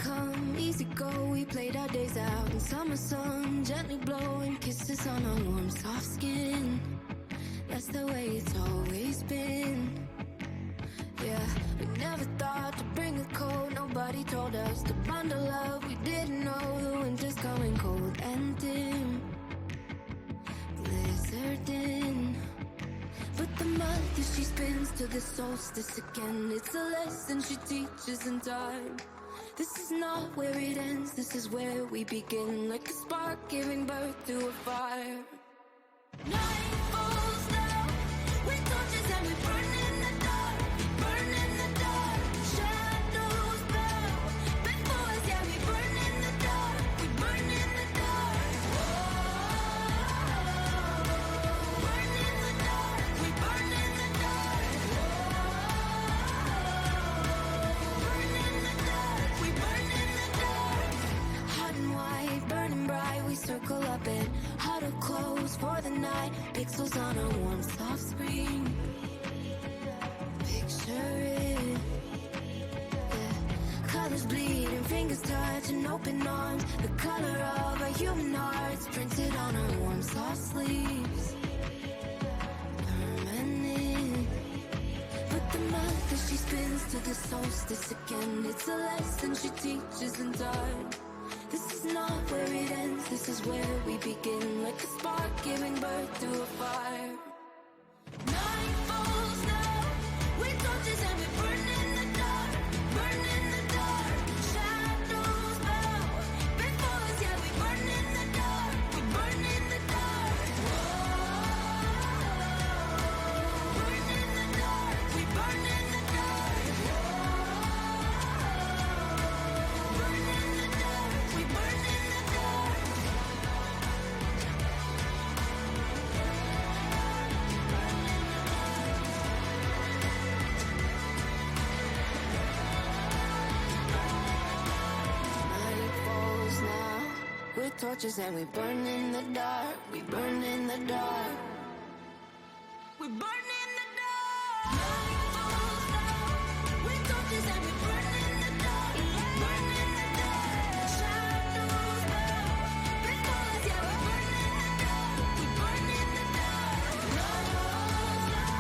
come, easy go. We played our days out in summer sun, gently blowing kisses on our warm, soft skin. That's the way it's always been. Yeah, we never thought to bring a cold. Nobody told us to bundle up. We didn't know the winter's coming cold and dim, blizzarding. But the month that she spins to the solstice again, it's a lesson she teaches in time. This is not where it ends, this is where we begin. Like a spark giving birth to a fire. Night falls down, we torches and we burn in the dark, burn in the dark. Shadows bow before us, yeah, we burn in the dark, we burn in the dark. Burn in the dark, we burn in the dark. Burn in the dark, we burn in the dark. Hot and white, burning bright, we circle up and huddle close for the night. Pixels on a warm, soft screen. Picture it, yeah. Colors bleed and fingers touch and open arms. The color of our human hearts printed on our warm, soft sleeves. Permanent. But the month that she spins to the solstice again, it's a lesson she teaches in time. This is not where it ends, this is where we begin. Like a spark giving birth to a fire. Night falls now, we torches and we burn in the dark, burn in the dark. Shadows bow before us, yeah, we burn in the dark, we burn in the dark. Burn in the dark, we burn in the dark. Burn in the dark, we burn in the dark. Night falls now, with torches and we burn in the dark, we burn in the dark. We burn in the dark. Night falls now, with torches and we burn in the dark, burn in the dark. Shadows bow before us, yeah, we burn in the dark, we burn in the dark. Night falls now,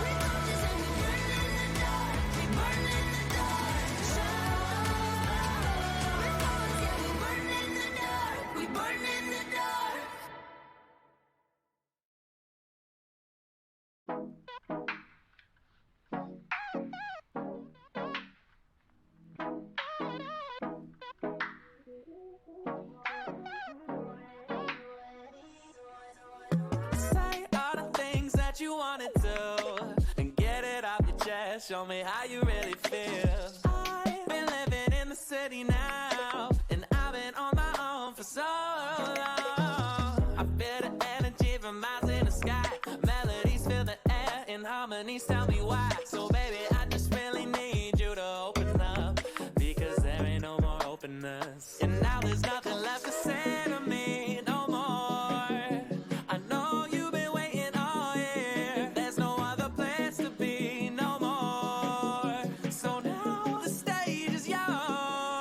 with torches and we burn in the dark, we burn in the dark. Shadows bow before us, yeah, we burn in the dark, we burn in the dark. Say all the things that you wanna do and get it off your chest. Show me how you really feel. I've been living in the city now, and I've been on my own for so long. I feel the energy from miles in the sky. Melodies fill the air, and harmonies tell me why. So baby, I just really need you to open up, because there ain't no more openness. And now there's nothing left to say to me no more. I know you've been waiting all year. There's no other place to be no more. So now the stage is yours.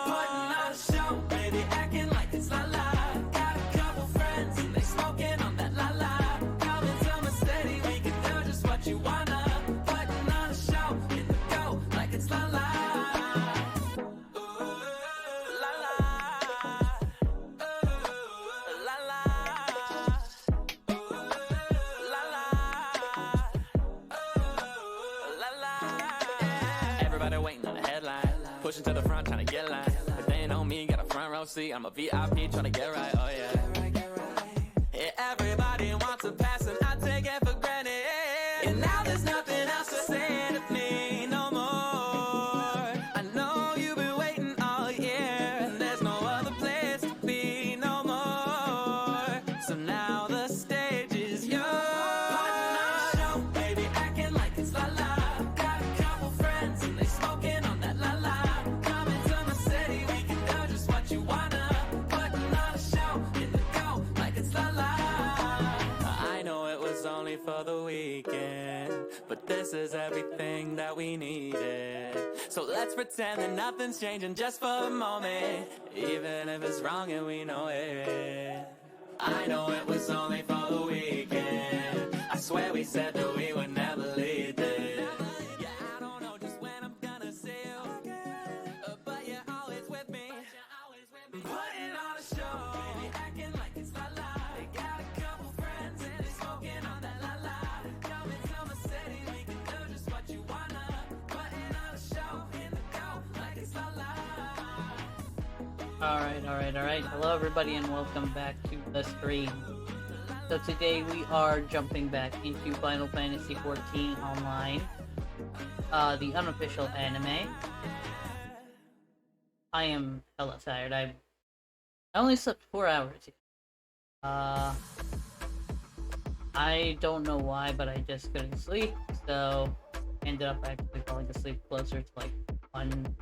Putting on a show, baby, acting like it's la la. Got a couple friends and they smoking on that la la. Come into my city, we can do just what you wanna. Putting on a show in the go like it's la la. La la. La la. La la. Everybody waiting on the headline, pushing to the front, trying to get line. If they ain't know me, got a front row seat. I'm a VIP, trying to get right. Oh yeah. Yeah, everybody wants a pass, and I take it for granted. And now there's nothing else to say to me no more. I know you've been waiting all year, and there's no other place to be no more. So now the stage is yours. Putting on a show, baby, acting like it's la la. Got a couple friends and they smoking on that la la. Coming to my city, we can do just what you wanna. Putting on a show in the go like it's la la. I was only for the weekend, but this is everything that we needed. So let's pretend that nothing's changing just for a moment, even if it's wrong and we know it. I know it was only for the weekend. I swear we said that we would never leave this. Yeah, I don't know just when I'm gonna see you again, but you're always with me. Putting on a show, baby, acting like it's la la. They got a couple friends and they smoking on that la la. Coming to my city, we can do just what you wanna. Putting on a show in the go like it's la la. Alright. Hello everybody and welcome back to the stream. So today we are jumping back into Final Fantasy XIV Online, the unofficial anime. I am hella tired. I only slept 4 hours. I don't know why, but I just couldn't sleep, so ended up actually falling asleep closer to like 1,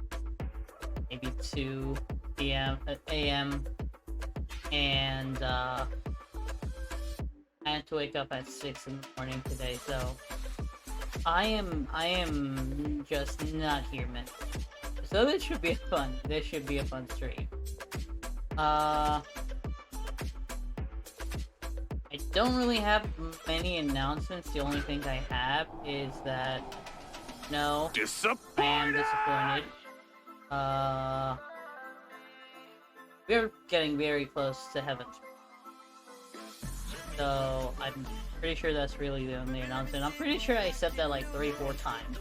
maybe 2 a.m. and I had to wake up at 6 in the morning today, so I am just not here, man. So this should be fun. This should be a fun stream. I don't really have many announcements. The only thing I have is that no, I am disappointed. We're getting very close to heaven. So I'm pretty sure that's really the only announcement. I'm pretty sure I said that like 3-4 times.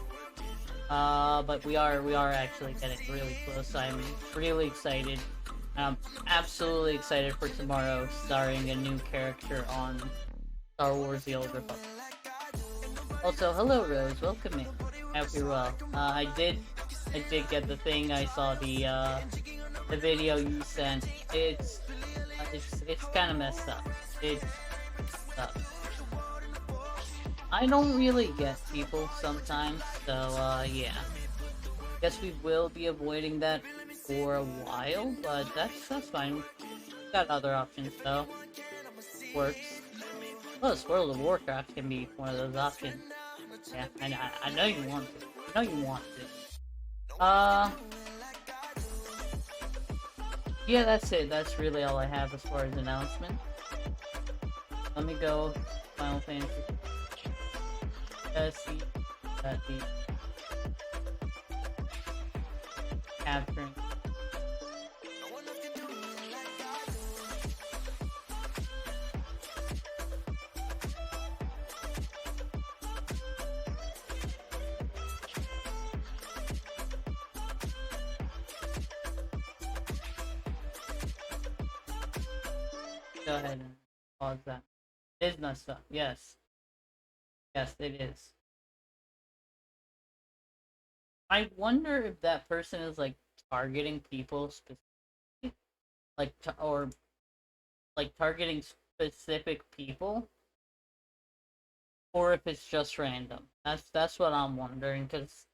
But we are actually getting really close. I'm really excited. I'm absolutely excited for tomorrow, starring a new character on Star Wars: The Old Republic. Also, hello Rose, welcome in. I hope you're well. I did get the thing. I saw the video you sent. It's kind of messed up. It's messed up. I don't really get people sometimes, so yeah. Guess we will be avoiding that for a while, but that's fine. We've got other options though. Works. Plus, World of Warcraft can be one of those options. Yeah, I know you want to. I know you want to. Yeah, that's it. That's really all I have as far as announcement. Let me go Final Fantasy. See that the capturing. Go ahead and pause that. It is messed up. Yes. Yes, it is. I wonder if that person is like targeting people specifically, or like targeting specific people, or if it's just random. That's what I'm wondering, because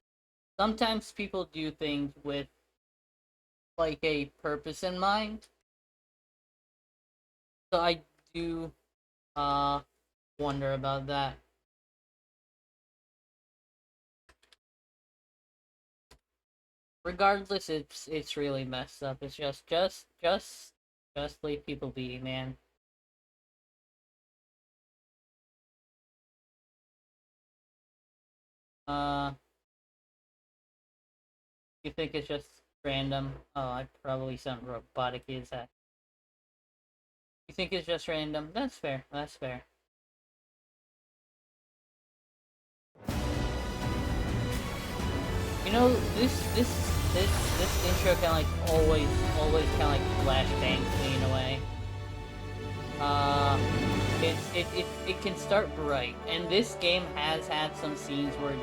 sometimes people do things with like a purpose in mind. So I do wonder about that. Regardless, it's really messed up. It's just leave people be, man. You think it's just random? Oh, I probably sound robotic as that. You think it's just random? That's fair. That's fair. You know, this intro kind of like always kind of like flashbangs me in a way. It can start bright, and this game has had some scenes where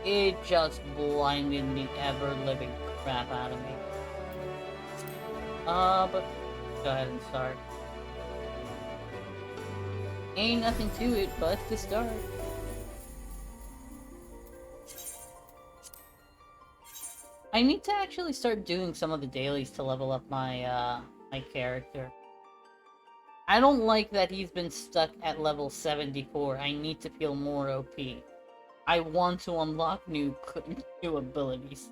it just blinded the ever-living crap out of me. But go ahead and start. Ain't nothing to it but to start. I need to actually start doing some of the dailies to level up my my character. I don't like that he's been stuck at level 74. I need to feel more OP. I want to unlock new abilities.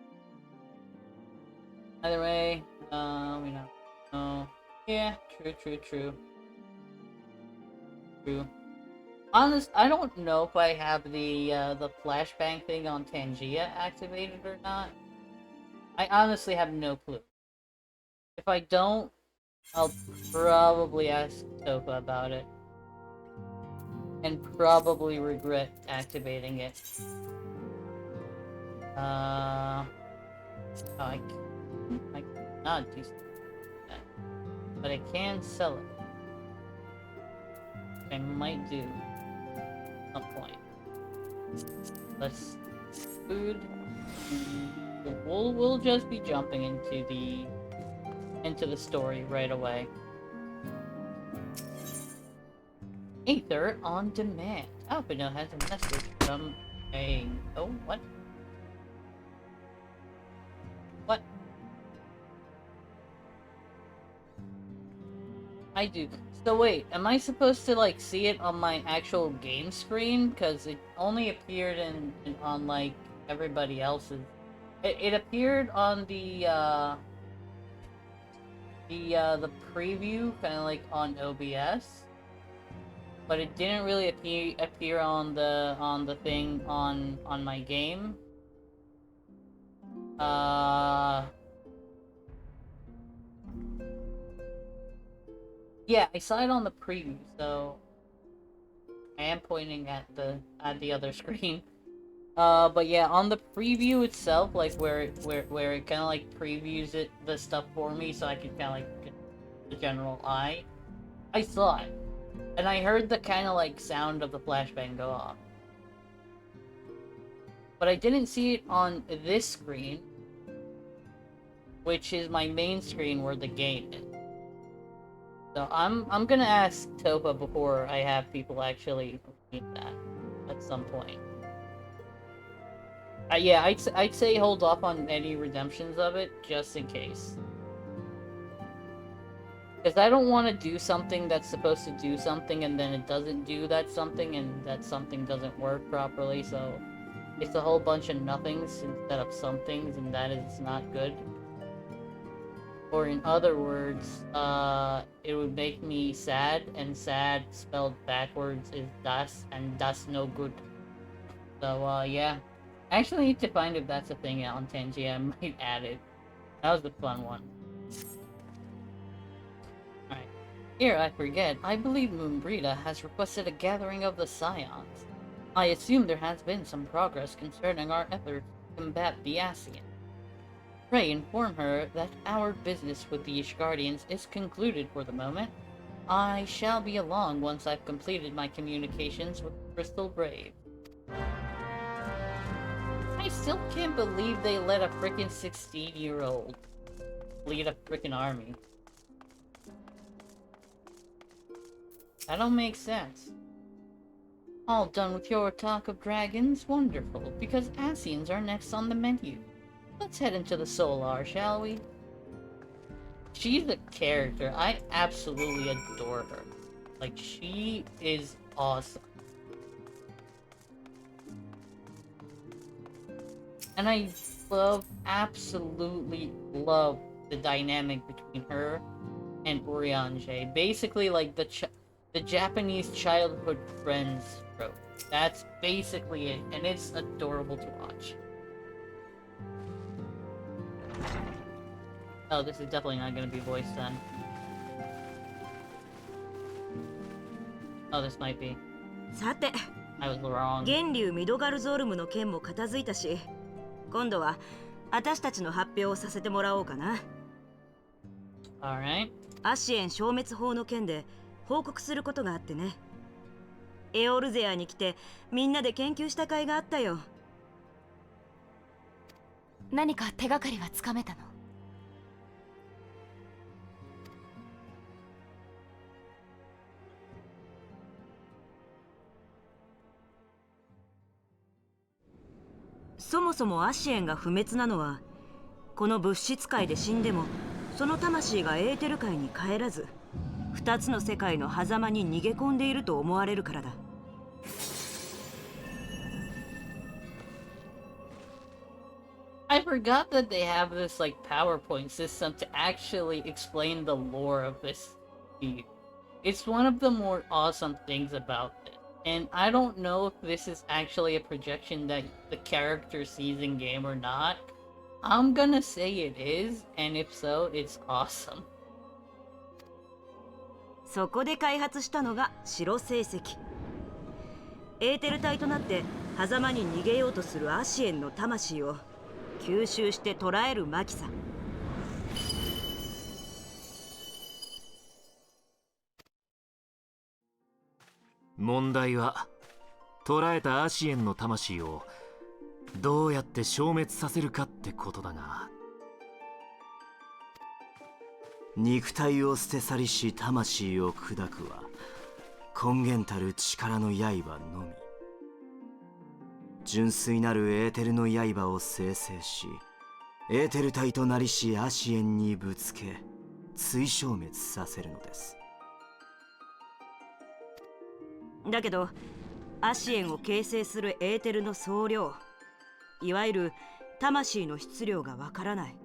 Either way, we know. Oh, yeah, true. Honest, I don't know if I have the flashbang thing on Tangia activated or not. I honestly have no clue. If I don't, I'll probably ask Topa about it. And probably regret activating it. I cannot do that. But I can sell it. Which I might do at some point. Let's food. We'll just be jumping into the story right away. Aether on demand. Alpino has a message from a... Oh, what? What? I do. So wait, am I supposed to like see it on my actual game screen? Because it only appeared on like everybody else's. It appeared on the preview, kind of like on OBS, but it didn't really appear on the thing on my game. Yeah, I saw it on the preview, so I am pointing at the other screen. But yeah, on the preview itself, like where it kind of like previews the stuff for me, so I can kind of like get the general eye. I saw it, and I heard the kind of like sound of the flashbang go off, but I didn't see it on this screen, which is my main screen where the game is. So I'm gonna ask Topa before I have people actually read that at some point. Yeah, I'd say hold off on any redemptions of it, just in case. Because I don't want to do something that's supposed to do something, and then it doesn't do that something, and that something doesn't work properly, so... It's a whole bunch of nothings instead of some things, and that is not good. Or in other words, it would make me sad, and sad spelled backwards is das, and das no good. So, yeah. I actually need to find if that's a thing on Tangia. I might add it. That was the fun one. Alright. Here, I forget. I believe Moonbrita has requested a gathering of the Scions. I assume there has been some progress concerning our efforts to combat the Ascian. Pray inform her that our business with the Ishgardians is concluded for the moment. I shall be along once I've completed my communications with Crystal Brave. I still can't believe they let a frickin' 16-year-old lead a frickin' army. That don't make sense. All done with your talk of dragons? Wonderful, because Ascians are next on the menu. Let's head into the Solar, shall we? She's a character. I absolutely adore her. Like, she is awesome. And I absolutely love the dynamic between her and Urianger. Basically, like, the Japanese childhood friends trope. That's basically it, and it's adorable to watch. Oh, this is definitely not going to be voiced then. Oh, this might be. さて、 I was wrong. 源流ミドガルゾールムの件も片付いたし、今度は私たちの発表をさせてもらおうかな。Alright. アシエン消滅法の件で報告することがあってね。エオルゼアに来てみんなで研究した甲斐があったよ。何か手がかりはつかめたの？そもそもアシエンが不滅なのは、この物質界で死んでもその魂がエーテル界に帰らず不2つの世界の狭間に逃げ込んでいると思われるからだ。I forgot that they have this like PowerPoint system to actually explain the lore of this game. It's one of the more awesome things about it. And I don't know if this is actually a projection that the character sees in game or not. I'm gonna say it is, and if so, it's awesome. そこで開発したのが白星石。エーテル体となって狭間に逃げようとするアシエンの魂を吸収して捕らえるマキさ。問題は捕らえたアシエンの魂をどうやって消滅させるかってことだが、肉体を捨て去りし魂を砕くは根源たる力の刃のみ。純粋なるエーテルの刃を生成し、エーテル体となりしアシエンにぶつけ追消滅させるのです。だけどアシエンを形成するエーテルの総量、いわゆる魂の質量がわからない。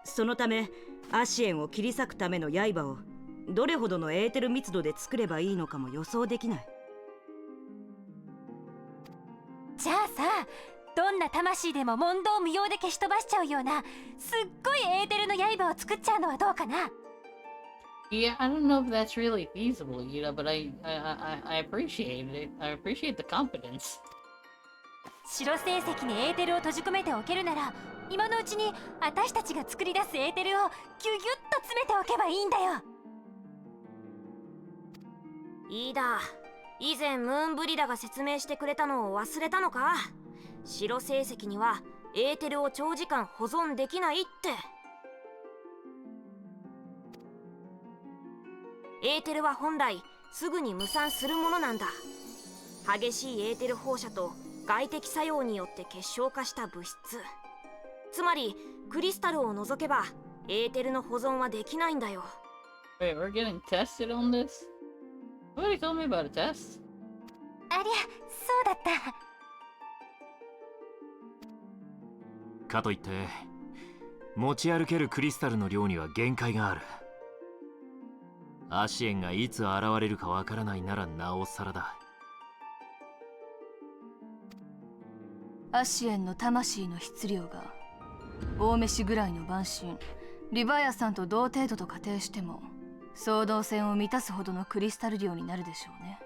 そのためアシエンを切り裂くための刃をどれほどのエーテル密度で作ればいいのかも予想できない。じゃあさ、どんな魂でも問答無用で消し飛ばしちゃうようなすっごいエーテルの刃を作っちゃうのはどうかな。Yeah, I don't know if that's really feasible, but I appreciate it. I appreciate the confidence. 白星石にエーテルを閉じ込めておけるなら、今のうちに私たちが作り出すエーテルをギュギュッと詰めておけばいいんだよ。いいだ、以前ムーンブリダが説明してくれたのを忘れたのか。白星石にはエーテルを長時間保存できないって。エーテルは本来すぐに無酸するものなんだ。激しいエーテル放射と外的作用によって結晶化した物質、つまりクリスタルを除けばエーテルの保存はできないんだよ。Wait, we're getting tested on this? Nobody told me about a test. ありゃ、そうだった。かといって持ち歩けるクリスタルの量には限界がある。アシエンがいつ現れるかわからないならなおさらだ。アシエンの魂の質量が大飯ぐらいの晩神リヴァイアさんと同程度と仮定しても、創造線を満たすほどのクリスタル量になるでしょうね。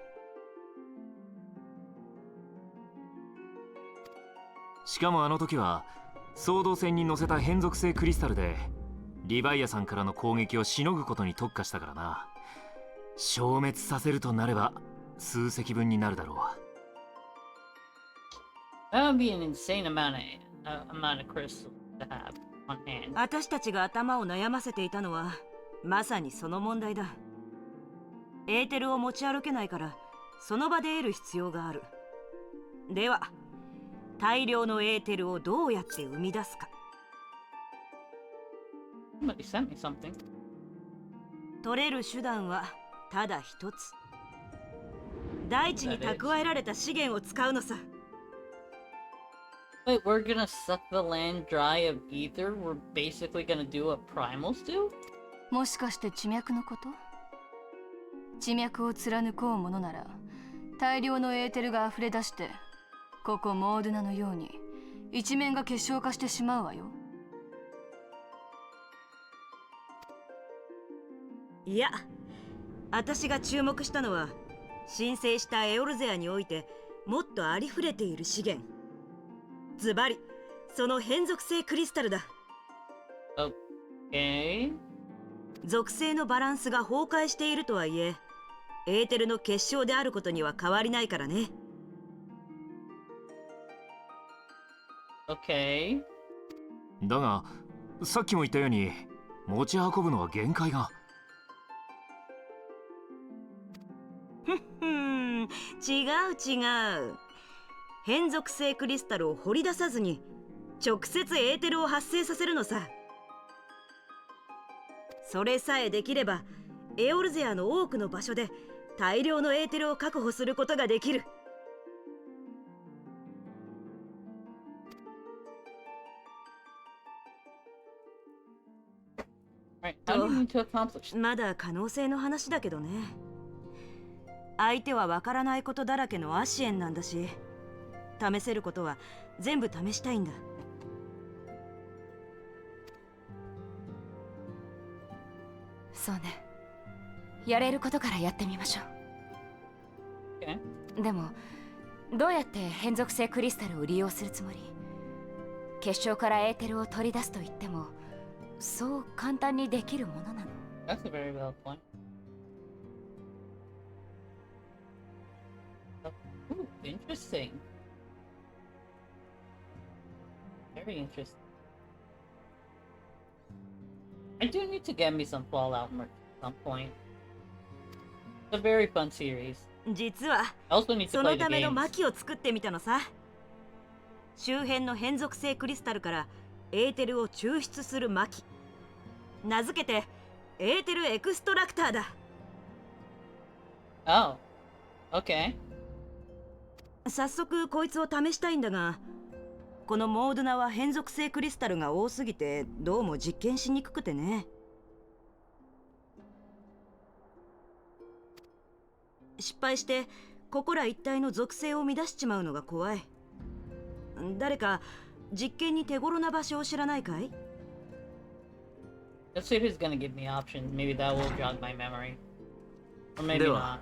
しかもあの時は創造線に乗せた変属性クリスタルでリヴァイアさんからの攻撃をしのぐことに特化したからな。消滅させるとなれば数隻分になるだろう。That would be an insane amount of crystals to have on hand. 私たちが頭を悩ませていたのはまさにその問題だ。エーテルを持ち歩けないからその場で得る必要がある。では大量のエーテルをどうやって生み出すか。Somebody sent me something. 取れる手段はただ一つ。大地に蓄えられた資源を使うのさ。Wait, we're gonna suck the land dry of ether? We're basically gonna do what primals do? もしかして地脈のこと？地脈を貫こうものなら大量のエーテルが溢れ出して、ここモードゥナのように一面が結晶化してしまうわよ。いや、私が注目したのは申請したエオルゼアにおいてもっとありふれている資源、ズバリその変属性クリスタルだ。Okay. 属性のバランスが崩壊しているとはいえ、エーテルの結晶であることには変わりないからね。Okay. だがさっきも言ったように持ち運ぶのは限界が。違う違う。変属性クリスタルを掘り出さずに直接エーテルを発生させるのさ。それさえできればエオルゼアの多くの場所で大量のエーテルを確保することができる。Right, how do you need to accomplish? まだ可能性の話だけどね。相手はわからないことだらけのアシエンなんだし、試せることは全部試したいんだ。そうね。やれることからやってみましょう。でもどうやって変属性クリスタルを利用するつもり？結晶からエーテルを取り出すと言ってもそう簡単にできるものなの？ That's a very valid point. Ooh, interesting. Very interesting. I do need to get me some Fallout merch at some point. It's a very fun series. 実は I also need to そ play の the ための games. 薪を作ってみたのさ。周辺の変属性クリスタルからエーテルを抽出する薪。名付けてエーテルエクストラクターだ。Oh, okay. 早速こいつを試したいんだが、このモードナは変属性クリスタルが多すぎてどうも実験しにくくてね。失敗してここら一帯の属性を乱しちまうのが怖い。誰か実験に手頃な場所を知らないかい？ Let's see if he's gonna give me options. Maybe that will jog my memory. Or maybe で not. は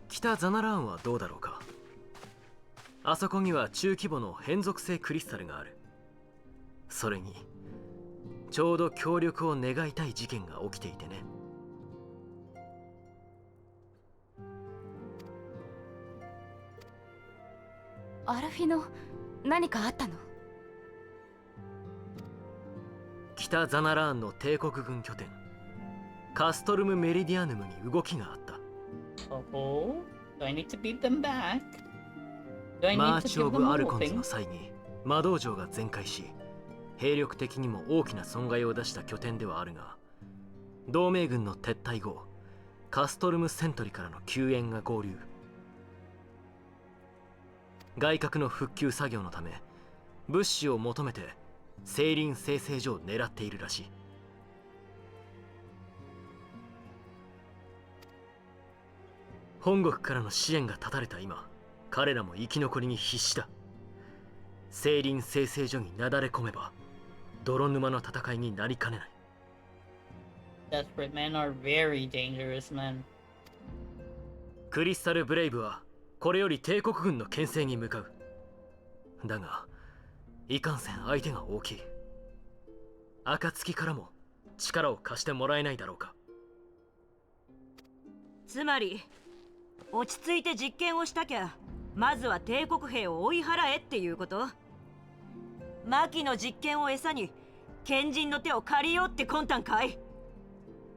北ザナラーンはどうだろうか。あそこには中規模の変属性クリスタルがある。それにちょうど協力を願いたい事件が起きていてね。アルフィノ、何かあったの？北ザナラーンの帝国軍拠点カストルム・メリディアヌムに動きがあった。Oh, do I need to beat them back? Do I マ need ー to チ・オ give ブ・ them ア a ル little コンズ thing? の際に魔導城が全壊し兵力的にも大きな損害を出した拠点ではあるが、同盟軍の撤退後カストルム・セントリからの救援が合流。外角の復旧作業のため物資を求めて聖林生成所を狙っているらしい。本国からの支援が断たれた今、彼らも生き残りに必死だ。聖林生成所になだれ込めば泥沼の戦いになりかねない。 Desperate men are very dangerous men. クリスタル・ブレイブはこれより帝国軍の牽制に向かう。だがいかんせん相手が大きい。暁からも力を貸してもらえないだろうか。つまり落ち着いて実験をしたきゃまずは帝国兵を追い払えっていうこと？マキの実験を餌に賢人の手を借りようって魂胆かい？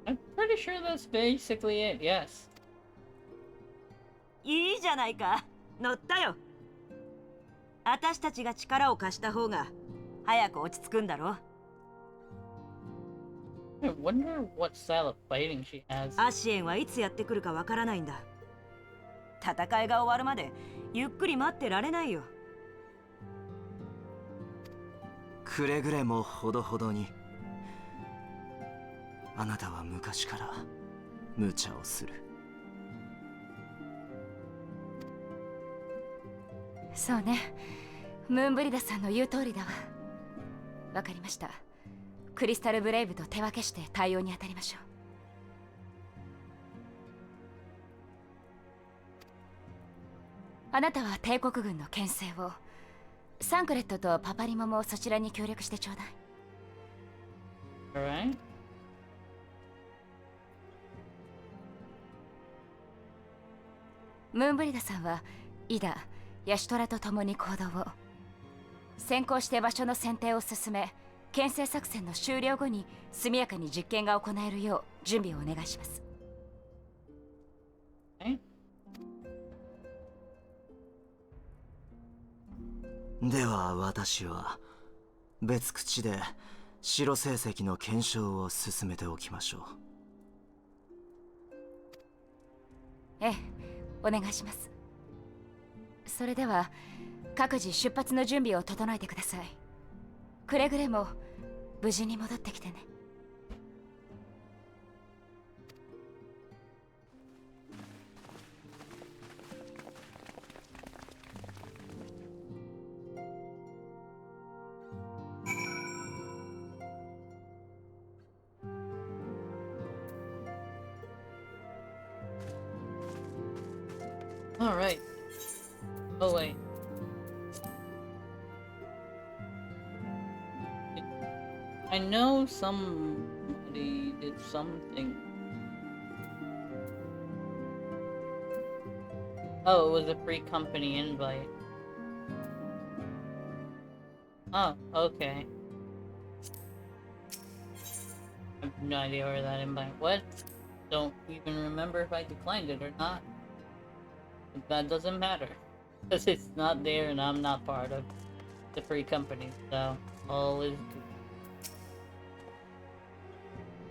I'm pretty sure that's basically it, yes. いいじゃないか、乗ったよ。私たちが力を貸した方が早く落ち着くんだろ。I wonder what style of fighting she has. アシエンはいつやってくるかわからないんだ。戦いが終わるまでゆっくり待ってられないよ。くれぐれもほどほどに。あなたは昔から無茶をする。そうね、ムーンブリダさんの言う通りだわ。わかりました。クリスタルブレイブと手分けして対応に当たりましょう。あなたは帝国軍の牽制を、サンクレットとパパリモもそちらに協力してちょうだい。 Alright. ムーンブリダさんはイダ、ヤシトラと共に行動を。先行して場所の選定を進め、牽制作戦の終了後に速やかに実験が行えるよう準備をお願いします。Okay. では私は別口で白成績の検証を進めておきましょう。ええ、お願いします。それでは各自出発の準備を整えてください。くれぐれも無事に戻ってきてね。Alright. Oh wait. I know somebody did something. Oh, it was a free company invite. Oh, okay. I have no idea where that invite went. Don't even remember if I declined it or not. But that doesn't matter. Because it's not there and I'm not part of the free company, so all is good.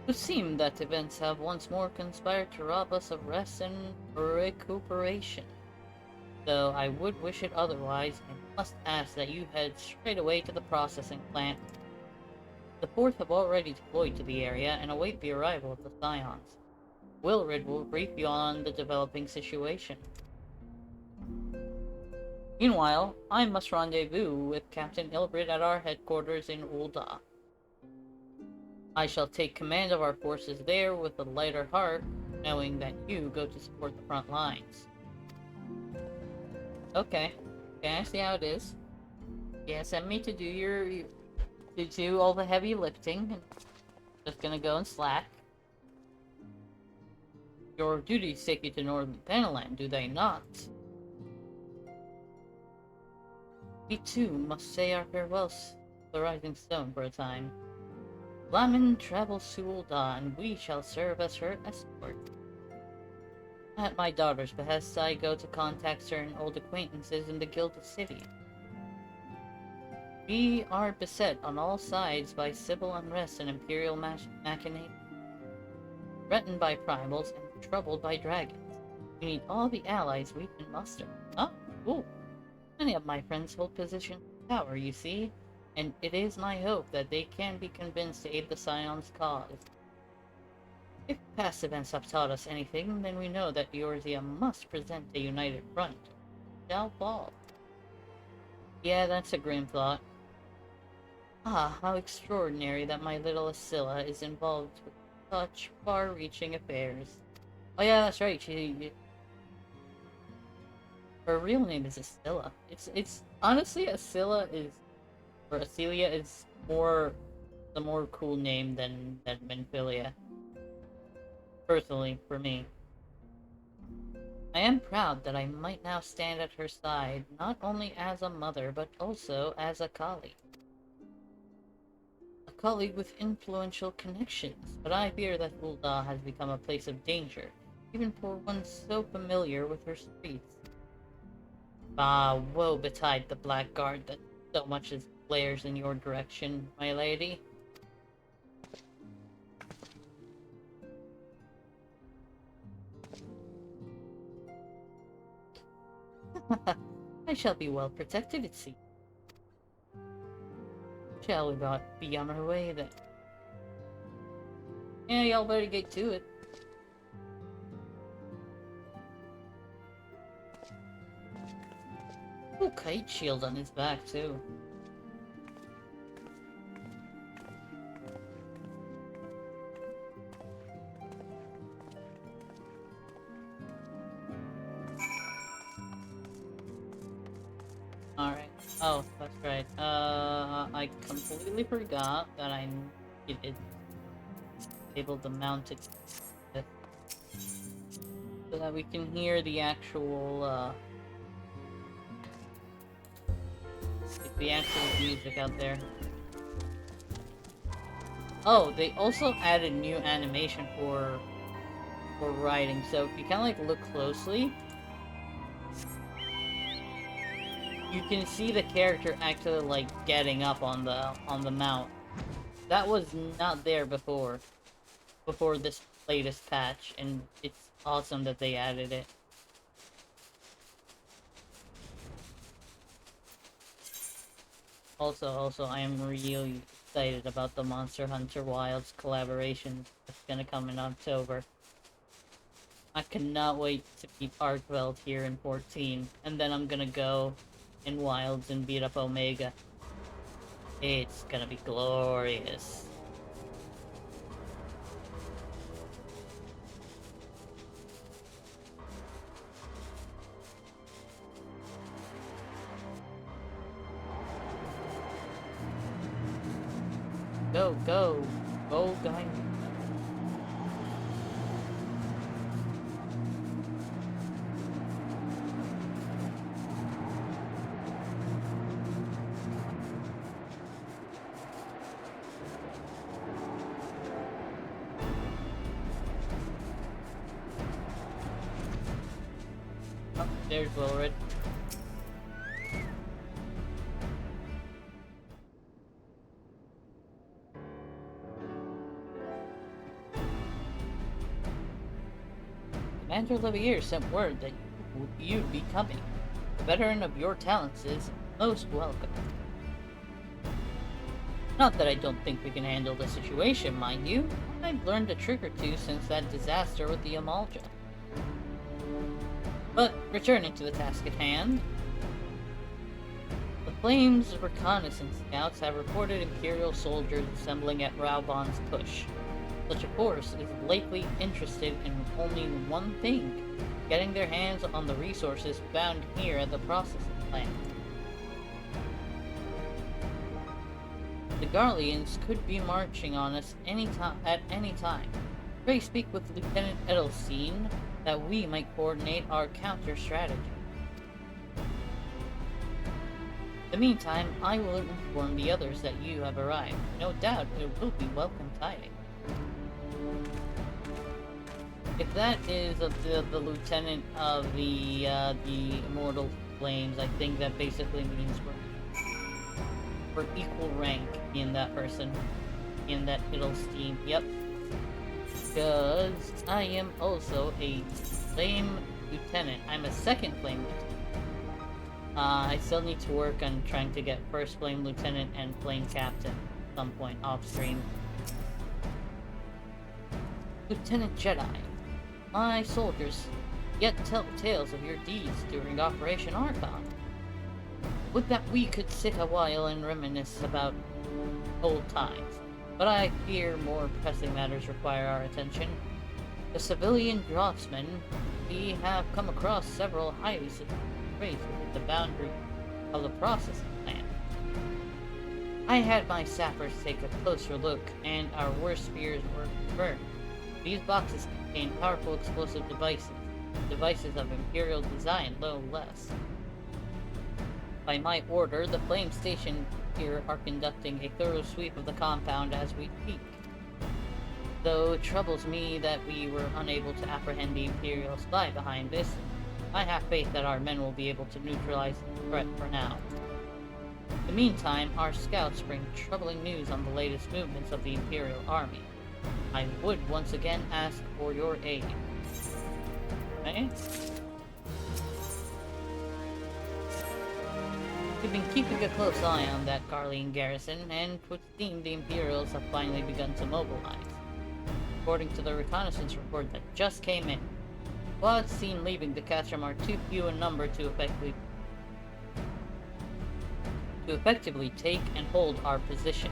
It would seem that events have once more conspired to rob us of rest and recuperation. Though I would wish it otherwise, I must ask that you head straight away to the processing plant. The Fourth have already deployed to the area and await the arrival of the Scions. Wilrid will brief you on the developing situation. Meanwhile, I must rendezvous with Captain Ilbrid at our headquarters in Ul'dah. I shall take command of our forces there with a lighter heart, knowing that you go to support the front lines. Okay. Okay, I see how it is. Yeah, send me to do all the heavy lifting, and just gonna go and slack. Your duties take you to Northern Panaland, do they not? We too must say our farewells to the Rising Stone for a time. Lamin travels to Ul'dah, and we shall serve as her escort. At my daughter's behest, I go to contact certain old acquaintances in the Gilded City. We are beset on all sides by civil unrest and imperial machination. Threatened by primals and troubled by dragons. We need all the allies we can muster. Oh, cool. Many of my friends hold positions of power, you see, and it is my hope that they can be convinced to aid the Scion's cause. If past events have taught us anything, then we know that Eorzea must present a united front. Shall fall. Yeah, that's a grim thought. Ah, how extraordinary that my little Ascilla is involved with such far-reaching affairs. Oh yeah, that's right, her real name is Ascilla. It's honestly Ascilla is, or Acelia is the more cool name than Minfilia. Personally, for me. I am proud that I might now stand at her side, not only as a mother, but also as a colleague. A colleague with influential connections, but I fear that Ul'dah has become a place of danger, even for one so familiar with her streets. Ah, woe betide the blackguard that so much as glares in your direction, my lady. I shall be well protected, it seems. Shall we not be on our way, then? Yeah, y'all better get to it. Oh, kite shield on his back, too. Alright. Oh, that's right. I completely forgot that I needed able to mount it so that we can hear the actual, music out there. Oh, they also added new animation for riding, so if you kind of like look closely, you can see the character actually like getting up on the mount. That was not there before this latest patch, and it's awesome that they added it. Also, I am really excited about the Monster Hunter Wilds collaboration that's gonna come in October. I cannot wait to beat Arkveld here in 14, and then I'm gonna go in Wilds and beat up Omega. It's gonna be glorious. Go, go, go, guy. Oh, there's Wilred. Commander Levier sent word that you'd be coming. A veteran of your talents is most welcome. Not that I don't think we can handle the situation, mind you. I've learned a trick or two since that disaster with the Amalja. But, returning to the task at hand. The Flames reconnaissance scouts have reported Imperial soldiers assembling at Raubon's push. Such a force is likely interested in only one thing, getting their hands on the resources found here at the processing plant. The Garleans could be marching on us at any time. Pray speak with Lieutenant Edelstein that we might coordinate our counter strategy. In the meantime, I will inform the others that you have arrived. No doubt it will be welcome tidings. If that is the lieutenant of the Immortal Flames, I think that basically means we're equal rank in that person, in that Edelstein. Yep. Because I am also a Flame Lieutenant. I'm a second Flame Lieutenant. I still need to work on trying to get first Flame Lieutenant and Flame Captain at some point off stream. Lieutenant Jedi. My soldiers yet tell tales of your deeds during Operation Archon. Would that we could sit a while and reminisce about old times, but I fear more pressing matters require our attention. The civilian draftsmen, we have come across several highly suspicious races at the boundary of the processing plant. I had my sappers take a closer look, and our worst fears were confirmed. These boxes contain powerful explosive devices of Imperial design, no less. By my order, the Flame Station here are conducting a thorough sweep of the compound as we speak. Though it troubles me that we were unable to apprehend the Imperial spy behind this, I have faith that our men will be able to neutralize the threat for now. In the meantime, our scouts bring troubling news on the latest movements of the Imperial Army. I would once again ask for your aid. Okay? We've been keeping a close eye on that Garlean garrison, and it would seem the Imperials have finally begun to mobilize. According to the reconnaissance report that just came in, squads seen leaving the Castrum are too few in number to effectively take and hold our position.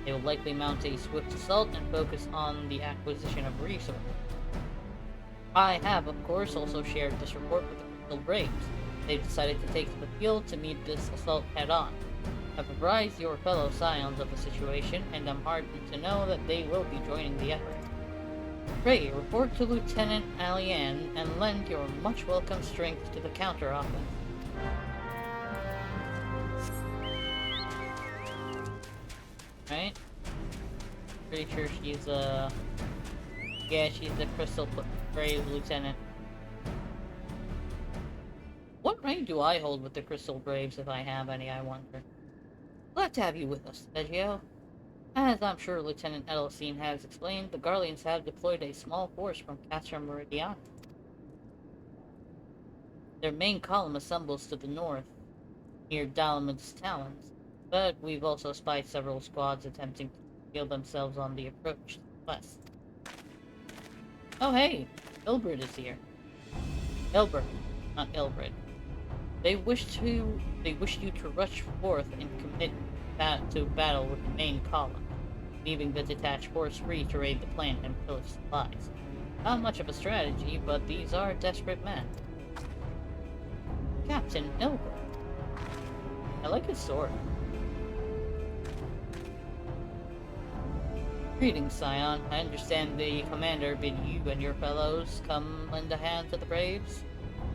They will likely mount a swift assault and focus on the acquisition of resources. I have, of course, also shared this report with the Crystal Braves. They've decided to take to the field to meet this assault head-on. I've advised your fellow Scions of the situation, and I'm heartened to know that they will be joining the effort. Pray, report to Lieutenant Alien and lend your much welcome strength to the counter-offense. Right? Pretty sure she's yeah, she's the Crystal Brave Lieutenant. What rank do I hold with the Crystal Braves, if I have any, I wonder? Glad to have you with us, Veggio. As I'm sure Lieutenant Edelstein has explained, the Garleans have deployed a small force from Castra Meridiana. Their main column assembles to the north, near Dalaman's Talons. but we've also spied several squads attempting to conceal themselves on the approach to the west. Oh hey, Ilbrid is here. Ilbrid, not Ilbrid. They wished you to rush forth and commit to battle with the main column, leaving the detached force free to raid the plant and pillage supplies. Not much of a strategy, but these are desperate men. Captain Ilbrid. I like his sword. Greetings, Scion. I understand the commander bid you and your fellows come lend a hand to the Braves.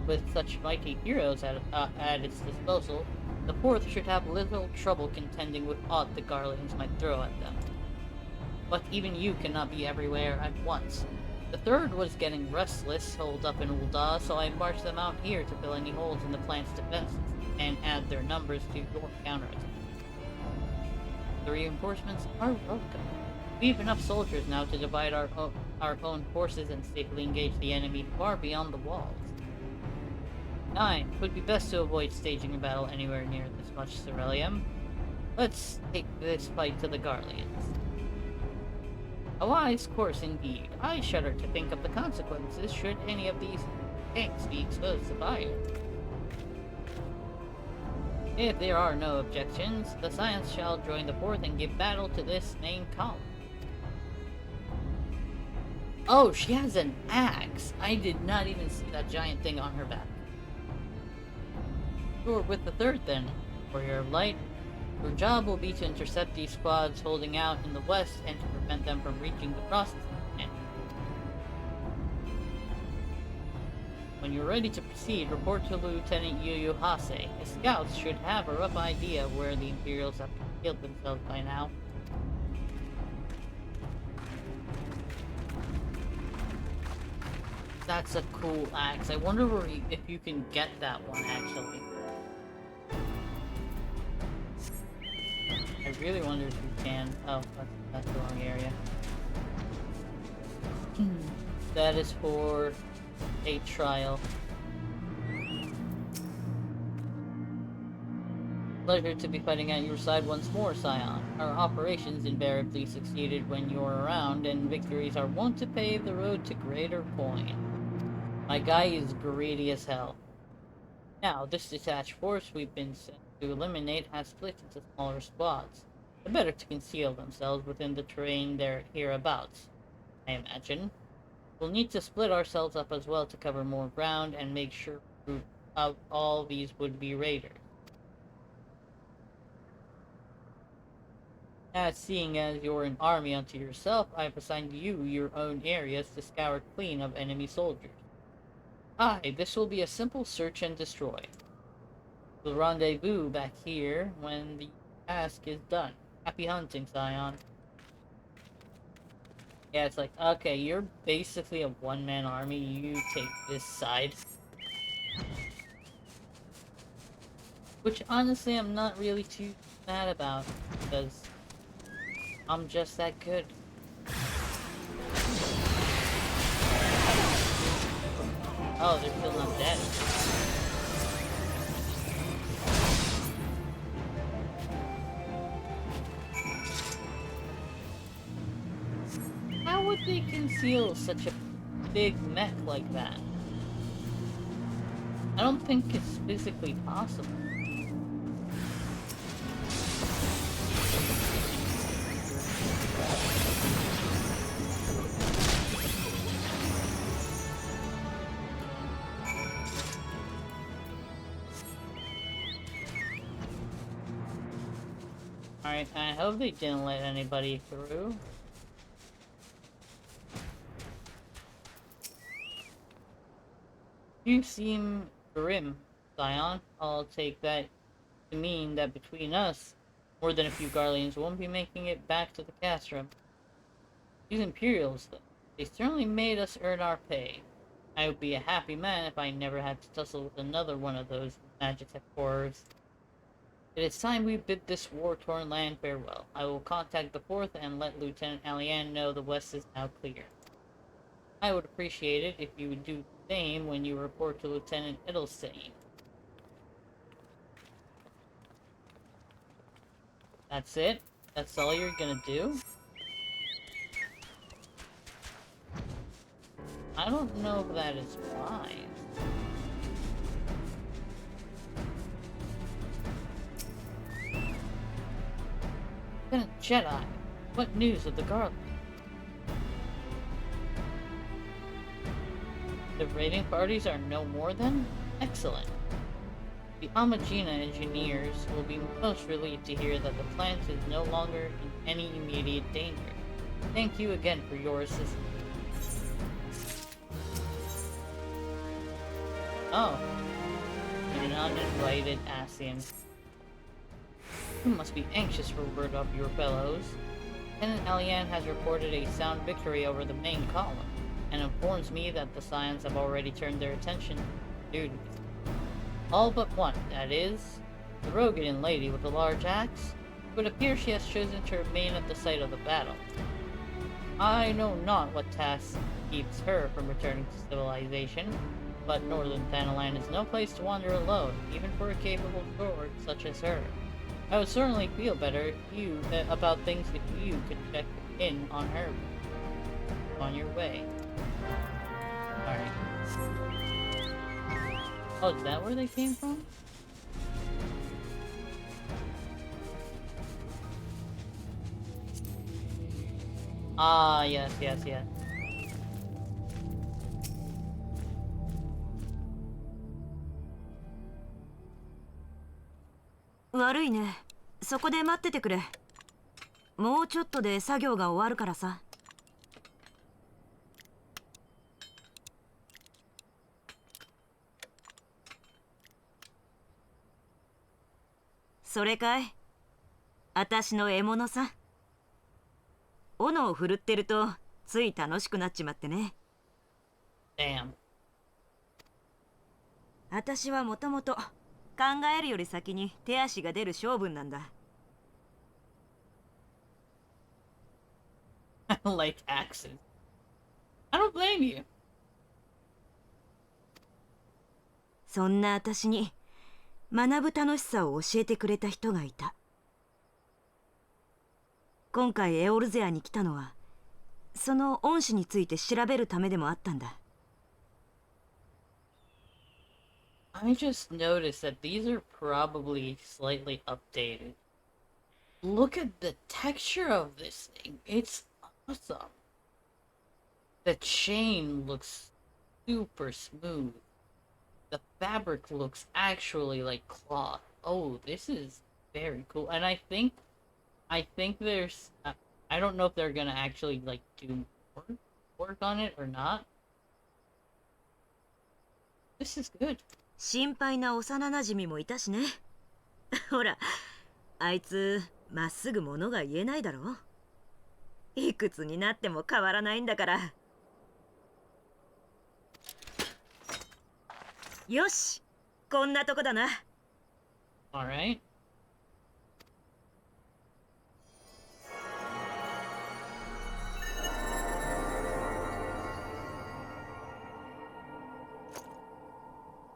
With such mighty heroes at its disposal, the Fourth should have little trouble contending with aught the Garleans might throw at them. But even you cannot be everywhere at once. The Third was getting restless, holed up in Ul'dah, so I marched them out here to fill any holes in the plant's defenses and add their numbers to your counterattack. The reinforcements are welcome. We have enough soldiers now to divide our own forces and safely engage the enemy far beyond the walls. 9. It would be best to avoid staging a battle anywhere near this much ceruleum. Let's take this fight to the Garleans. A wise course indeed. I shudder to think of the consequences should any of these tanks be exposed to fire. If there are no objections, the Science shall join the Fourth and give battle to this main column. Oh, she has an axe! I did not even see that giant thing on her back. You're with the Third then, Warrior of Light. Your job will be to intercept these squads holding out in the west and to prevent them from reaching the processing plant. When you're ready to proceed, report to Lieutenant Yu Hase. His scouts should have a rough idea of where the Imperials have concealed themselves by now. That's a cool axe. I wonder if you can get that one, actually. I really wonder if you can. Oh, that's the wrong area. That is for a trial. Pleasure to be fighting at your side once more, Scion. Our operations invariably succeeded when you're around, and victories are wont to pave the road to greater coin. My guy is greedy as hell. Now, this detached force we've been sent to eliminate has split into smaller squads. They're better to conceal themselves within the terrain they're hereabouts, I imagine. We'll need to split ourselves up as well to cover more ground and make sure we root out all these would-be raiders. As seeing as you're an army unto yourself, I've assigned you your own areas to scour clean of enemy soldiers. Aye, this will be a simple search and destroy. We'll rendezvous back here when the task is done. Happy hunting, Scion. Yeah, it's like, okay, you're basically a one-man army, you take this side. Which, honestly, I'm not really too mad about, because I'm just that good. Oh, they're still not dead. How would they conceal such a big mech like that? I don't think it's physically possible. Alright, I hope they didn't let anybody through. You seem grim, Scion. I'll take that to mean that between us, more than a few Garleans won't be making it back to the castrum. These Imperials, though, they certainly made us earn our pay. I would be a happy man if I never had to tussle with another one of those Magitech horrors. It is time we bid this war-torn land farewell. I will contact the Fourth and let Lieutenant Alian know the west is now clear. I would appreciate it if you would do the same when you report to Lieutenant Edelstein. That's it? That's all you're gonna do? I don't know if that is wise. Lieutenant Jedi, what news of the Garland? The raiding parties are no more then? Excellent. The Amagina engineers will be most relieved to hear that the plant is no longer in any immediate danger. Thank you again for your assistance. Oh. An uninvited Asian. You must be anxious for word of your fellows. Lieutenant Alian has reported a sound victory over the main column, and informs me that the Scions have already turned their attention to duty. All but one, that is, the Rogan lady with the large axe. It would appear she has chosen to remain at the site of the battle. I know not what task keeps her from returning to civilization, but Northern Thanalan is no place to wander alone, even for a capable sword such as her. I would certainly feel better about things if you could check in on her on your way. Alright. Oh, is that where they came from? Ah, yes.悪いね。そこで待っててくれ。もうちょっとで作業が終わるからさ。それかい？あたしの獲物さ。斧を振るってるとつい楽しくなっちまってね。Damn. あたしはもともと考えるより先に手足が出る性分なんだ。Like axes. I don't blame you. そんなあたしに学ぶ楽しさを教えてくれた人がいた。今回エオルゼアに来たのはその恩師について調べるためでもあったんだ。I just noticed that these are probably slightly updated. Look at the texture of this thing. It's awesome. The chain looks super smooth. The fabric looks actually like cloth. Oh, this is very cool. And I think there's I don't know if they're gonna actually like do more work on it or not. This is good. 心配な幼なじみもいたしね。ほら、あいつまっすぐ物が言えないだろ。いくつになっても変わらないんだから。よし、こんなとこだな。All right.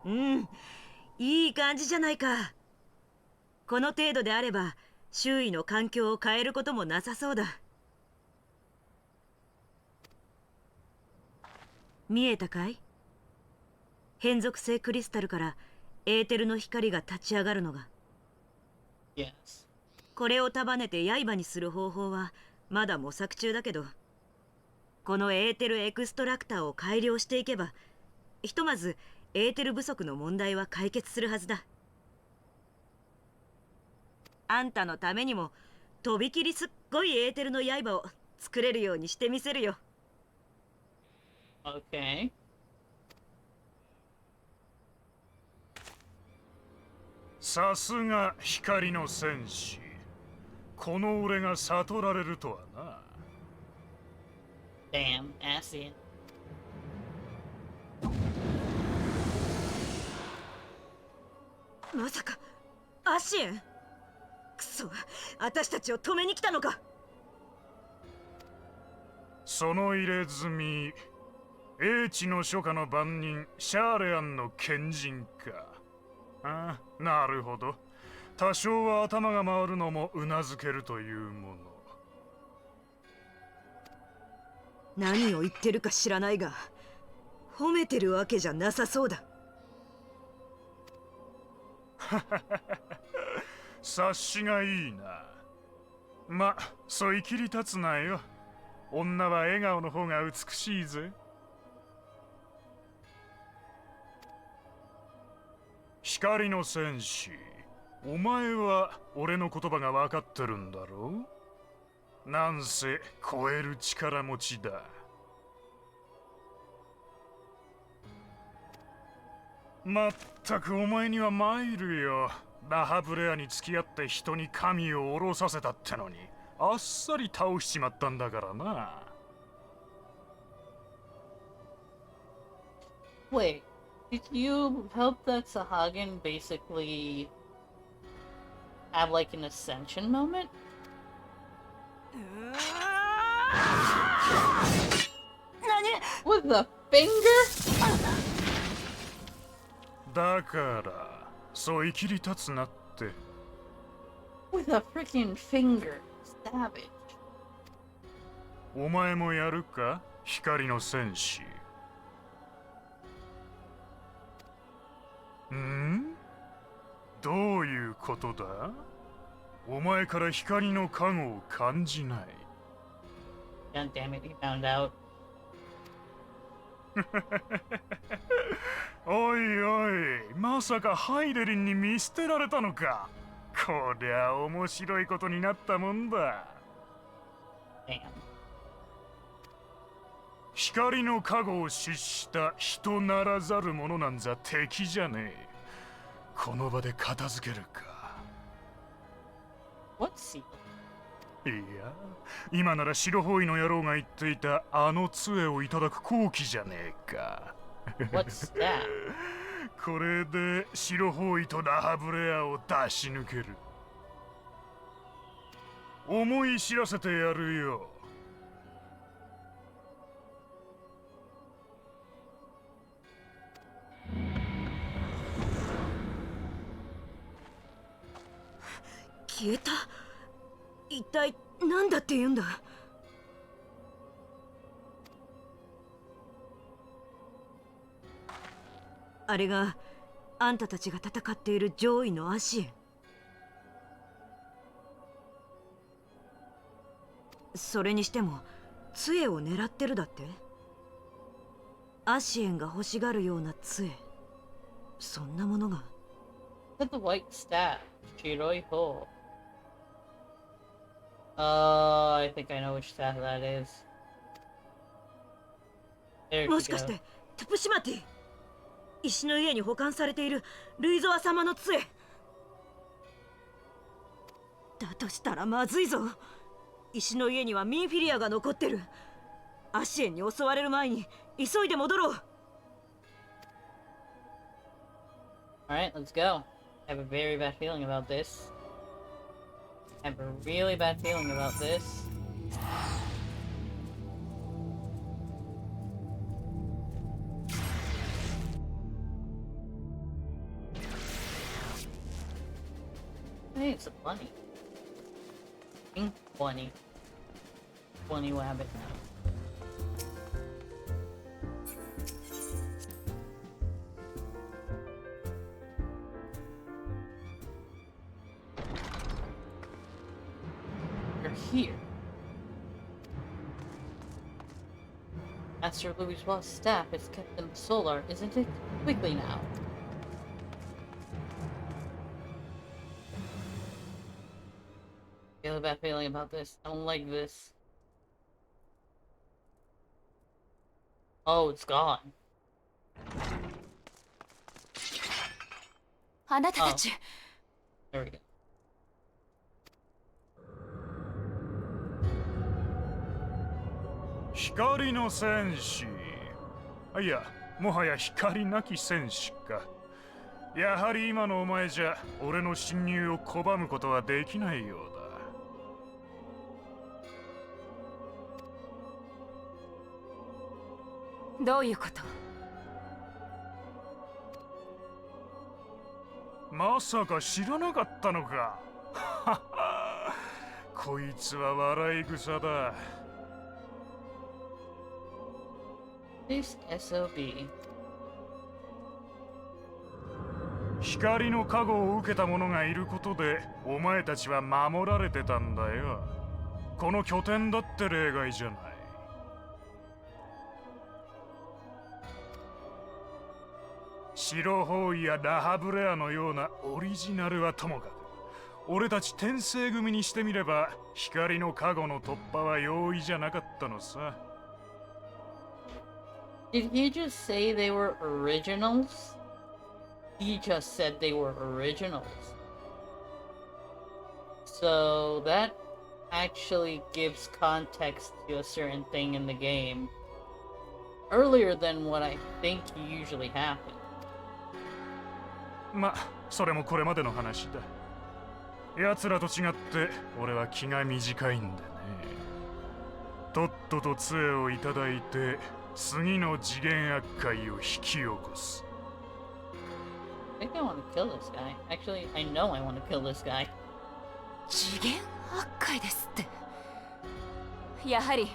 うん、いい感じじゃないか。この程度であれば周囲の環境を変えることもなさそうだ。見えたかい？変属性クリスタルからエーテルの光が立ち上がるのが。Yes. これを束ねて刃にする方法はまだ模索中だけど、このエーテルエクストラクターを改良していけば、ひとまずエーテル不足の問題は解決するはずだ。あんたのためにもとびきりすっごいエーテルの刃を作れるようにしてみせるよ。Okay. さすが光の戦士。この俺が悟られるとはな。Damn, Asian. まさかアシエン？くそ、私たちを止めに来たのか。その入れ墨、英知の書家の番人シャーレアンの賢人か。ああ、なるほど。多少は頭が回るのもうなずけるというもの。何を言ってるか知らないが、褒めてるわけじゃなさそうだ。察しがいいな。ま、そいきり立つなよ。女は笑顔の方が美しいぜ。光の戦士、お前は俺の言葉が分かってるんだろう。なんせ超える力持ちだ。まったくお前には参るよ。ラハブレアに付き合って人に神を下ろさせたってのに、あっさり倒しちまったんだからな。Wait, did you help that Sahagin basically have like an ascension moment? With the finger? だからそういきり立つなって。 With a freaking finger. Savage. お前もやるか、光の戦士。ん？どういうことだ？お前から光の加護を感じない。God damn it, he found out. おいおい、まさかハイデリンに見捨てられたのか。こりゃ面白いことになったもんだ。Damn. 光の加護を失した人ならざる者なんざ敵じゃねえ。この場で片付けるか。 What seal? いや、今なら白包囲の野郎が言っていたあの杖をいただく好機じゃねえか。What's that? これで白包囲とラハブレアを出し抜ける。思い知らせてやるよ。消えた。一体何だって言うんだ。あれがあんたたちが戦っている上位のアシエン。それにしても杖を狙ってるだって。アシエンが欲しがるような杖、そんなものが。 Look at the white staff. Shiroi Ho. I think I know which staff that is. There you もしかし go. てトゥプシマティ、石の家に保管されているルイゾア様の杖だとしたらまずいぞ。石の家にはミンフィリアが残ってる。アシエンに襲われる前に急いで戻ろう。 Alright, let's go. I have a very bad feeling about this. I have a really bad feeling about this. Hey, it's a bunny. Pink bunny. Bunny rabbit. You're here. Master Louis' staff is kept in the solar, isn't it? Quickly now. I have a bad feeling about this. I don't like this. Oh, it's gone. あなたたち、 There we go. 光の戦士。いや、もはや光なき戦士か。やはり今のお前じゃ俺の侵入を拒むことはできないようだ。どういうこと？まさか知らなかったのか。こいつは笑い草だ。This SOB. 光の加護を受けた者がいることでお前たちは守られてたんだよ。この拠点だって例外じゃない。白包囲やラハブレアのようなオリジナルはともかく、俺たち天聖組にしてみれば光の加護の突破は容易じゃなかったのさ。Did he just say they were originals? He just said they were originals. So that actually gives context to a certain thing in the game earlier than what I think usually happens. ま、それもこれまでの話だ。奴らと違って俺は気が短いんでね。とっとと杖をいただいて次の次元悪界を引き起こす。I think I want to kill this guy. Actually, I know I want to kill this guy. 次元悪界ですって。やはり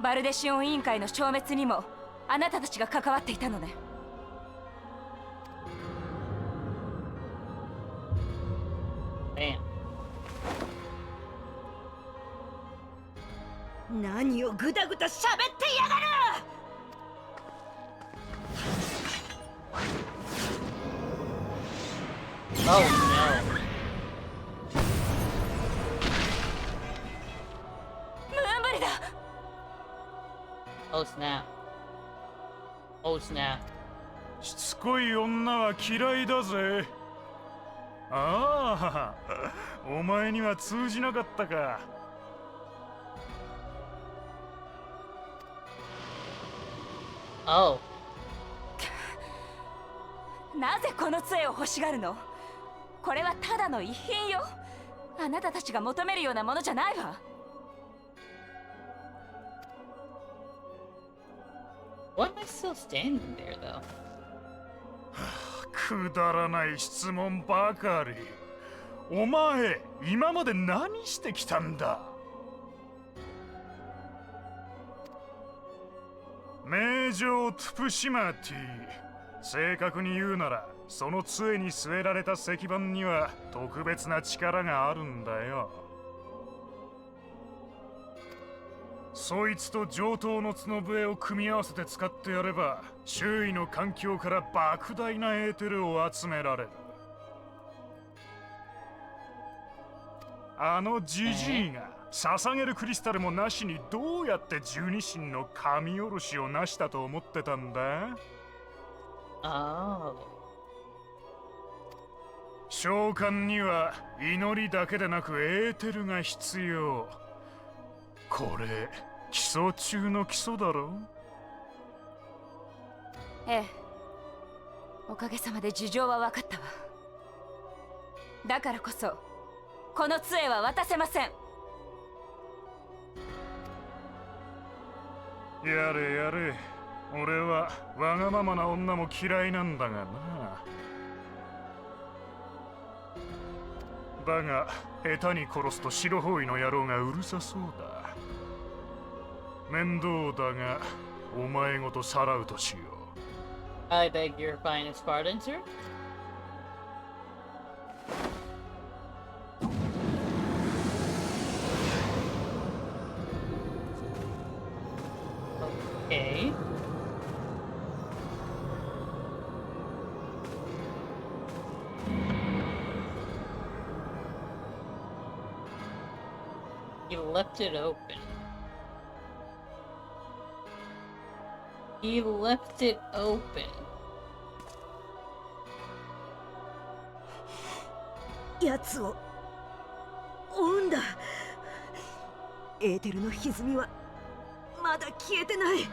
バルデシオン委員会の消滅にもあなたたちが関わっていたのね。Damn. 何をぐだぐだ喋ってやがる。Oh no. Oh snap. Oh snap. しつこい女は嫌いだぜ。ああ、お前には通じなかったか。Oh. なぜこの杖を欲しがるの？これはただの遺品よ。あなたたちが求めるようなものじゃないわ。Why am I still standing there though? くだらない質問ばかり。お前、今まで何してきたんだ？名城トゥプシマティ。正確に言うならその杖に据えられた石板には特別な力があるんだよ。そいつと上等の角笛を組み合わせて使ってやれば周囲の環境から莫大なエーテルを集められる。あのジジイが捧げるクリスタルもなしにどうやって十二神の神下ろしを成したと思ってたんだ？ Oh. 召喚には祈りだけでなくエーテルが必要。これ基礎中の基礎だろ。ええ、おかげさまで事情は分かったわ。だからこそこの杖は渡せません。やれやれ。俺はわがままな女も嫌いなんだがな。だが下手に殺すと白包囲の野郎がうるさそうだ。面倒だがお前ごとさらうとしよう。 I beg your finest pardon, sir. Okay. He left it open. He left it open. 奴を追うんだ。エーテルの歪みはまだ消えてない。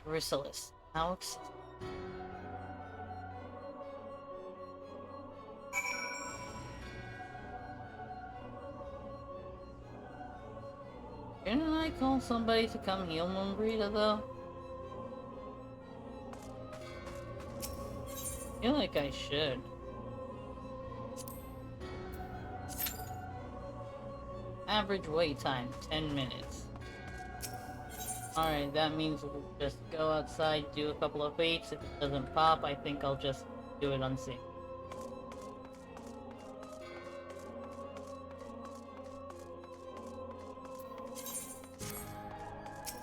Chrysalis. Alex. Shouldn't I call somebody to come heal Moonbreeder though? I feel like I should. Average wait time, 10 minutes. Alright, that means we'll just go outside, do a couple of waits. If it doesn't pop, I think I'll just do it unseen.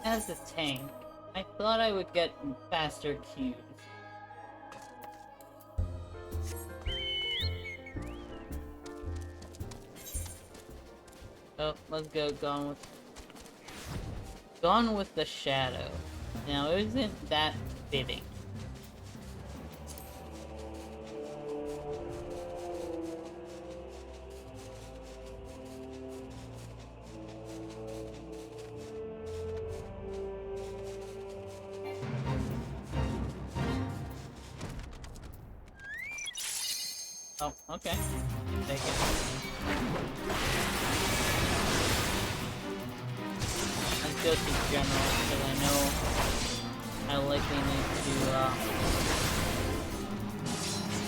As a tank, I thought I would get faster queues. Oh, let's go. Gone with the shadow. Now, isn't that fitting? Oh, okay. Take it. Let's go to general, because I know I likely need to,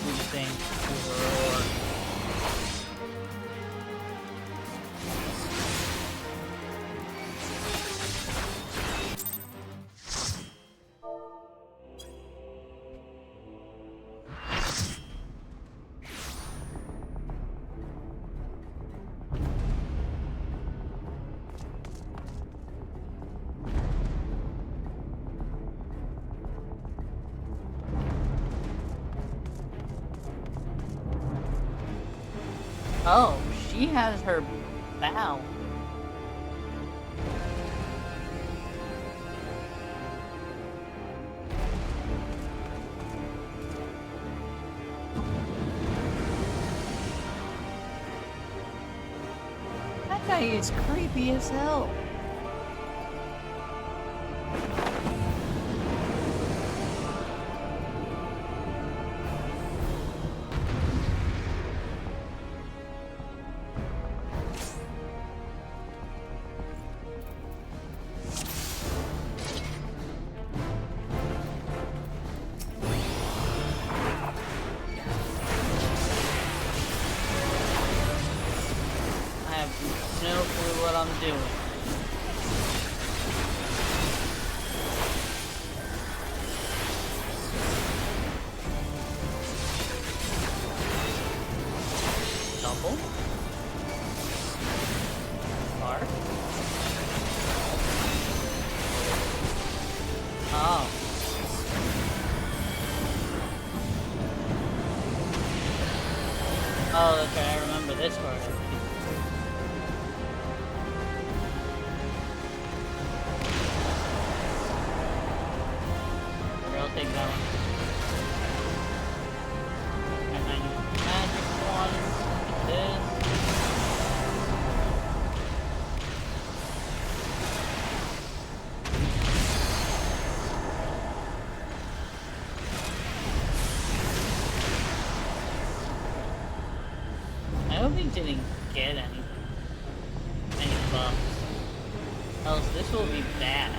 do things overall. Oh, she has her bow. That guy is creepy as hell. No clue what I'm doing. Double? Bar? Oh. Oh, that's right, I remember this part. Take that one. And I need magic one. This. I hope he didn't get any buffs. Else this will be bad.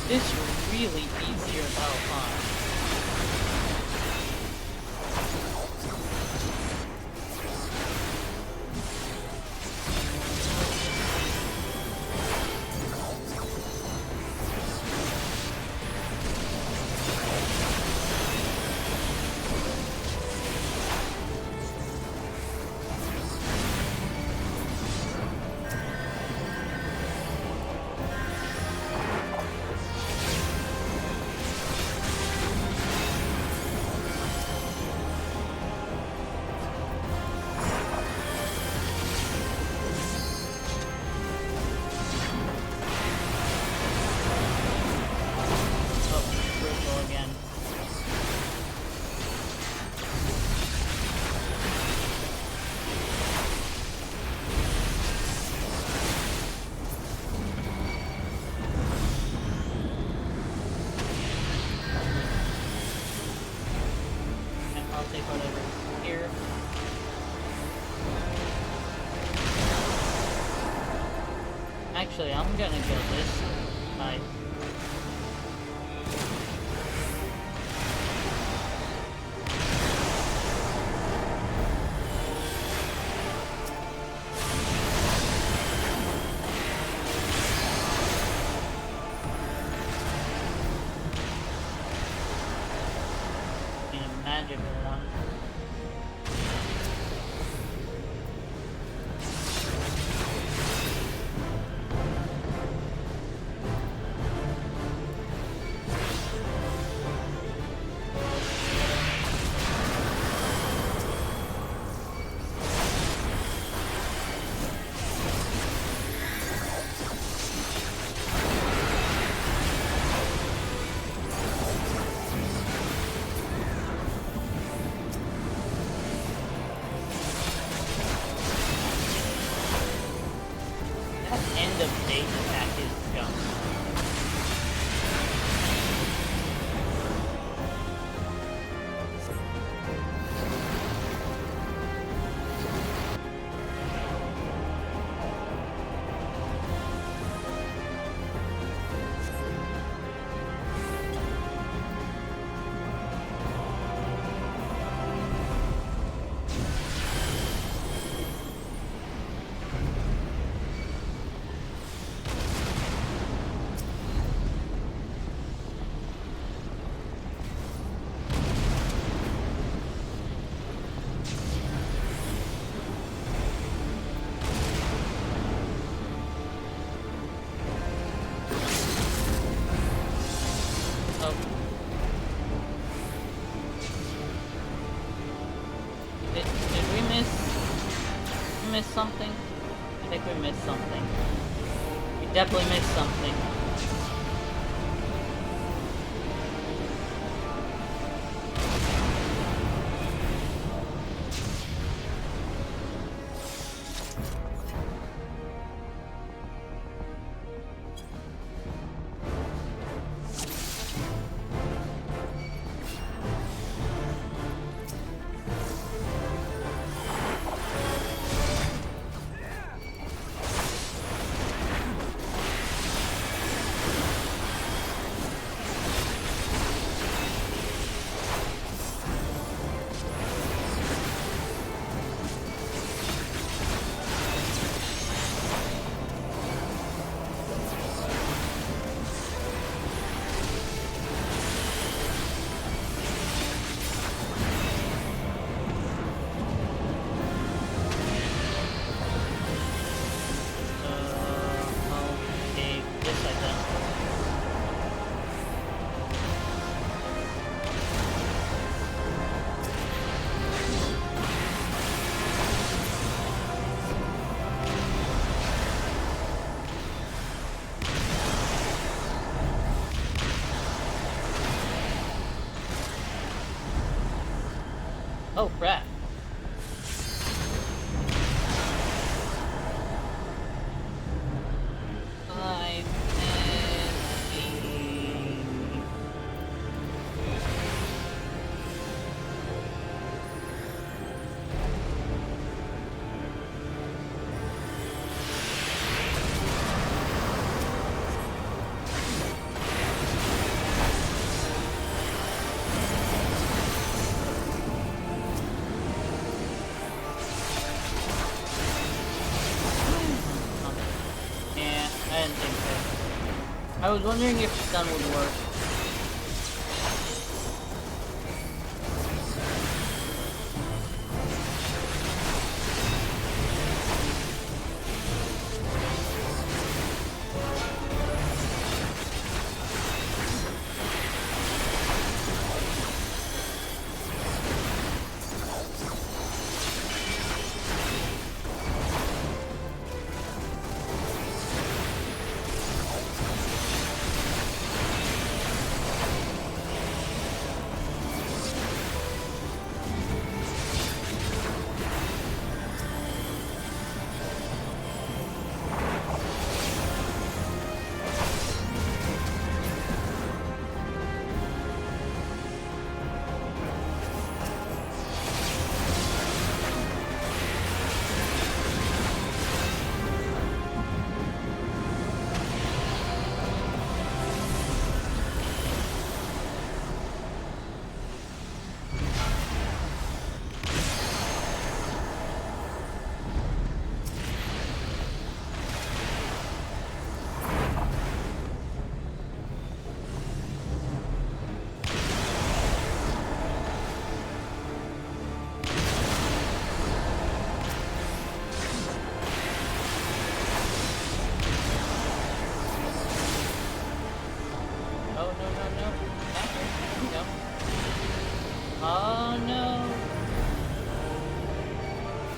This really easier though, huh? Actually, I'm gonna go this side. Need a magical one. End of stage attack is jump. Did we miss something? I think we missed something. We definitely missed something. Okay, this I done. Oh crap. I didn't think so. I was wondering if stun would work.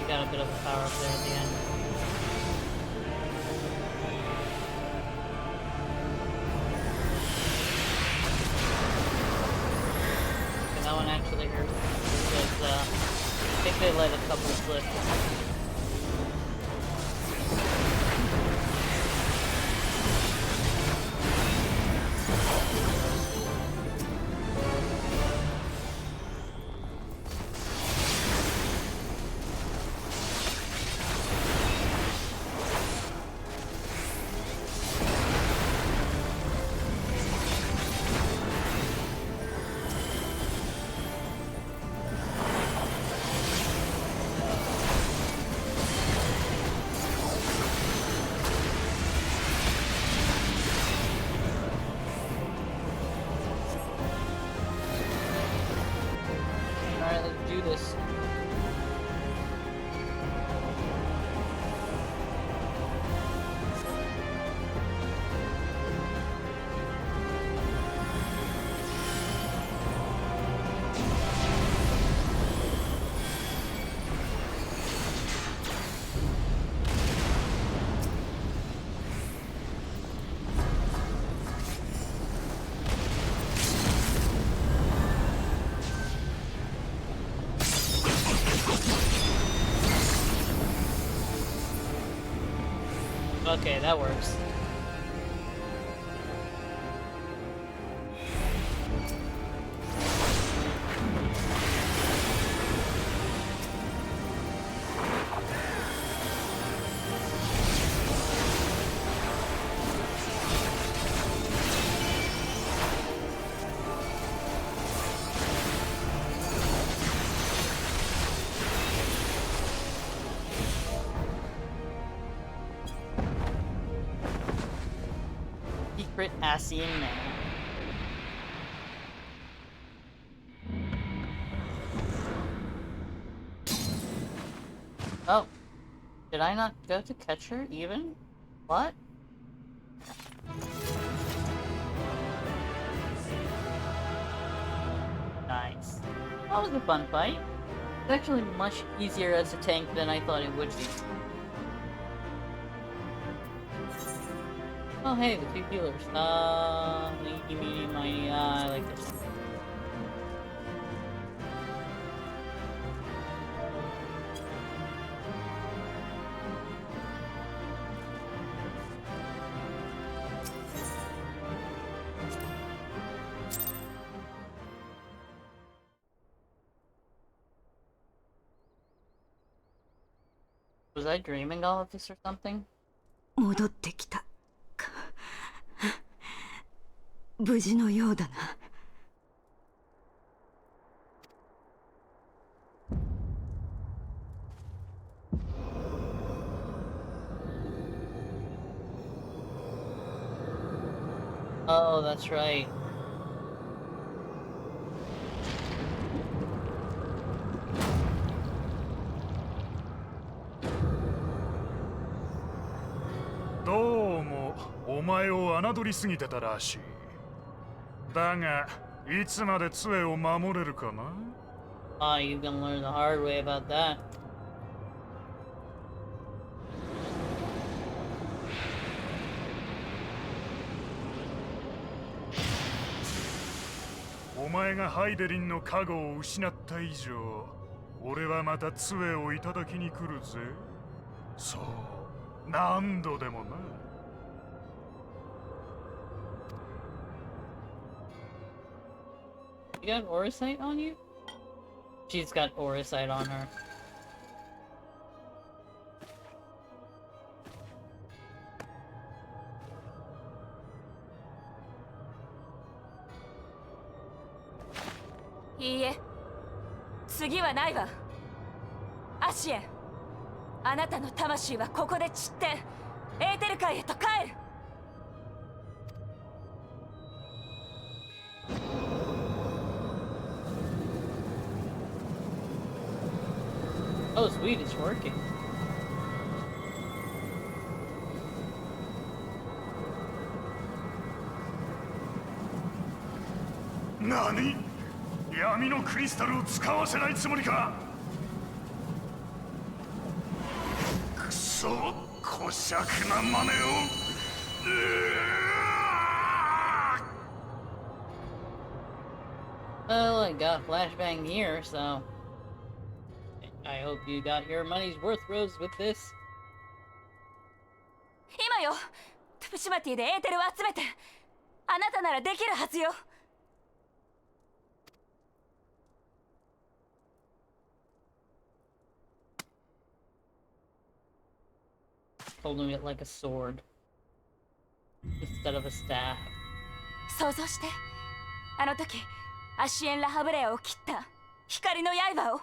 he got a bit of a power up there at the end. Okay, that one actually hurt because I think they let a couple slip. Alright, let's do this. Okay, that works. Secret Asian man. Oh, did I not go to catch her even? What? Nice. That was a fun fight. It's actually much easier as a tank than I thought it would be. Oh hey, the two healers. Eeny, meeny, miny, I like this. Was I dreaming all of this or something? 戻ってきたか。無事のようだな。Oh, that's right.どうもお前を侮りすぎてたらしい。だがいつまで杖を守れるかな。 Ah, you can learn the hard way about that. お前がハイデリンの加護を失った以上、俺はまた杖をいただきに来るぜ。そう、何度でもな。You got Auracite on you? She's got Auracite on her.いいえ、次はないわ。アシエン、あなたの魂はここで散ってエーテル界へと帰る。Oh, sweet, it's working. 何？闇のクリスタルを使わせないつもりか。そ小尺な真似を。Well, I got flashbang here, so I hope you got your money's worth, Rose, with this. 今よ、トゥプシマティでエーテルを集めて、あなたならできるはずよ。Holding it like a sword instead of a staff. 想像して、あの時アシエン・ラハブレアを切った光の刃を。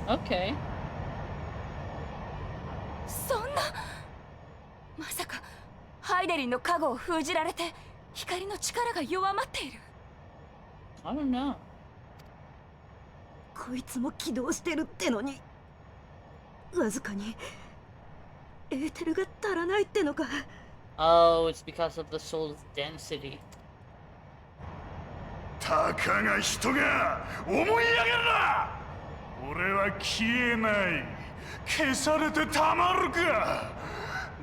Okay. そんな、まさかハイデリンの加護を封じられて光の力が弱まっている。 I don't know. こいつも起動してるってのに、わずかにエーテルが足らないってのか。 Oh, it's because of the soul's density. たかが人が思い上げるな。俺は消えない。消されてたまるか。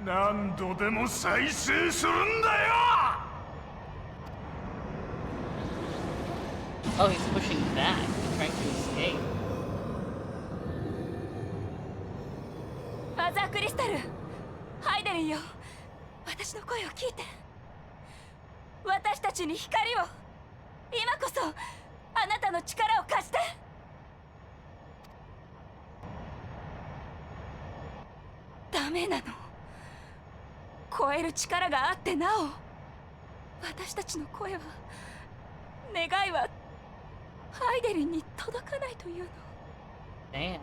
何度でも再生するんだよ。 Oh, he's pushing back. He's trying to escape. マザークリスタル、ハイデリンよ、私の声を聞いて。私たちに光を。今こそあなたの力を貸して。ダメなの。超える力があってなお、私たちの声は、願いはハイデリンに届かないというの。 Damn,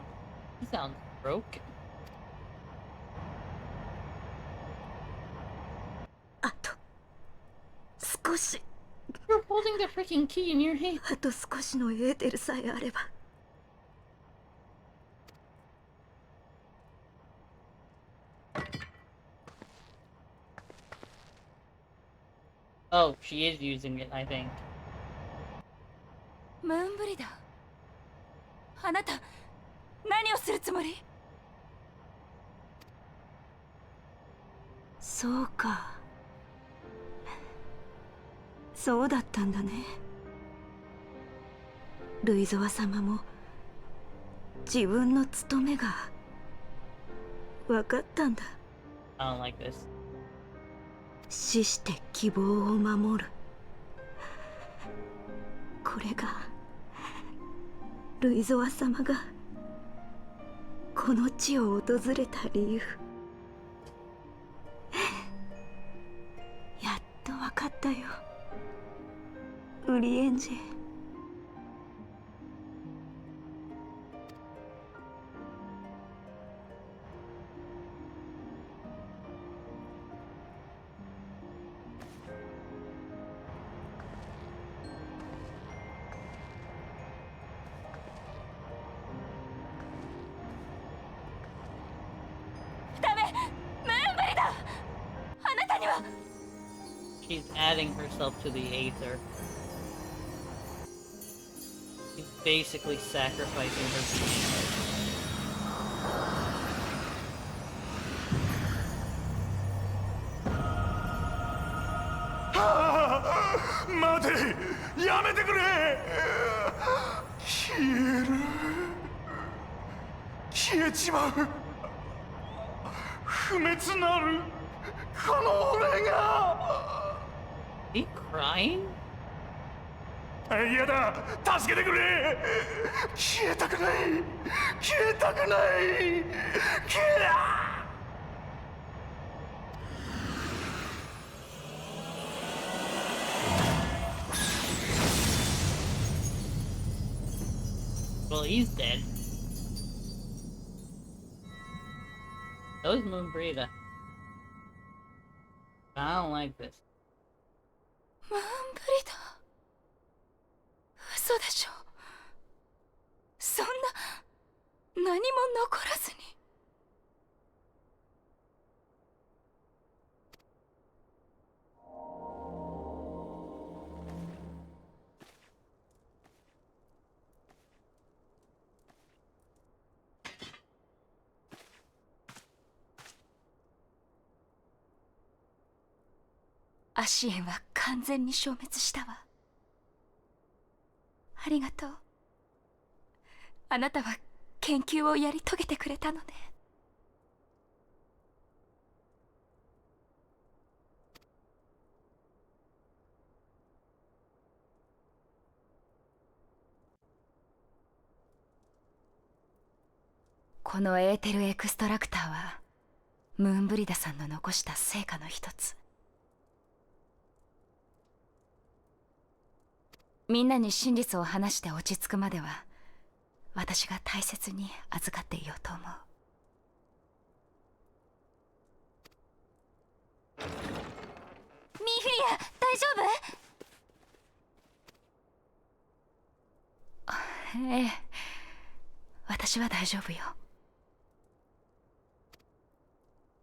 he sounds broken. あと少し、 You're holding the freaking key in your hand. あと少しのエーテルさえあれば。 Oh, she is using it, I think. ムーンブリダー、あなた何をするつもり？そうか、そうだったんだね。ルイゾワ様も自分の務めが分かったんだ。 I don't like this. 死して希望を守る。これがルイゾワ様がこの地を訪れた理由。やっと分かったよ、ウリエンジェ。ダメ、ムーンブリダー、あなたには。 She's adding herself to the Aether. She's basically sacrificing her being. 待て、やめてくれ。消える。消えちまう。不滅なるこの俺が。 Is he crying? 嫌だ、助けてくれ。消えたくない、消えたくない、消え。Well, he's dead. So is Moon Brita. I don't like this. ムーンブリダー、嘘でしょ。そんな何も残らずに。アシエンは完全に消滅したわ。ありがとう。あなたは研究をやり遂げてくれたのね。このエーテルエクストラクターはムーンブリダさんの残した成果の一つ。みんなに真実を話して落ち着くまでは私が大切に預かっていようと思う。ミーフィリア、大丈夫？ええ、私は大丈夫よ。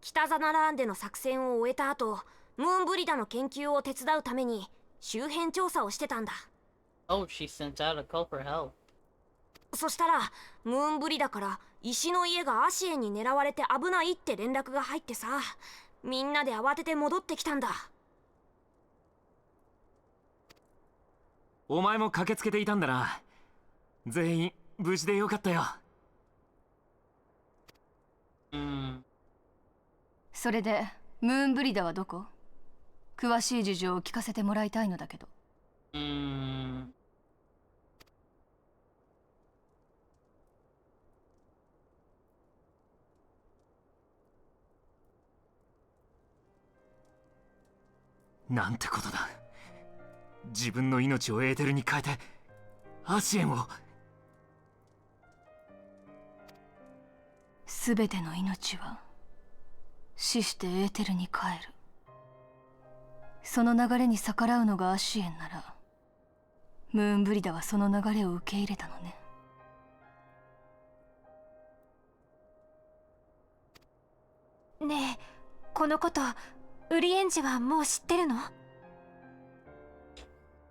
北ザナラーンでの作戦を終えた後、ムーンブリダの研究を手伝うために周辺調査をしてたんだ。Oh, she sent out a call for help. そしたらムーンブリダから石の家がアシエンに狙われて危ないって連絡が入ってさ、みんなで慌てて戻ってきたんだ。お前も駆けつけていたんだな。全員無事でよかったよ。それでムーンブリダはどこ？詳しい事情を聞かせてもらいたいのだけど。なんてことだ。自分の命をエーテルに変えてアシエンを。すべての命は死してエーテルに帰る。その流れに逆らうのがアシエンなら、ムーンブリダはその流れを受け入れたのね。ねえ、このことウリエンジはもう知ってるの？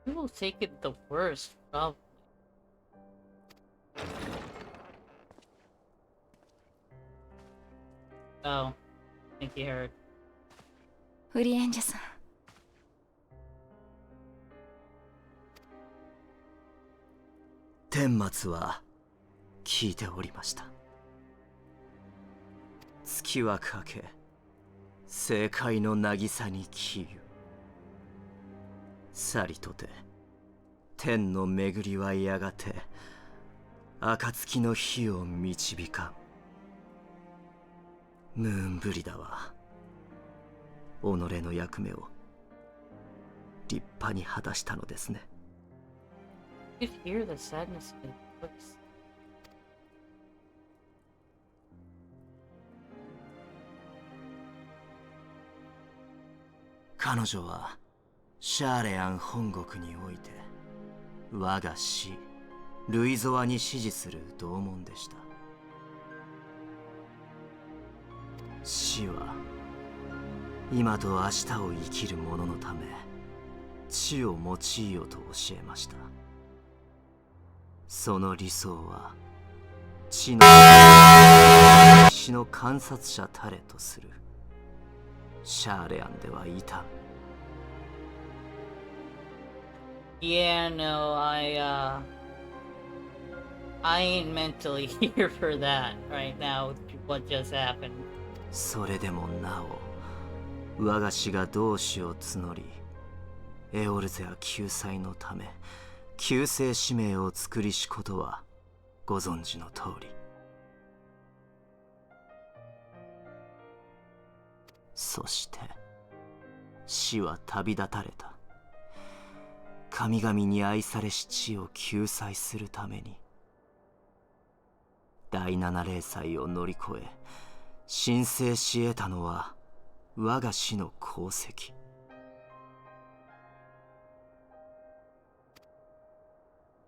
You will take it the worst, probably. Oh, I think he heard. ウリエンジさん。顛末は聞いておりました。月はかけ、正解の渚に消ゆ。さりとて天の巡りはやがて暁の火を導かん。ムーンブリダは己の役目を立派に果たしたのですね。You could hear the sadness in his voice. 彼女はシャーレアン本国において我が師ルイゾアに師事する同門でした。死は今と明日を生きる者のため知を用いよと教えました。その理想は知の死の観察者たれとするシャーレアンではいた。Yeah, no, I ain't mentally here for that right now, what just happened. それでもなお我が師が同志を募りエオルゼア救済のため救世使命を作りしことはご存知の通り。そして死は旅立たれた。神々に愛されし地を救済するために第七霊祭を乗り越え神聖し得たのは我が師の功績。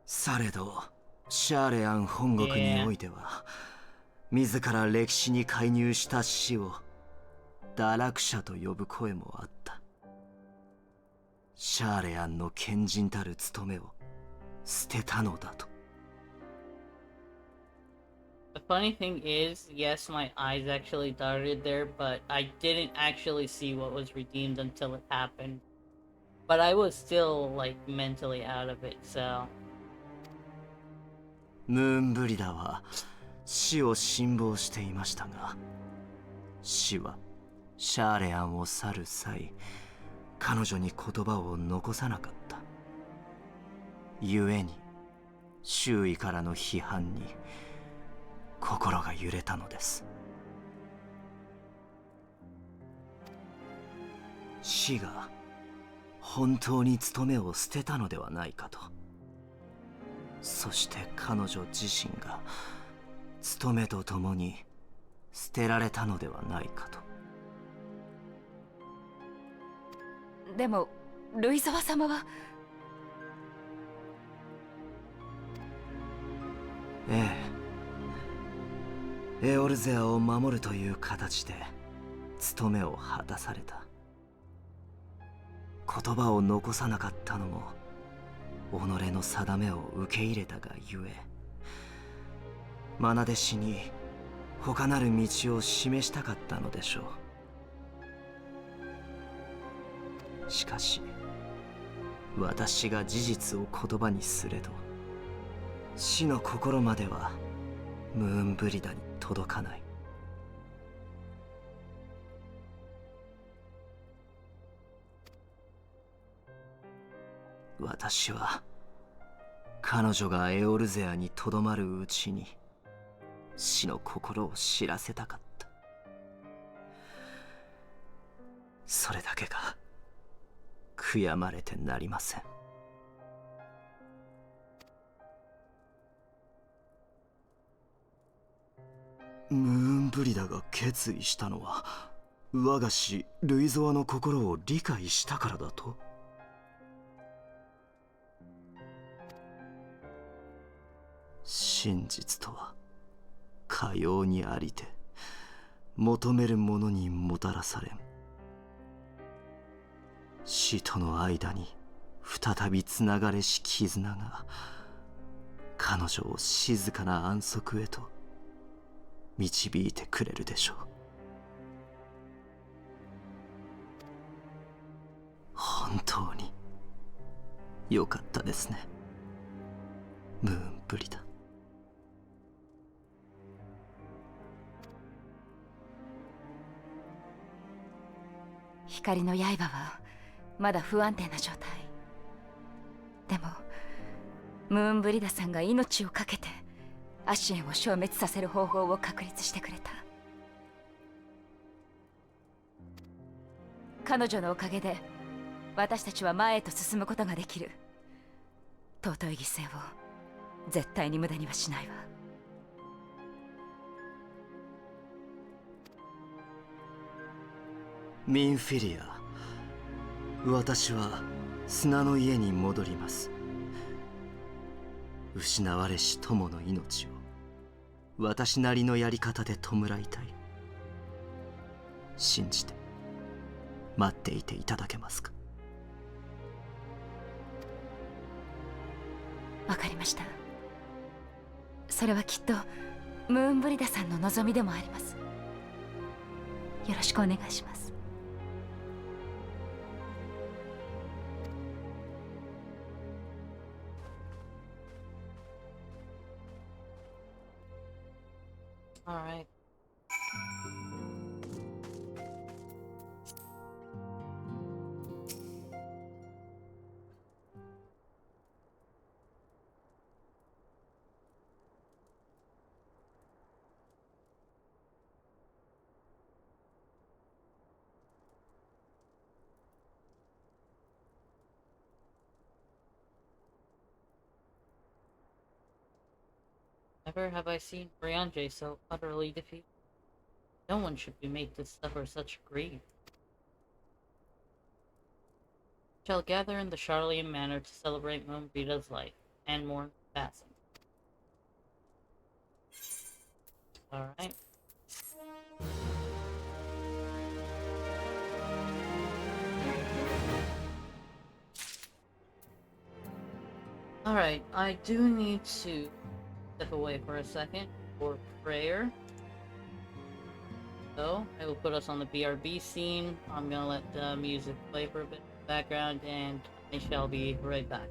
されどシャーレアン本国においては自ら歴史に介入した死を堕落者と呼ぶ声もあった。シャーレアンの賢人たる務めを捨てたのだと。The funny thing is, yes, my eyes actually darted there, but I didn't actually see what was redeemed until it happened. but I was still like mentally out of it, so. ムーンブリダーは死を辛抱していましたが、死はシャーレアンを去る際、彼女に言葉を残さなかった。故に周囲からの批判に心が揺れたのです。死が本当に務めを捨てたのではないかと。そして彼女自身が務めとともに捨てられたのではないかと。でもルイザワ様は。ええ、エオルゼアを守るという形で務めを果たされた。言葉を残さなかったのも己の定めを受け入れたがゆえ、愛弟子に他なる道を示したかったのでしょう。しかし私が事実を言葉にすれど、死の心まではムーンブリダに届かない。私は彼女がエオルゼアにとどまるうちに死の心を知らせたかった。それだけが悔やまれてなりません。ムーンブリダが決意したのは我が師ルイゾアの心を理解したからだと。真実とはかようにありて、求めるものにもたらされん。死との間に再びつながれし絆が彼女を静かな安息へと導いてくれるでしょう。本当によかったですね、ムーンブリダ。光の刃はまだ不安定な状態。でもムーンブリダさんが命を懸けてアシエンを消滅させる方法を確立してくれた。彼女のおかげで私たちは前へと進むことができる。尊い犠牲を絶対に無駄にはしないわ。ミンフィリア、私は砂の家に戻ります。失われし友の命を私なりのやり方で弔いたい。信じて待っていていただけますか。わかりました。それはきっとムーンブリダさんの望みでもあります。よろしくお願いします。All right. Never have I seen Brianje so utterly defeated. No one should be made to suffer such grief. Shall gather in the Charlian Manor to celebrate Moonbrida's life and mourn the passing. Alright. Alright, I do need to step away for a second for prayer. So, I will put us on the BRB scene. I'm gonna let the music play for a bit in the background, and I shall be right back.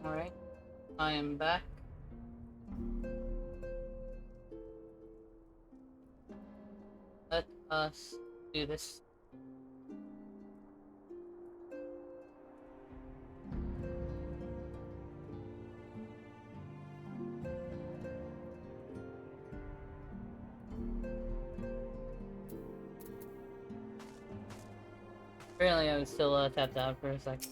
Alright, I am back. Let us do this. Apparently I was still tapped out for a second.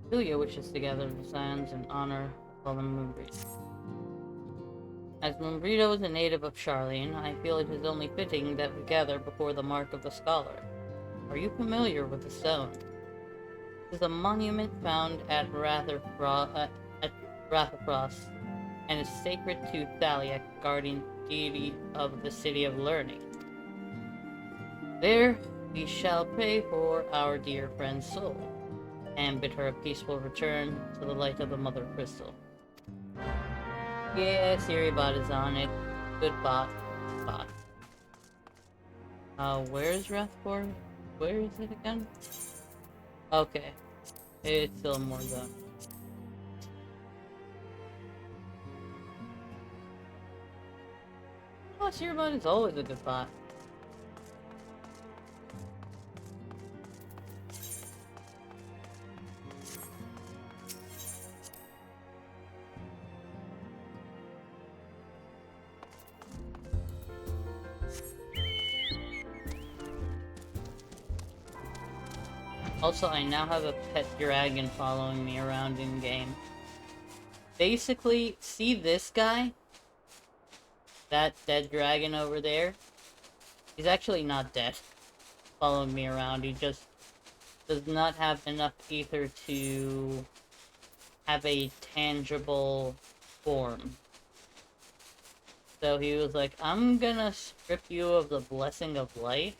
Julia wishes to gather the sands in honor of the Moonbreed. As Moonbrito is a native of Charlene, I feel it is only fitting that we gather before the Mark of the Scholar. Are you familiar with the stone? It is a monument found at Rathafrost and is sacred to Thaliak, guardian deity of the City of Learning. There we shall pray for our dear friend's soul, and bid her a peaceful return to the light of the Mother Crystal. Yeah, Siribot is on it. Good bot. Where is Rathford? Where is it again? Okay. It's still more zone. Oh, Siribot is always a good bot. Also, I now have a pet dragon following me around in game. Basically, see this guy? That dead dragon over there? He's actually not dead. Following me around, he just does not have enough ether to have a tangible form. So he was like, I'm gonna strip you of the blessing of life.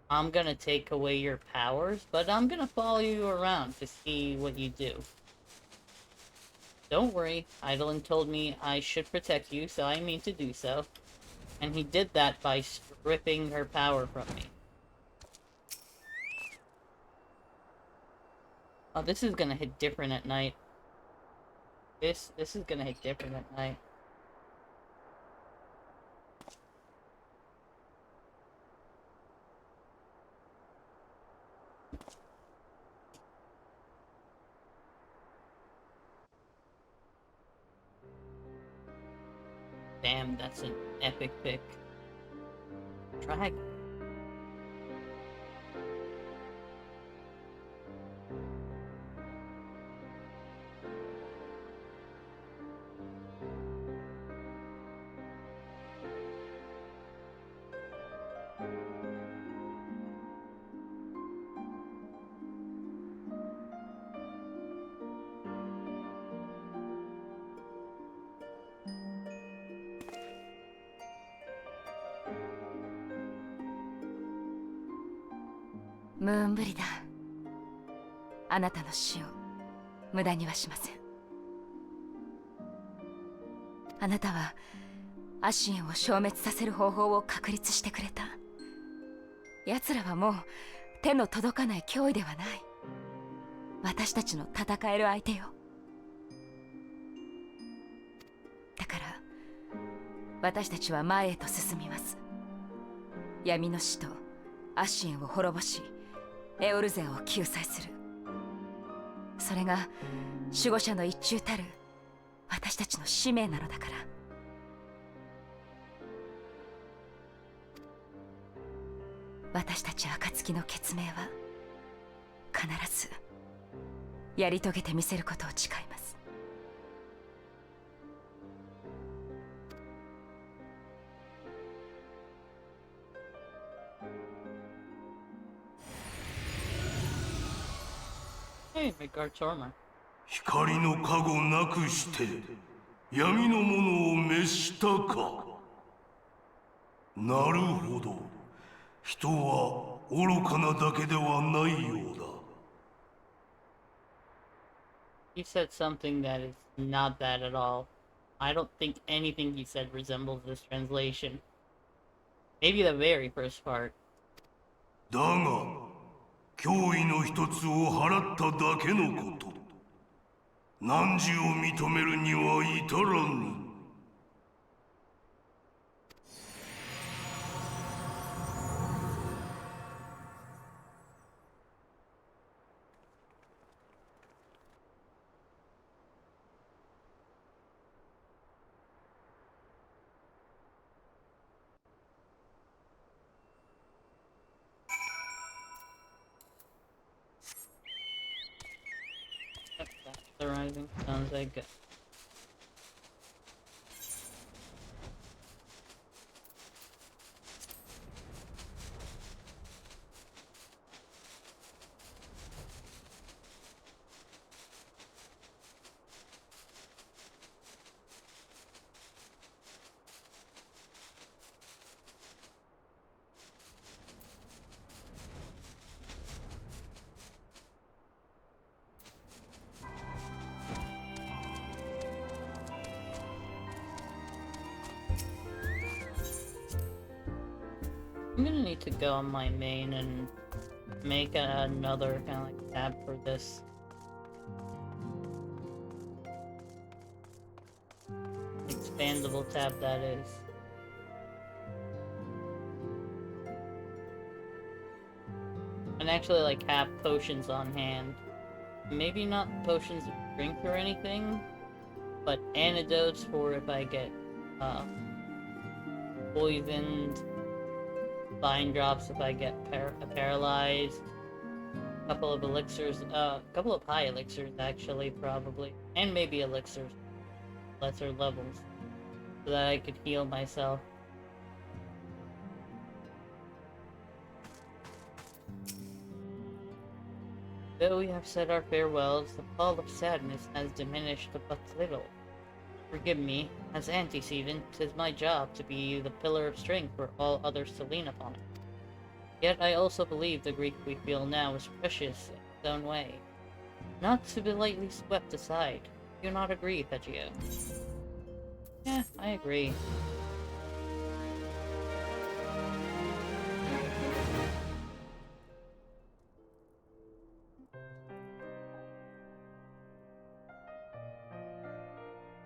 I'm gonna take away your powers, but I'm gonna follow you around to see what you do. Don't worry, Eidolon told me I should protect you, so I mean to do so. And he did that by stripping her power from me. Oh, this is gonna hit different at night. This is gonna hit different at night. Damn, that's an epic pick. Dragon.ムーンブリだ。あなたの死を無駄にはしません。あなたはアシエンを消滅させる方法を確立してくれた。奴らはもう手の届かない脅威ではない。私たちの戦える相手よ。だから私たちは前へと進みます。闇の使徒アシエンを滅ぼし、エオルゼアを救済する。それが守護者の一中たる私たちの使命なのだから。私たち暁の決命は必ずやり遂げてみせることを誓います。Hey, Midgard's armor. 光の加護なくして闇のものを滅したか。なるほど。人は愚かなだけではないようだ。He said something that is not that at all. I don't think anything he said resembles this translation. Maybe the very first part. だが脅威の一つを払っただけのこと。汝を認めるには至らぬ。Arriving. Sounds like good. I'm gonna need to go on my main and make another kind of like tab for this. Expandable tab, that is. And actually like have potions on hand. Maybe not potions of strength or anything, but antidotes for if I get poisoned, vine drops if I get paralyzed, a couple of elixirs, a couple of high elixirs actually probably, and maybe elixirs, lesser levels, so that I could heal myself. Though we have said our farewells, the pall of sadness has diminished but little. Forgive me, as antecedent, 'tis my job to be the pillar of strength for all others to lean upon it. Yet I also believe the grief we feel now is precious in its own way, not to be lightly swept aside. Do you not agree, Thegio? Yeah, I agree.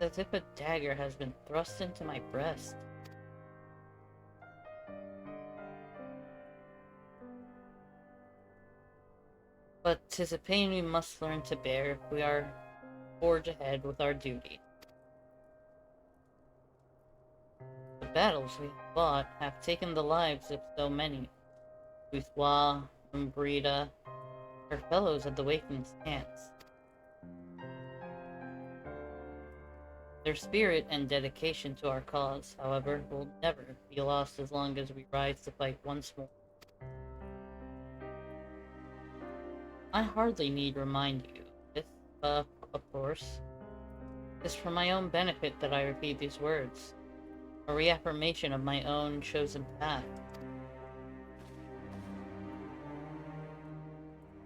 As if a dagger has been thrust into my breast. But 'tis a pain we must learn to bear if we are forge ahead with our duty. The battles we have fought have taken the lives of so many. Bourgeois, Umbrita, our fellows at the Wakening's camps. Their spirit and dedication to our cause, however, will never be lost as long as we rise to fight once more. I hardly need remind you of this, of course. It is for my own benefit that I repeat these words, a reaffirmation of my own chosen path.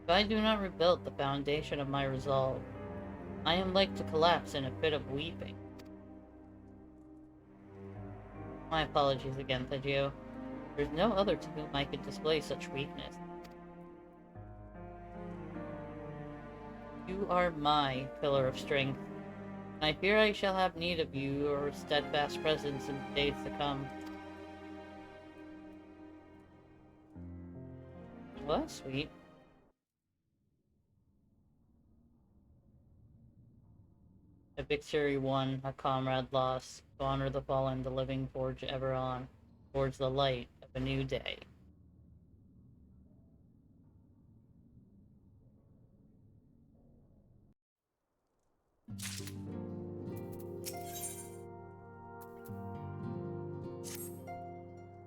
If I do not rebuild the foundation of my resolve, I am like to collapse in a fit of weeping. My apologies again, Thegio. There is no other to whom I could display such weakness. You are my pillar of strength, and I fear I shall have need of your steadfast presence in the days to come. Well, that's sweet. A victory won, a comrade lost. To honor the fallen, the living forge ever on, towards the light of a new day.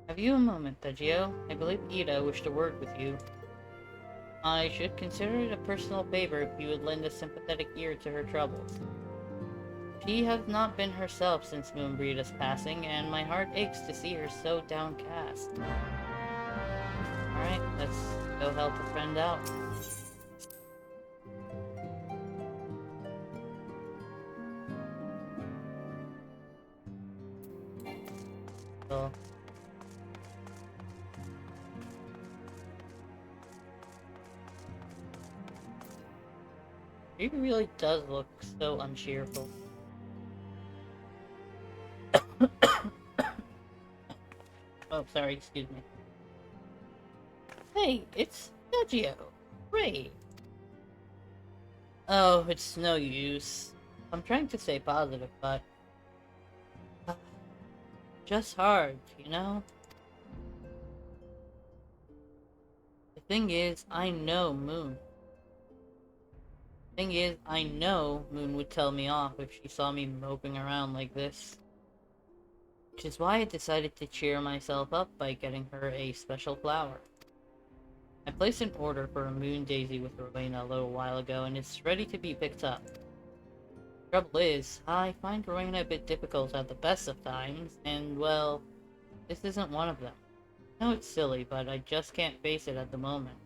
Have you a moment, Thegio? I believe Ida wished a word with you. I should consider it a personal favor if you would lend a sympathetic ear to her troubles. She has not been herself since Moonbreeda's passing, and my heart aches to see her so downcast. Alright, let's go help a friend out. So, She really does look so uncheerful. Oh, sorry, excuse me. Hey, it's Sergio. Great. Oh, it's no use. I'm trying to stay positive, but... just hard, you know? The thing is, I know Moon. Thing is, I know Moon would tell me off if she saw me moping around like this. Which is why I decided to cheer myself up by getting her a special flower. I placed an order for a moon daisy with Rowena a little while ago, and it's ready to be picked up. Trouble is, I find Rowena a bit difficult at the best of times, and well, this isn't one of them. I know it's silly, but I just can't face it at the moment.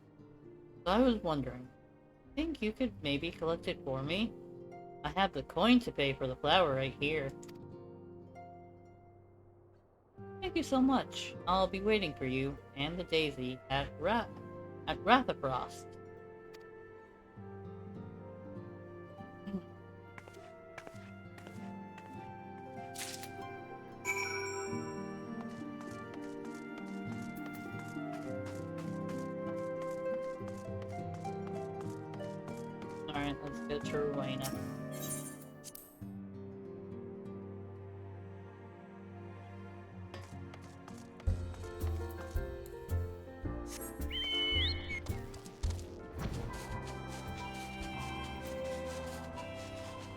So I was wondering, think you could maybe collect it for me? I have the coin to pay for the flower right here. Thank you so much. I'll be waiting for you and the daisy at Rathafrost. Alright, let's get to Rowena.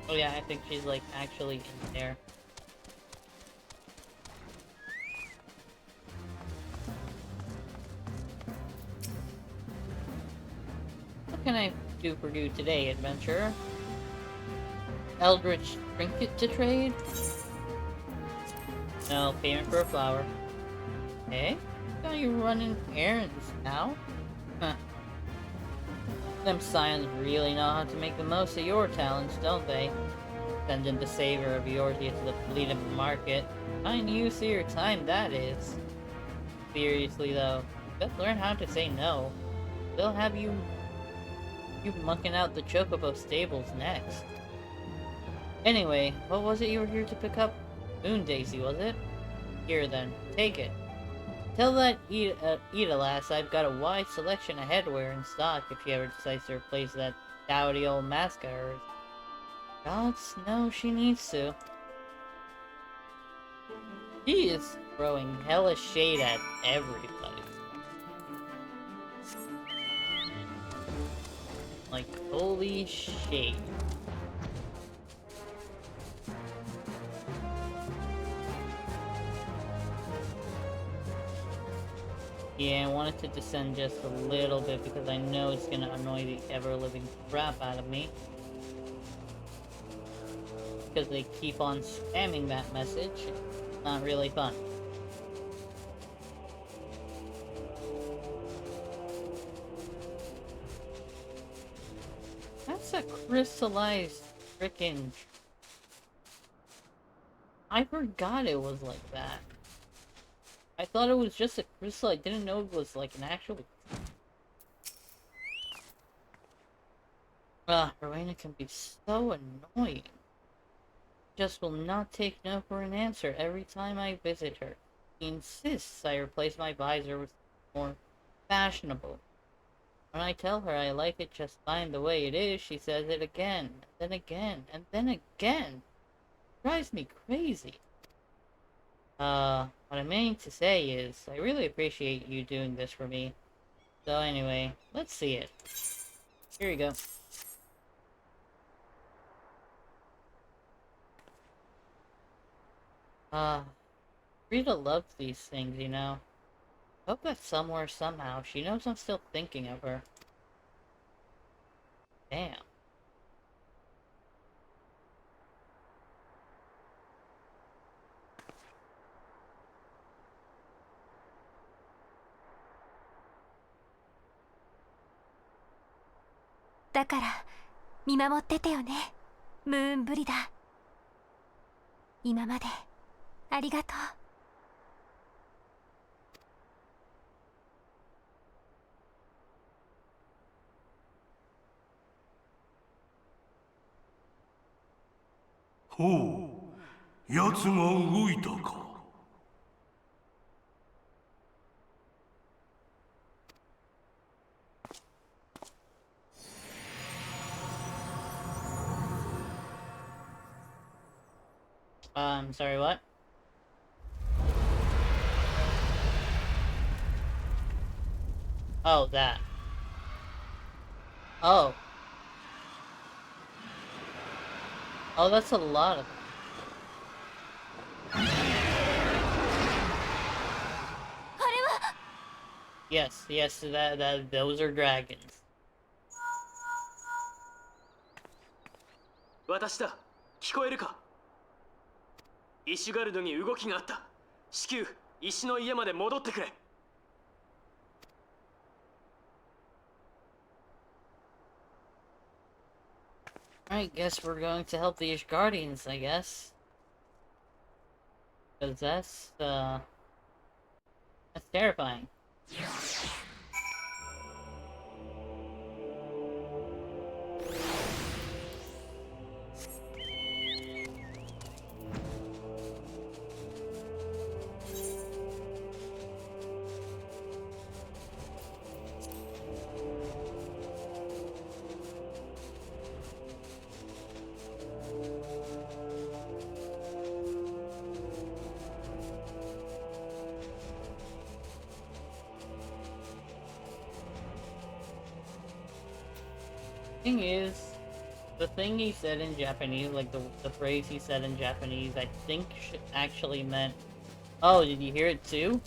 Oh yeah, I think she's like actually in there. What can I do for you today, adventurer? Eldritch trinket to trade? No, payment for a flower. Hey? Got you running errands now? Huh. Them scions really know how to make the most of your talents, don't they? Sending the savior of yours here to the bleeding market. Fine use of your time, that is. Seriously though, you better learn how to say no. They'll have you mucking out the Chocobo stables next. Anyway, what was it you were here to pick up? Moon Daisy, was it? Here then, take it. Tell that Ida lass I've got a wide selection of headwear in stock if she ever decides to replace that dowdy old mask of hers. Gods know she needs to. She is throwing hellish shade at everybody. Like, holy shade. Yeah, I wanted to descend just a little bit because I know it's gonna annoy the ever-living crap out of me. Because they keep on spamming that message. It's not really fun. That's a crystallized frickin'... I forgot it was like that. I thought it was just a crystal, I didn't know it was like an actual... Rowena can be so annoying. Just will not take no for an answer every time I visit her. She insists I replace my visor with more fashionable. When I tell her I like it just fine the way it is, she says it again, and then again, and then again. Drives me crazy. What I mean to say is, I really appreciate you doing this for me. So anyway, let's see it. Here you go. Rita loves these things, you know. Hope that somewhere, somehow, she knows I'm still thinking of her. Damn.だから見守っててよね、ムーンブリダ。今までありがとう。ほう、奴が動いたか。I'm sorry, what? Oh, that. Oh. Oh, that's a lot of... Yes, yes, those are dragons. 私だ。聞こえるか？イシュガルドに動きがあった。至急、石の家まで戻ってくれ。I guess we're going to help the Ishgardians, I guess. Because that's terrifying. Thing is, the thing he said in Japanese, like the phrase he said in Japanese, I think actually meant... Oh, did you hear it too?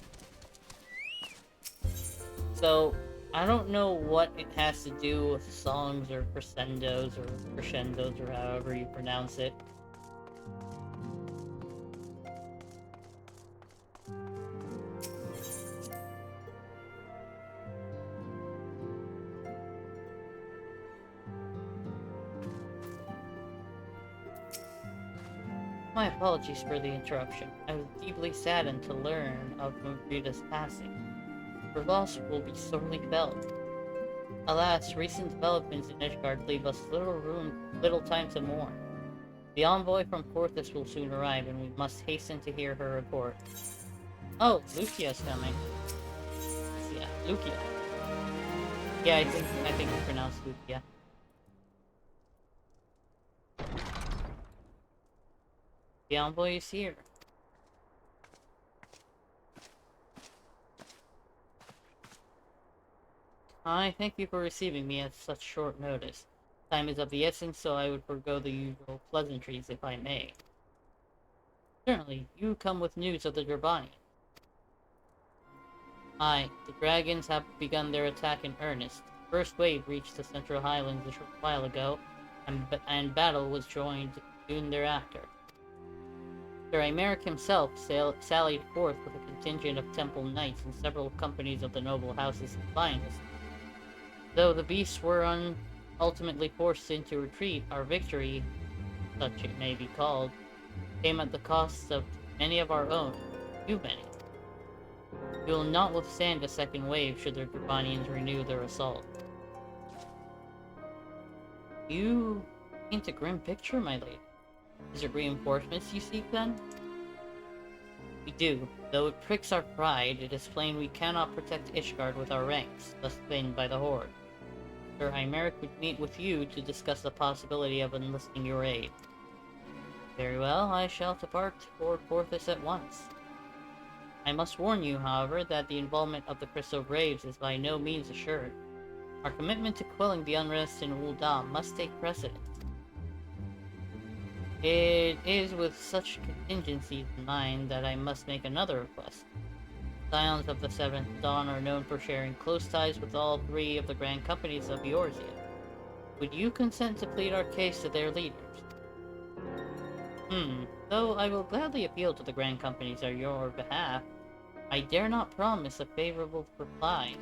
So, I don't know what it has to do with songs or crescendos or however you pronounce it. My apologies for the interruption. I was deeply saddened to learn of Frieda's passing. Her loss will be sorely felt. Alas, recent developments in Ishgard leave us little time to mourn. The envoy from Porthos will soon arrive, and we must hasten to hear her report. Oh, Lucia's coming. Yeah, Lucia. Yeah, I think it's pronounced Lucia. The envoy is here. I thank you for receiving me at such short notice. Time is of the essence, so I would forego the usual pleasantries if I may. Certainly, you come with news of the Drabani. Aye, the dragons have begun their attack in earnest. The first wave reached the Central Highlands a short while ago, and battle was joined soon thereafter. Sir Aymeric himself sallied forth with a contingent of temple knights and several companies of the noble houses and finest. Though the beasts were ultimately forced into retreat, our victory, such it may be called, came at the cost of many of our own, too many. We will not withstand a second wave should the Drabanians renew their assault. You paint a grim picture, my lady. Is it reinforcements you seek, then? We do. Though it pricks our pride, it is plain we cannot protect Ishgard with our ranks, thus thinned by the Horde. Sir Aymeric would meet with you to discuss the possibility of enlisting your aid. Very well, I shall depart for Porthos at once. I must warn you, however, that the involvement of the Crystal Graves is by no means assured. Our commitment to quelling the unrest in Ul'dah must take precedence. It is with such contingencies in mind that I must make another request. The Scions of the Seventh Dawn are known for sharing close ties with all three of the grand companies of Eorzea. Would you consent to plead our case to their leaders? Though I will gladly appeal to the grand companies on your behalf, I dare not promise a favorable reply.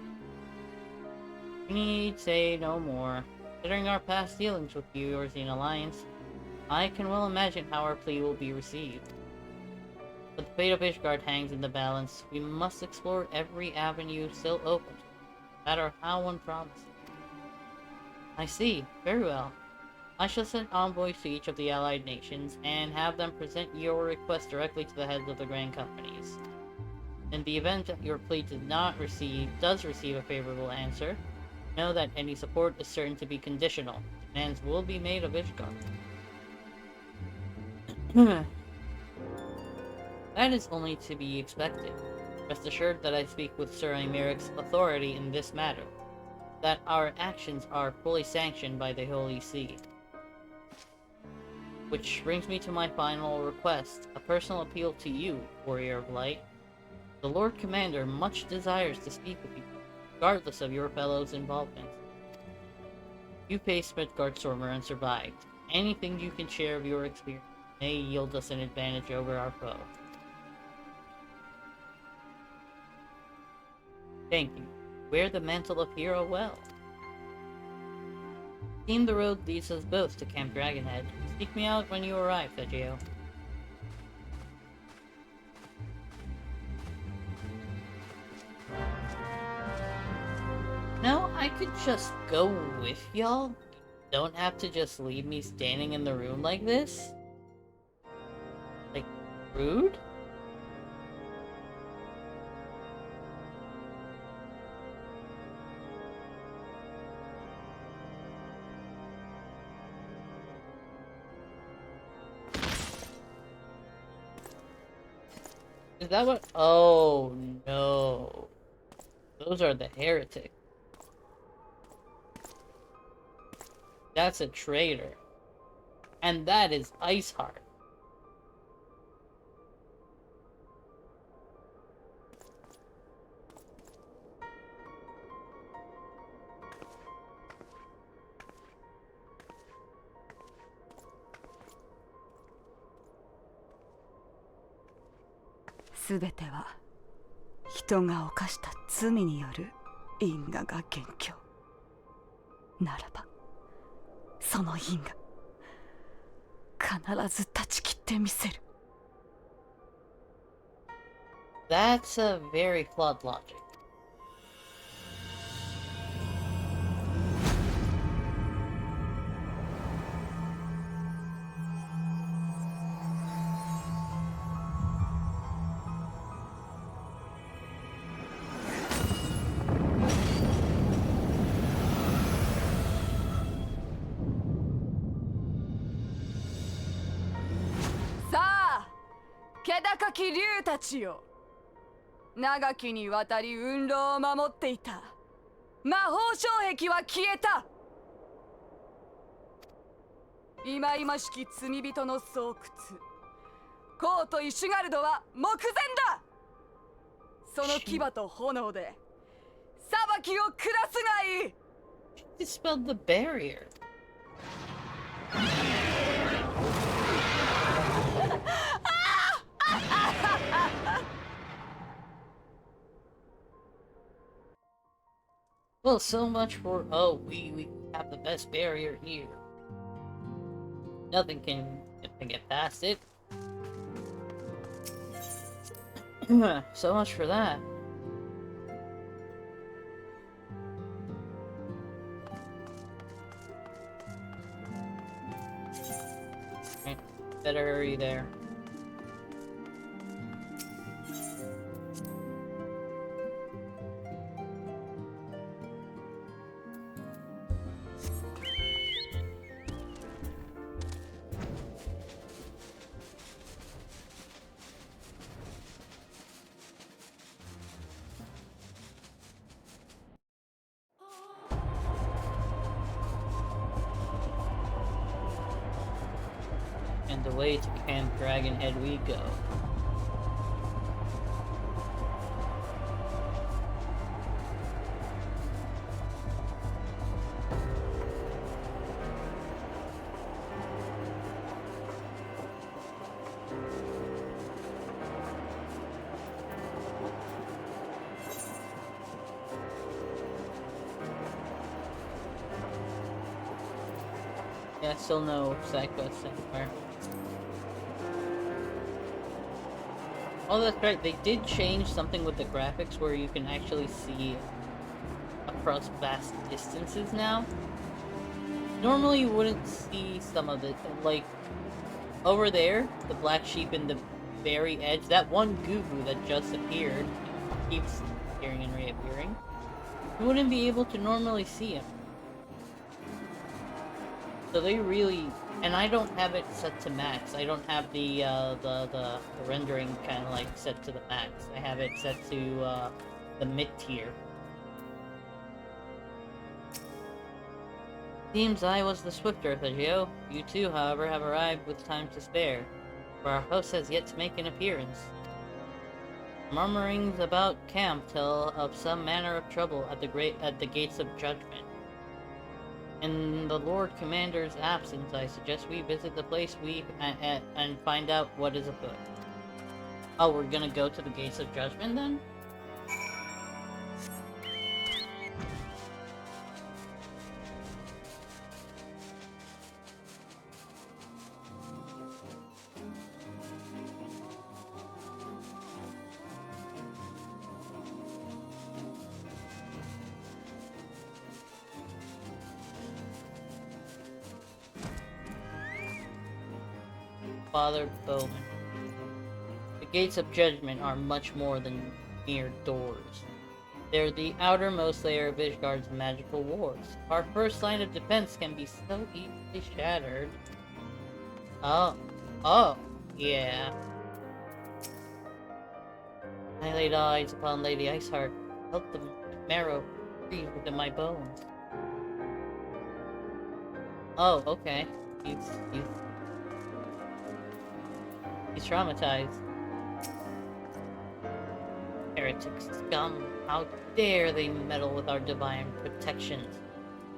We need say no more. Considering our past dealings with the Eorzean Alliance, I can well imagine how our plea will be received. But the fate of Ishgard hangs in the balance. We must explore every avenue still open, no matter how unpromising. I see. Very well. I shall send envoys to each of the allied nations and have them present your request directly to the heads of the grand companies. In the event that your plea does receive a favorable answer, know that any support is certain to be conditional. Demands will be made of Ishgard. That is only to be expected. Rest assured that I speak with Sir Aymeric's authority in this matter, that our actions are fully sanctioned by the Holy See. Which brings me to my final request, a personal appeal to you, Warrior of Light. The Lord Commander much desires to speak with you, regardless of your fellow's involvement. You faced Midgardstormer and survived. Anything you can share of your experience may yield us an advantage over our foe. Thank you. Wear the mantle of hero well. Seem the road leads us both to Camp Dragonhead. Seek me out when you arrive, Thegio. No, I could just go with y'all. You don't have to just leave me standing in the room like this. Like, rude? Is that what? Oh no. Those are the heretics. That's a traitor. And that is Iceheart.すべては人が犯した罪による因果が元凶ならばその因果必ず断ち切ってみせる。 That's a very flawed logic.さあ、気高き竜たちよ。長きにわたり運路を守っていた魔法障壁は消えた。忌々しき罪人の巣窟、コート・イシュガルドは目前だ。その牙と炎で裁きを下すがいい。 Dispelled the barrier. Well, so much for we have the best barrier here. Nothing can get past it. So much for that. Okay, better hurry there. And away to Camp Dragonhead we go. Yeah, still no side quests anywhere. Oh, that's right. They did change something with the graphics where you can actually see across vast distances now. Normally you wouldn't see some of it. Like, over there, the black sheep in the very edge, that one goo-goo that just appeared, keeps appearing and reappearing, you wouldn't be able to normally see him. So they really, and I don't have it set to max. I don't have the rendering kind of like set to the max. I have it set to the mid tier. Seems I was the swifter, Thagio. You too, however, have arrived with time to spare, for our host has yet to make an appearance. Murmurings about camp tell of some manner of trouble at the gates of judgment. In the Lord Commander's absence, I suggest we visit the place and find out what is afoot. Oh, we're gonna go to the gates of judgment then? Father Bowman. The gates of judgment are much more than mere doors. They're the outermost layer of Ishgard's magical wards. Our first line of defense can be so easily shattered. Oh, yeah. I laid eyes upon Lady Iceheart, felt the marrow freeze within my bones. Oh, okay. He's traumatized. Heretic scum, how dare they meddle with our divine protections?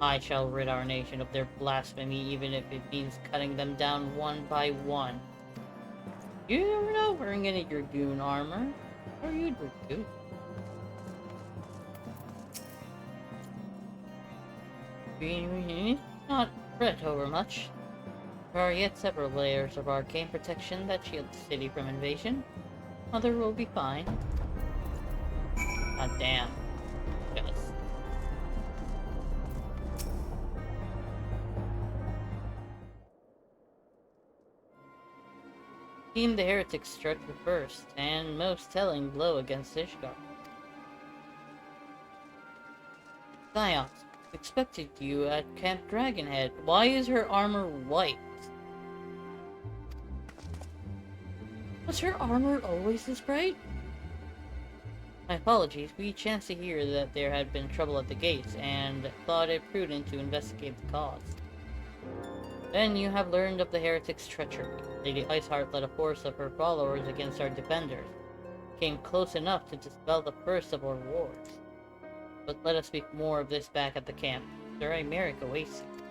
I shall rid our nation of their blasphemy, even if it means cutting them down one by one. You never know wearing any dragoon armor. Or you dragoon? Not fret over much. There are yet several layers of arcane protection that shield the city from invasion. Mother will be fine. God damn. Yes. Team the heretics struck the first and most telling blow against Ishgard. Scions, expected you at Camp Dragonhead. Why is her armor white? Was her armor always this bright? My apologies, we chanced to hear that there had been trouble at the gates, and thought it prudent to investigate the cause. Then you have learned of the heretic's treachery. Lady Iceheart led a force of her followers against our defenders. Came close enough to dispel the first of our wars. But let us speak more of this back at the camp. Sir Imeric awaits you.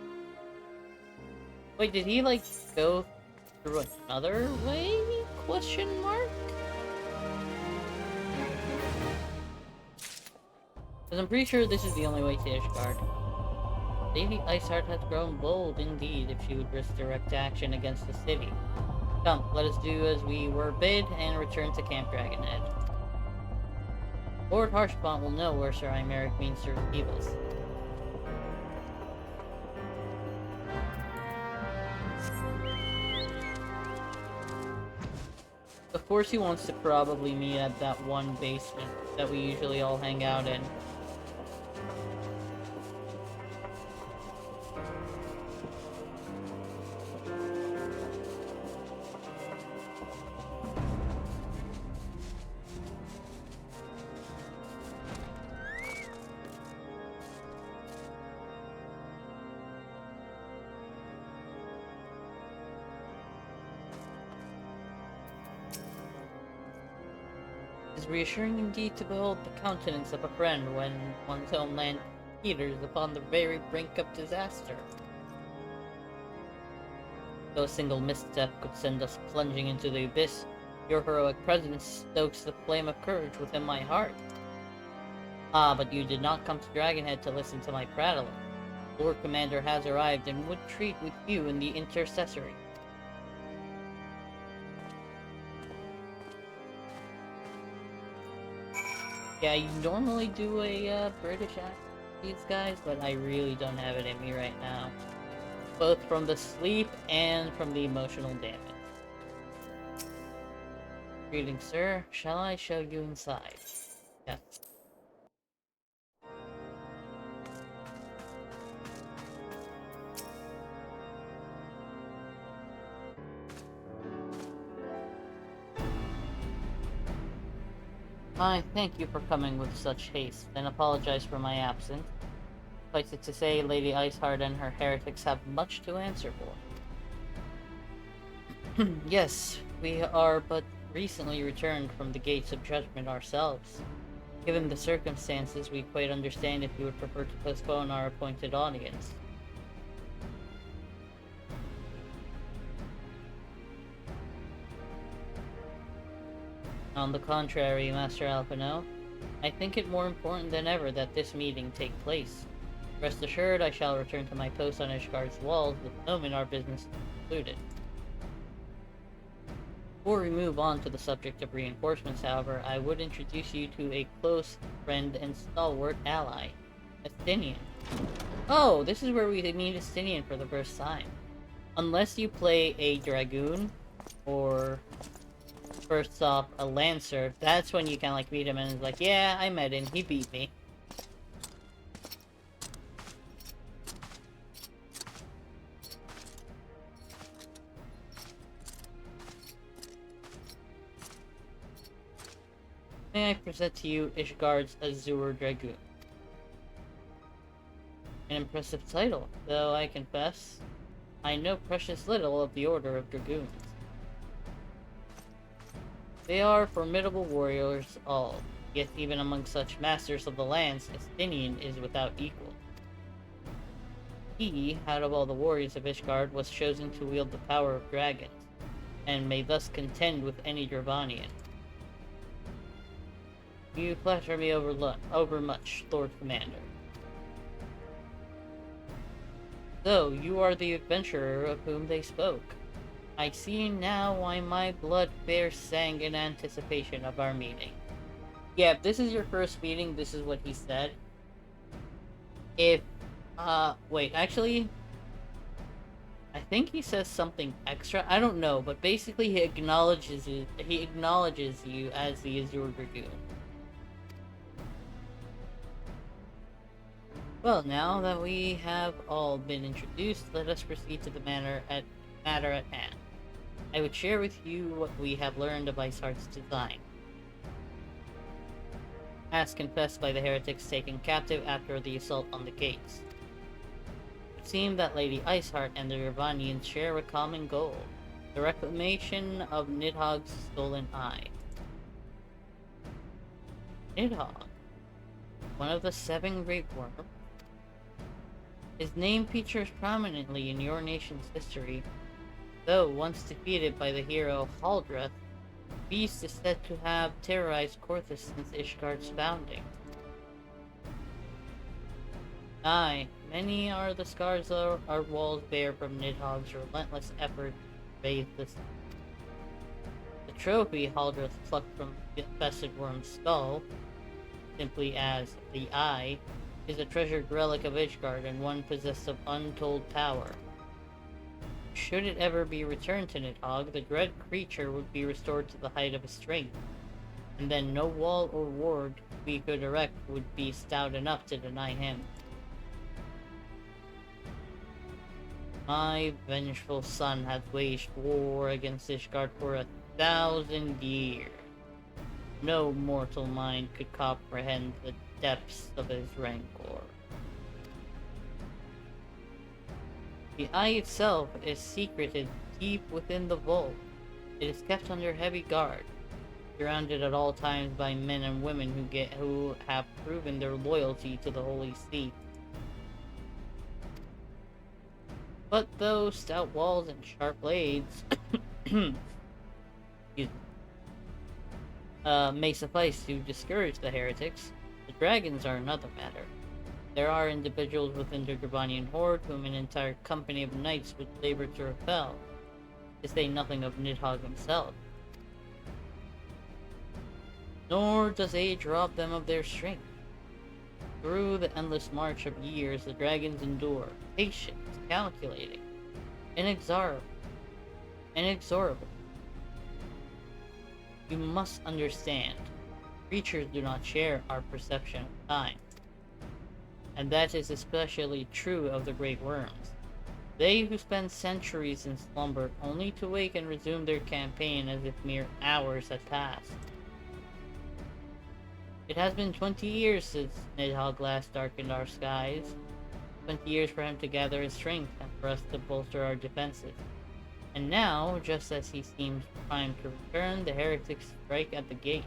Wait, did he like go through another way? Question mark? Because I'm pretty sure this is the only way to Ishgard. Lady Iceheart has grown bold indeed if she would risk direct action against the city. Come, let us do as we were bid and return to Camp Dragonhead. Lord Harshbont will know where Sir Imeric means to receive us. Of course he wants to probably meet at that one basement that we usually all hang out in. It is reassuring indeed to behold the countenance of a friend when one's homeland teeters upon the very brink of disaster. Though a single misstep could send us plunging into the abyss, your heroic presence stokes the flame of courage within my heart. Ah, but you did not come to Dragonhead to listen to my prattling. Lord Commander has arrived and would treat with you in the intercessory. Yeah, you normally do a British accent these guys, but I really don't have it in me right now. both from the sleep and from the emotional damage. Greetings, sir. Shall I show you inside? Yes. I thank you for coming with such haste, and apologize for my absence. Suffice it to say, Lady Iceheart and her heretics have much to answer for. Yes, we are but recently returned from the gates of judgment ourselves. Given the circumstances, we quite understand if you would prefer to postpone our appointed audience. On the contrary, Master Alpino, I think it more important than ever that this meeting take place. Rest assured, I shall return to my post on Ishgard's walls the moment our business is concluded. Before we move on to the subject of reinforcements, however, I would introduce you to a close friend and stalwart ally, Estinian. Oh, this is where we meet Estinian for the first time. Unless you play a Dragoon, or first off, a Lancer, that's when you can like meet him and it's like, yeah, I met him, he beat me. May I present to you Ishgard's Azure Dragoon? An impressive title, though I confess, I know precious little of the Order of Dragoons. They are formidable warriors all, yet even among such masters of the lands, Estinian is without equal. He, out of all the warriors of Ishgard, was chosen to wield the power of dragons, and may thus contend with any Dravanian. You flatter me overmuch, Lord Commander. So, you are the adventurer of whom they spoke. I see now why my blood bears sang in anticipation of our meeting. Yeah, if this is your first meeting, this is what he said. Wait, actually, I think he says something extra. I don't know, but basically he acknowledges you as the Azure Dragoon. Well, now that we have all been introduced, let us proceed to the matter at hand. I would share with you what we have learned of Iceheart's design. As confessed by the heretics taken captive after the assault on the gates. It would seem that Lady Iceheart and the Dravanians share a common goal, the reclamation of Nidhogg's stolen eye. Nidhogg, one of the 7 Great Worms. His name features prominently in your nation's history, though once defeated by the hero Haldreth, the beast is said to have terrorized Korthus since Ishgard's founding. Aye, many are the scars our walls bear from Nidhogg's relentless effort to raise the sun. The trophy Haldreth plucked from the infested worm's skull, simply as the Eye, is a treasured relic of Ishgard and one possessed of untold power. Should it ever be returned to Nidhogg, the dread creature would be restored to the height of his strength, and then no wall or ward we could erect would be stout enough to deny him. My vengeful son hath waged war against Ishgard for 1,000 years. No mortal mind could comprehend the depths of his rancor. The eye itself is secreted deep within the vault. It is kept under heavy guard, surrounded at all times by men and women who have proven their loyalty to the Holy See. But though stout walls and sharp blades may suffice to discourage the heretics, the dragons are another matter. There are individuals within the Dravanian horde whom an entire company of knights would labor to repel, to say nothing of Nidhogg himself. Nor does age rob them of their strength. Through the endless march of years, the dragons endure, patient, calculating, Inexorable. Inexorable. You must understand, creatures do not share our perception of time. And that is especially true of the great worms. They who spend centuries in slumber only to wake and resume their campaign as if mere hours had passed. It has been 20 years since Nidhogg last darkened our skies. 20 years for him to gather his strength and for us to bolster our defenses. And now, just as he seems primed to return, the heretics strike at the gates.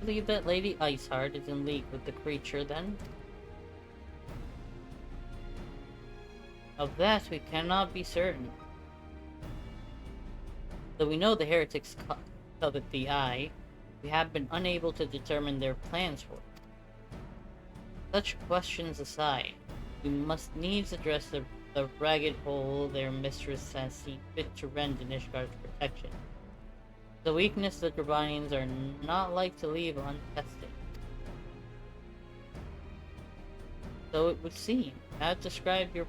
I believe that Lady Iceheart is in league with the creature, then? Of that we cannot be certain. Though we know the heretics covet the eye, we have been unable to determine their plans for it. Such questions aside, we must needs address the ragged hole their mistress has seen fit to rend in Ishgard's protection. The weakness the Drabanians are not like to leave untested. So it would seem. I have described your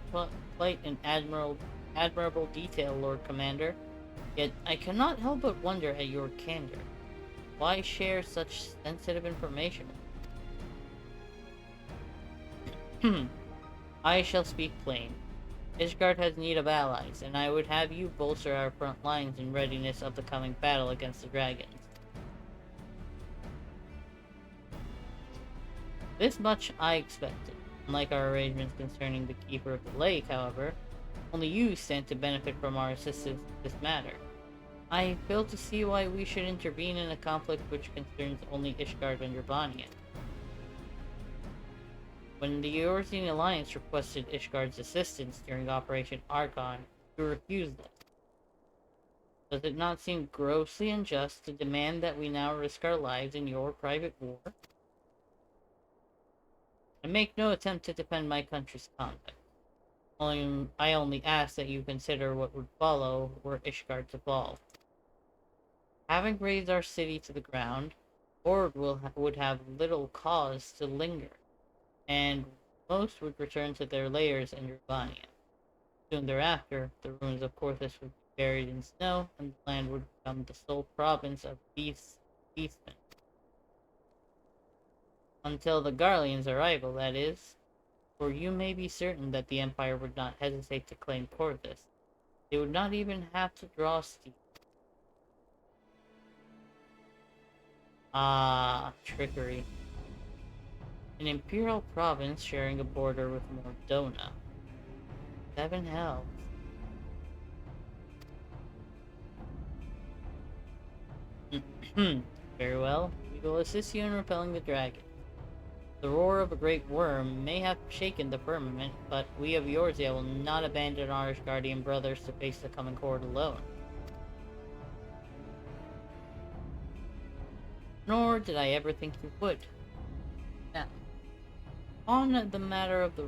plight in admirable detail, Lord Commander, yet I cannot help but wonder at your candor. Why share such sensitive information? I shall speak plain. Ishgard has need of allies, and I would have you bolster our front lines in readiness of the coming battle against the dragons. This much I expected. Unlike our arrangements concerning the Keeper of the Lake, however, only you stand to benefit from our assistance in this matter. I fail to see why we should intervene in a conflict which concerns only Ishgard and Drabania. When the Eorzean Alliance requested Ishgard's assistance during Operation Archon, you refused it. Does it not seem grossly unjust to demand that we now risk our lives in your private war? I make no attempt to defend my country's conduct. I only ask that you consider what would follow were Ishgard to fall. Having razed our city to the ground, Horde would have little cause to linger, and most would return to their lairs in Drabania. Soon thereafter, the ruins of Korthus would be buried in snow, and the land would become the sole province of beastmen. Until the Garlean's arrival, that is, for you may be certain that the Empire would not hesitate to claim Korthus. They would not even have to draw steel. Ah, trickery. An imperial province sharing a border with Mordona. 7 hells. Very well. We will assist you in repelling the dragon. The roar of a great worm may have shaken the firmament, but we of Eorzea will not abandon our Ishgardian brothers to face the coming horde alone. Nor did I ever think you would. Now, on the matter of the...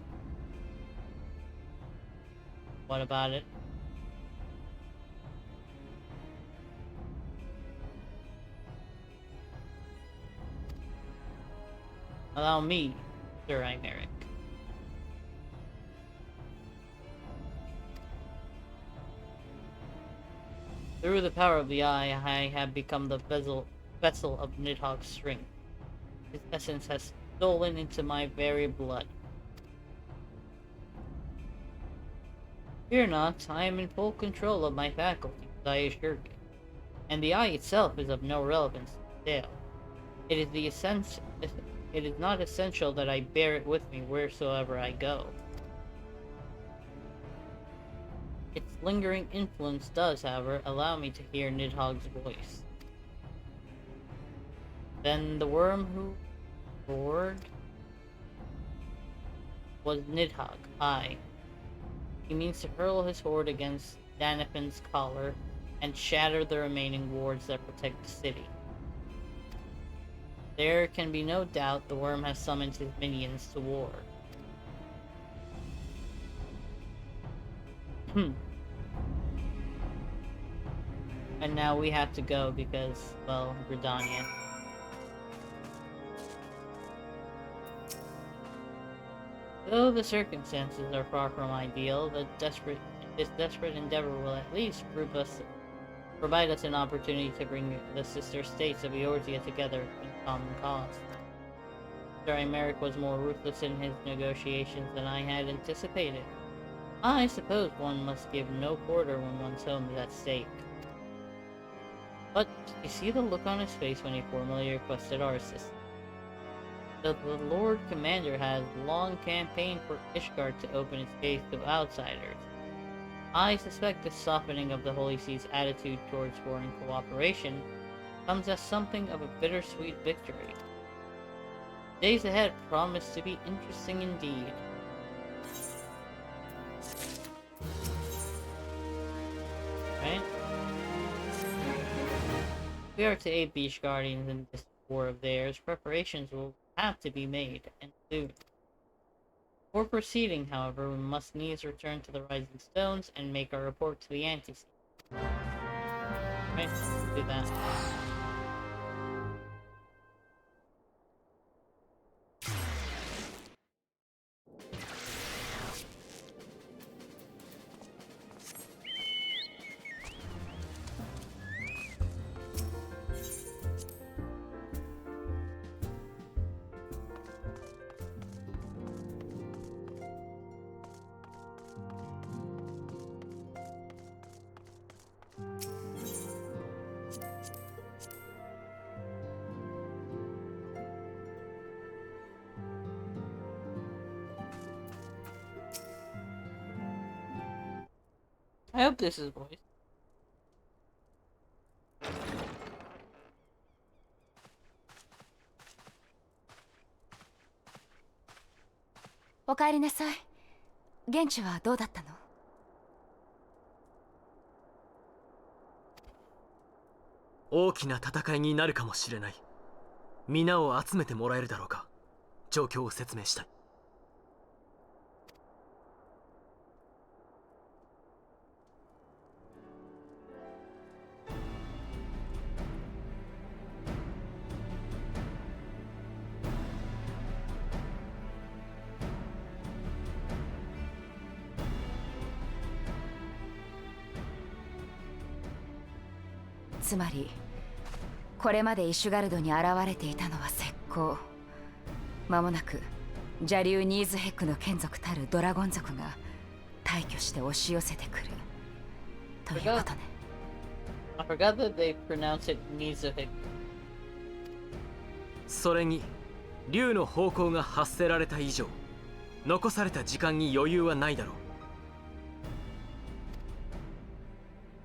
What about it? Allow me, Sir Imeric. Through the power of the eye, I have become the vessel of Nidhogg's strength. His essence has stolen into my very blood. Fear not, I am in full control of my faculties, I assure you. And the eye itself is of no relevance to the tale. It is not essential that I bear it with me wheresoever I go. Its lingering influence does, however, allow me to hear Nidhogg's voice. Then the worm who roared was Nidhogg, aye. He means to hurl his horde against Danafin's collar and shatter the remaining wards that protect the city. There can be no doubt the worm has summoned his minions to war. And now we have to go because, well, Gridania. Though the circumstances are far from ideal, this desperate endeavor will at least provide us an opportunity to bring the sister states of Eorzea together in common cause. Sir Imeric was more ruthless in his negotiations than I had anticipated. I suppose one must give no quarter when one's home is at stake. But you see the look on his face when he formally requested our assistance. The Lord Commander has long campaigned for Ishgard to open its gates to outsiders. I suspect this softening of the Holy See's attitude towards foreign cooperation comes as something of a bittersweet victory. Days ahead promise to be interesting indeed. Right? If we are to aid Beach Guardians in this war of theirs, preparations will have to be made, and soon. Before proceeding, however, we must needs return to the Rising Stones and make our report to the Anti-Sea. Right, let's do that. I hope this is voice. おかえりなさい。現地はどうだったの？大きな戦いになるかもしれない。皆を集めてもらえるだろうか。状況を説明したい。つまりこれまでイシュガルドに現れていたのは石膏。間もなく邪竜ニーズヘックの眷属たるドラゴン族が大挙して押し寄せてくるということね。I forgot that they pronounce it Nizahek. それに竜の方向が発せられた以上、残された時間に余裕はないだろう。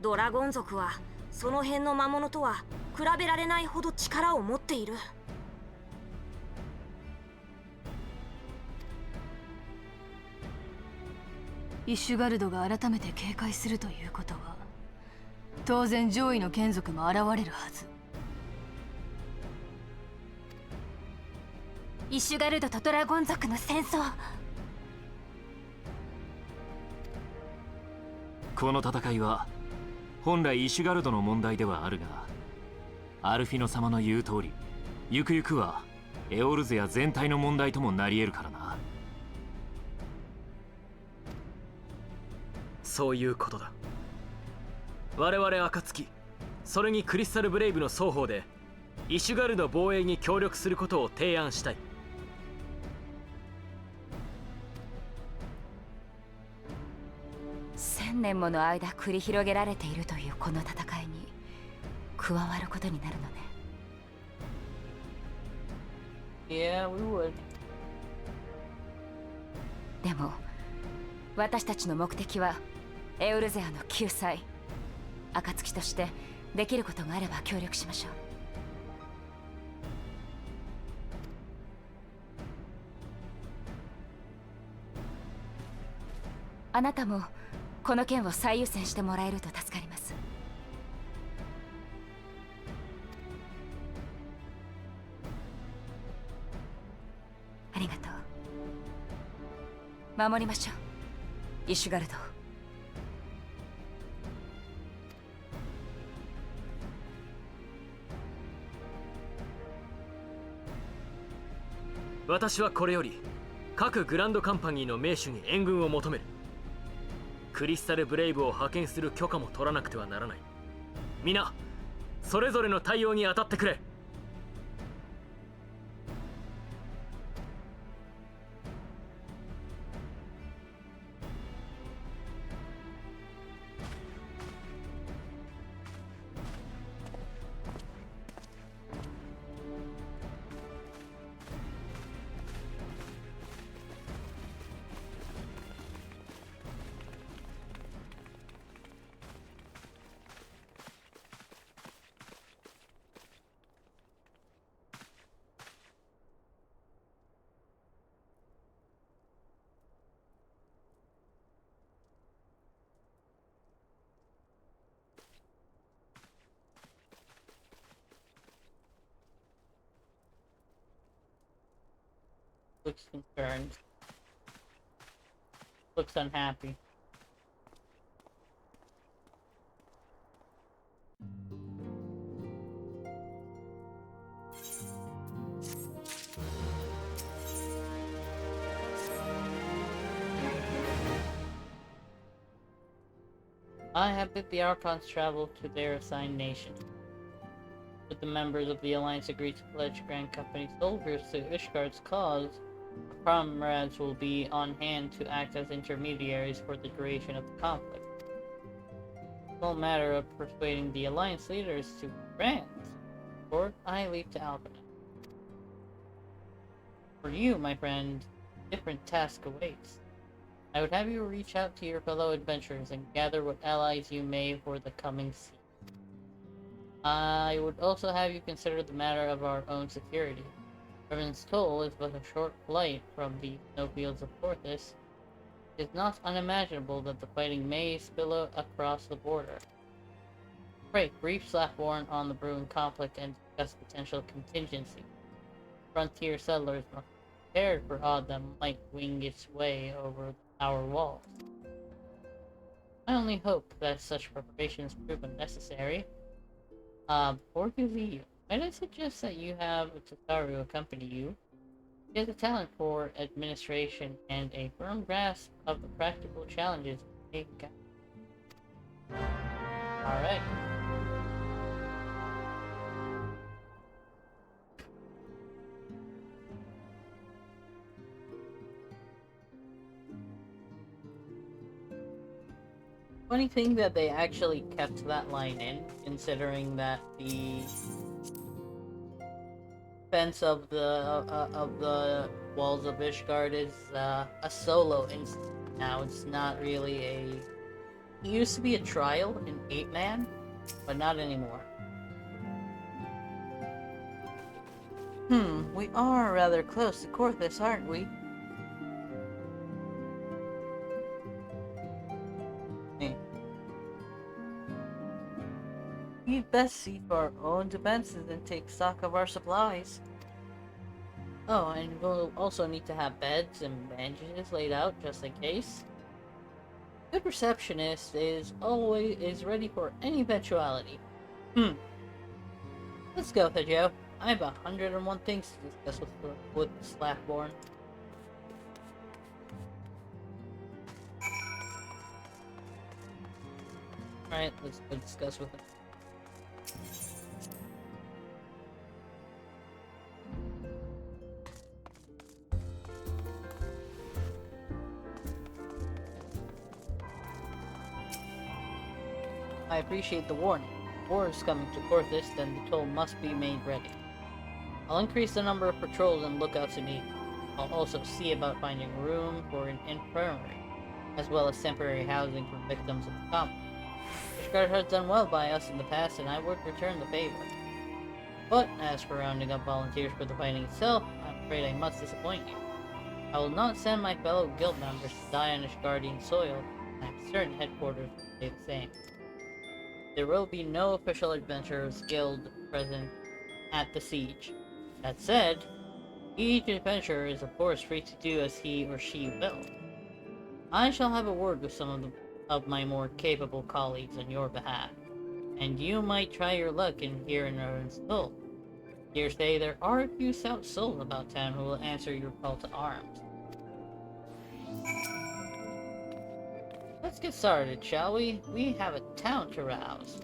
ドラゴン族はその辺の魔物とは比べられないほど力を持っている。イシュガルドが改めて警戒するということは、当然上位の眷属も現れるはず。イシュガルドとドラゴン族の戦争。この戦いは本来イシュガルドの問題ではあるが、アルフィノ様の言う通り、ゆくゆくはエオルゼア全体の問題ともなり得るからな。そういうことだ。我々暁、それにクリスタルブレイブの双方でイシュガルド防衛に協力することを提案したい。1000年もの間繰り広げられているというこの戦いに加わることになるのね。Yeah, we would. でも私たちの目的はエウルゼアの救済。暁としてできることがあれば協力しましょう。あなたもこの件を最優先してもらえると助かります。ありがとう。守りましょう、イシュガルド。私はこれより各グランドカンパニーの名手に援軍を求める。クリスタルブレイブを派遣する許可も取らなくてはならない。皆それぞれの対応に当たってくれ。Looks concerned. Looks unhappy. I have bid the Archons travel to their assigned nation. Should the members of the Alliance agree to pledge Grand Company soldiers to Ishgard's cause, our comrades will be on hand to act as intermediaries for the duration of the conflict. It's no matter of persuading the Alliance leaders to grant, or I leave to Alpha. For you, my friend, a different task awaits. I would have you reach out to your fellow adventurers and gather what allies you may for the coming siege. I would also have you consider the matter of our own security. Revan's Toll is but a short flight from the snowfields of Porthos. It is not unimaginable that the fighting may spill across the border. Pray, brief Slackborn on the brewing conflict and discuss potential contingency. Frontier settlers must be prepared for aught that might wing its way over our walls. I only hope that such preparations prove unnecessary. Before you leave, might I suggest that you have Tataru accompany you? He has a talent for administration and a firm grasp of the practical challenges they encounter. Alright. Funny thing that they actually kept that line in, considering that the fence of the walls of Ishgard is a solo instance. Now it's not really a. It used to be a trial in 8-man, but not anymore. We are rather close to Corthus, aren't we? We'd best see for our own defenses and take stock of our supplies. Oh, and we'll also need to have beds and bandages laid out just in case. Good receptionist is ready for any eventuality. Let's go, Joe. I have 101 things to discuss with Slackborn. Alright, let's go discuss with him. I appreciate the warning. War is coming to Corthus, then the toll must be made ready. I'll increase the number of patrols and lookouts needed. I'll also see about finding room for an infirmary, as well as temporary housing for victims of the conflict. Ishgard has done well by us in the past, and I would return the favor. But as for rounding up volunteers for the fighting itself, I'm afraid I must disappoint you. I will not send my fellow guild members to die on Ishgardian soil, and I'm certain headquarters will say the same. There will be no official adventurers guild present at the siege. That said, each adventurer is of course free to do as he or she will. I shall have a word with some of my more capable colleagues on your behalf, and you might try your luck here in Revan's Toll. Hearsay there are a few stout souls about town who will answer your call to arms. Let's get started, shall we? We have a town to rouse.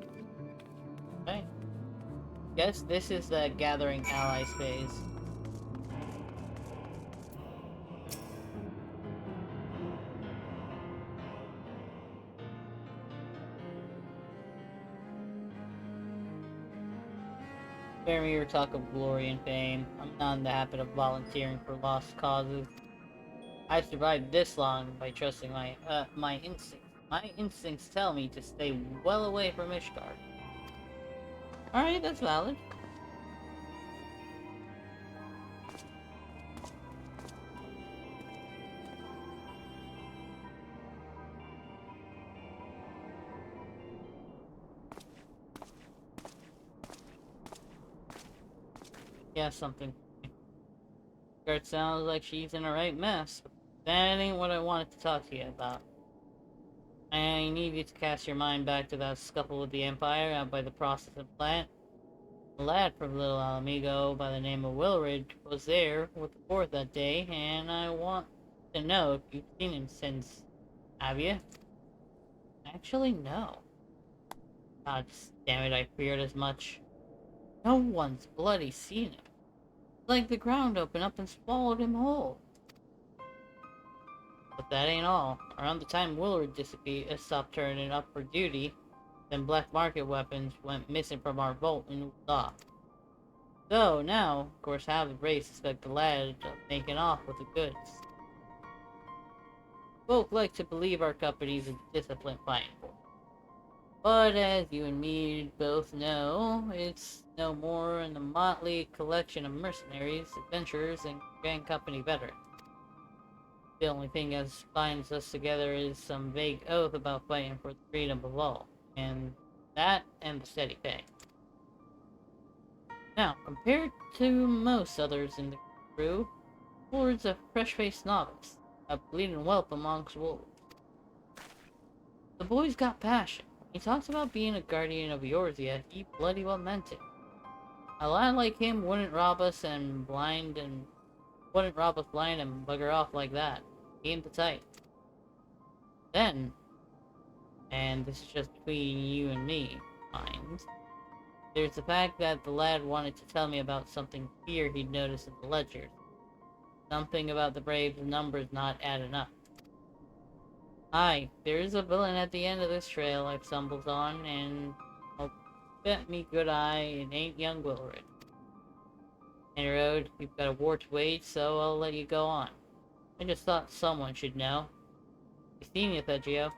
Okay. Guess this is the gathering allies phase. Spare me your talk of glory and fame. I'm not in the habit of volunteering for lost causes. I survived this long by trusting my instincts. My instincts tell me to stay well away from Ishgard. Alright, that's valid. Yeah, something. Ishgard sounds like she's in a right mess, but that ain't what I wanted to talk to you about. I need you to cast your mind back to that scuffle with the Empire out by the processing plant. A lad from Little Alamigo by the name of Willred was there with the Fourth that day, and I want to know if you've seen him since. Have you? Actually, no. God damn it, I feared as much. No one's bloody seen him. It's like the ground opened up and swallowed him whole. But that ain't all. Around the time Willard stopped turning up for duty, then black market weapons went missing from our vault in Uda. So now, of course, half the race suspect the lad of making off with the goods. Folk like to believe our company's a disciplined fighting force. But as you and me both know, it's no more than a motley collection of mercenaries, adventurers, and Grand Company veterans. The only thing that binds us together is some vague oath about fighting for the freedom of all, and that and the steady pay. Now, compared to most others in the crew, Ford's a fresh-faced novice, a bleeding whelp amongst wolves. The boy's got passion. He talks about being a guardian of Eorzea, he bloody well meant it. A lad like him wouldn't rob us blind and bugger off like that. Game to tight. Then, and this is just between you and me, mind, there's the fact that the lad wanted to tell me about something here he'd noticed in the ledgers. Something about the Braves' numbers not adding up. Aye, there is a villain at the end of this trail I've stumbled on, and I'll bet me good eye it ain't young Willred. And road, you've got a war to wage, so I'll let you go on. I just thought someone should know. You seen you, Thegio.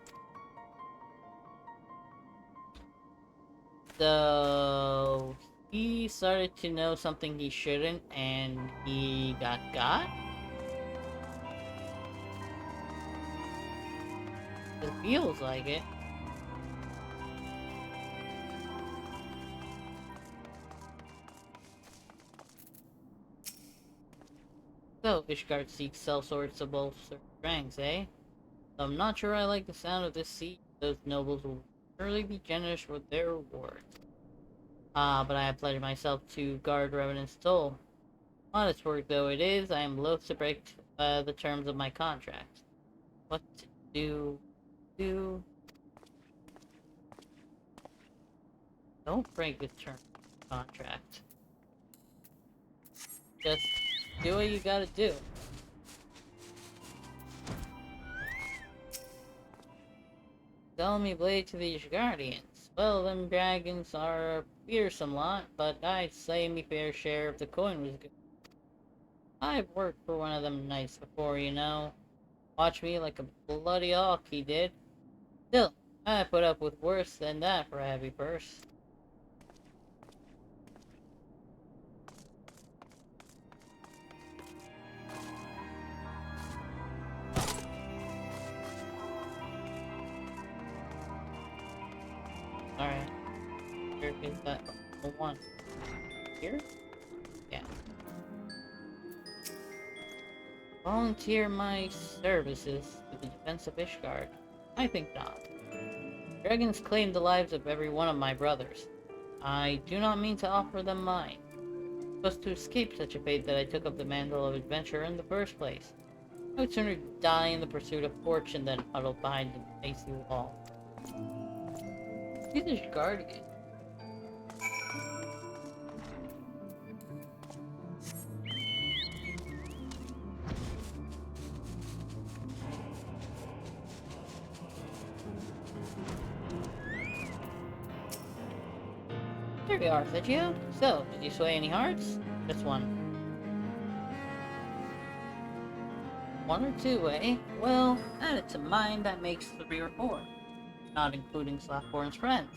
So he started to know something he shouldn't, and he got? It feels like it. So, Ishgard seeks sellswords to bolster ranks, eh? I'm not sure I like the sound of this siege. Those nobles will surely be generous with their rewards. But I have pledged myself to guard Revenant's soul. Honest work though it is, I am loath to break the terms of my contract. What to do? Don't break the terms of the contract. Just do what you gotta do. Tell me blade to these guardians. Well, them dragons are a fearsome lot, but I'd say me fair share of the coin was good. I've worked for one of them knights before, you know. Watch me like a bloody hawk, he did. Still, I put up with worse than that for a heavy purse. Alright. Where is that one? Here? Yeah. Volunteer my services to the defense of Ishgard? I think not. Dragons claim the lives of every one of my brothers. I do not mean to offer them mine. It was to escape such a fate that I took up the mantle of adventure in the first place. I would sooner die in the pursuit of fortune than huddle behind an icy wall. He's a guardian. There we are, Sergio. So, did you sway any hearts? Just one. One or two, eh? Well, add it to mine, that makes 3 or 4. Not including Slapborn's friends.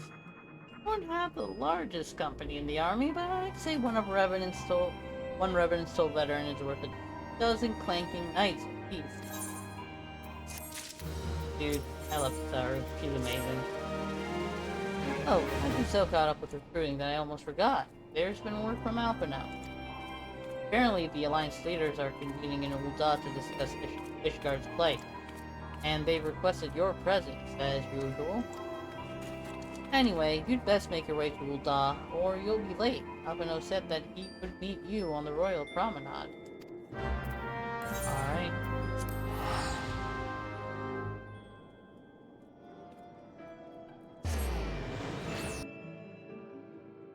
I don't have the largest company in the army, but I'd say one Revenant Soul veteran is worth a dozen clanking knights apiece. Dude, I love Saru. She's amazing. Oh, I've been so caught up with recruiting that I almost forgot. There's been word from Alpha now. Apparently, the Alliance leaders are convening in Ul'dah to discuss Ishgard's plight. And they've requested your presence, as usual. Anyway, you'd best make your way to Ul'dah, or you'll be late. Alphino said that he would meet you on the Royal Promenade. Alright.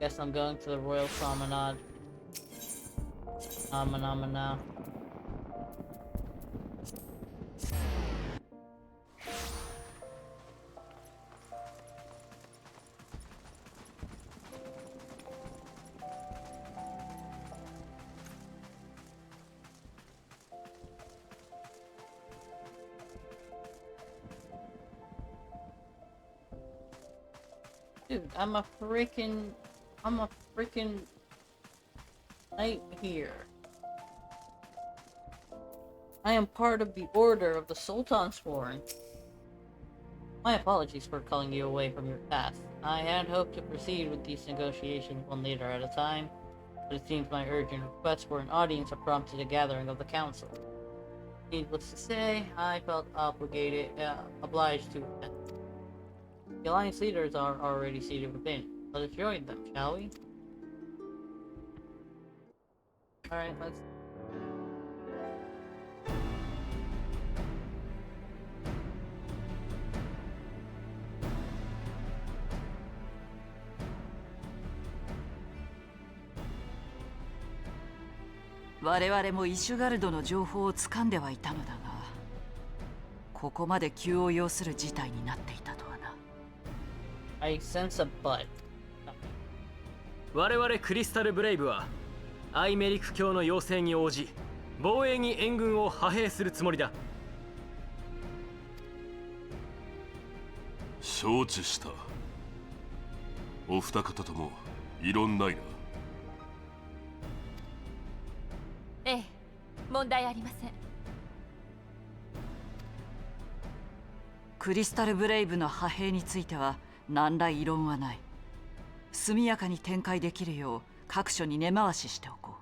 Guess I'm going to the Royal Promenade. Now. Dude, I'm a freaking knight here. I am part of the Order of the Sultansworn. My apologies for calling you away from your task. I had hoped to proceed with these negotiations one leader at a time, but it seems my urgent request for an audience have prompted a gathering of the council. Needless to say, I felt obliged to attend. The Alliance leaders are already seated within. Let us join them, shall we? Alright, let's...我々もイシュガルドの情報を掴んではいたのだが、ここまで急を要する事態になっていたとはな。I sense a but. 我々クリスタルブレイブはアイメリク教の要請に応じ防衛に援軍を派兵するつもりだ。承知した。お二方とも異論ないな。ええ、問題ありません。クリスタルブレイブの派兵については何ら異論はない。速やかに展開できるよう各所に根回ししておこ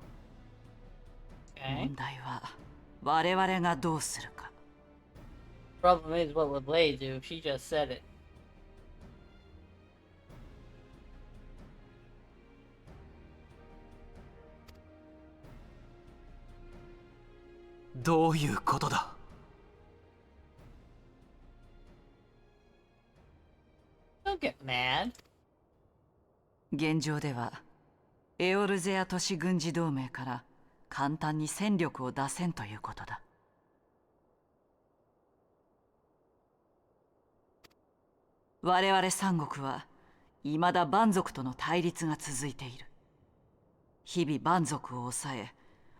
う。問題は我々がどうするか。Problem is, what would Lay do? She just said it. どういうことだ。Don't get mad. 現状ではエオルゼア都市軍事同盟から簡単に戦力を出せんということだ。我々三国は未だ蛮族との対立が続いている。日々蛮族を抑え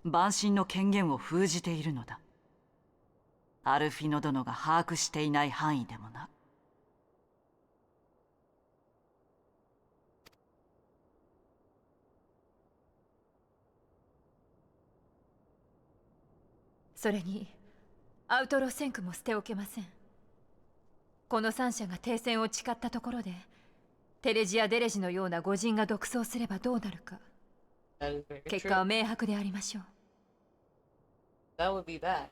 蛮神の権限を封じているのだ。アルフィノ殿が把握していない範囲でもな。それにアウトロ戦区も捨ておけません。この3社が停戦を誓ったところでテレジやデレジのような御人が独走すればどうなるか。結果は明白でありましょう。That would be bad.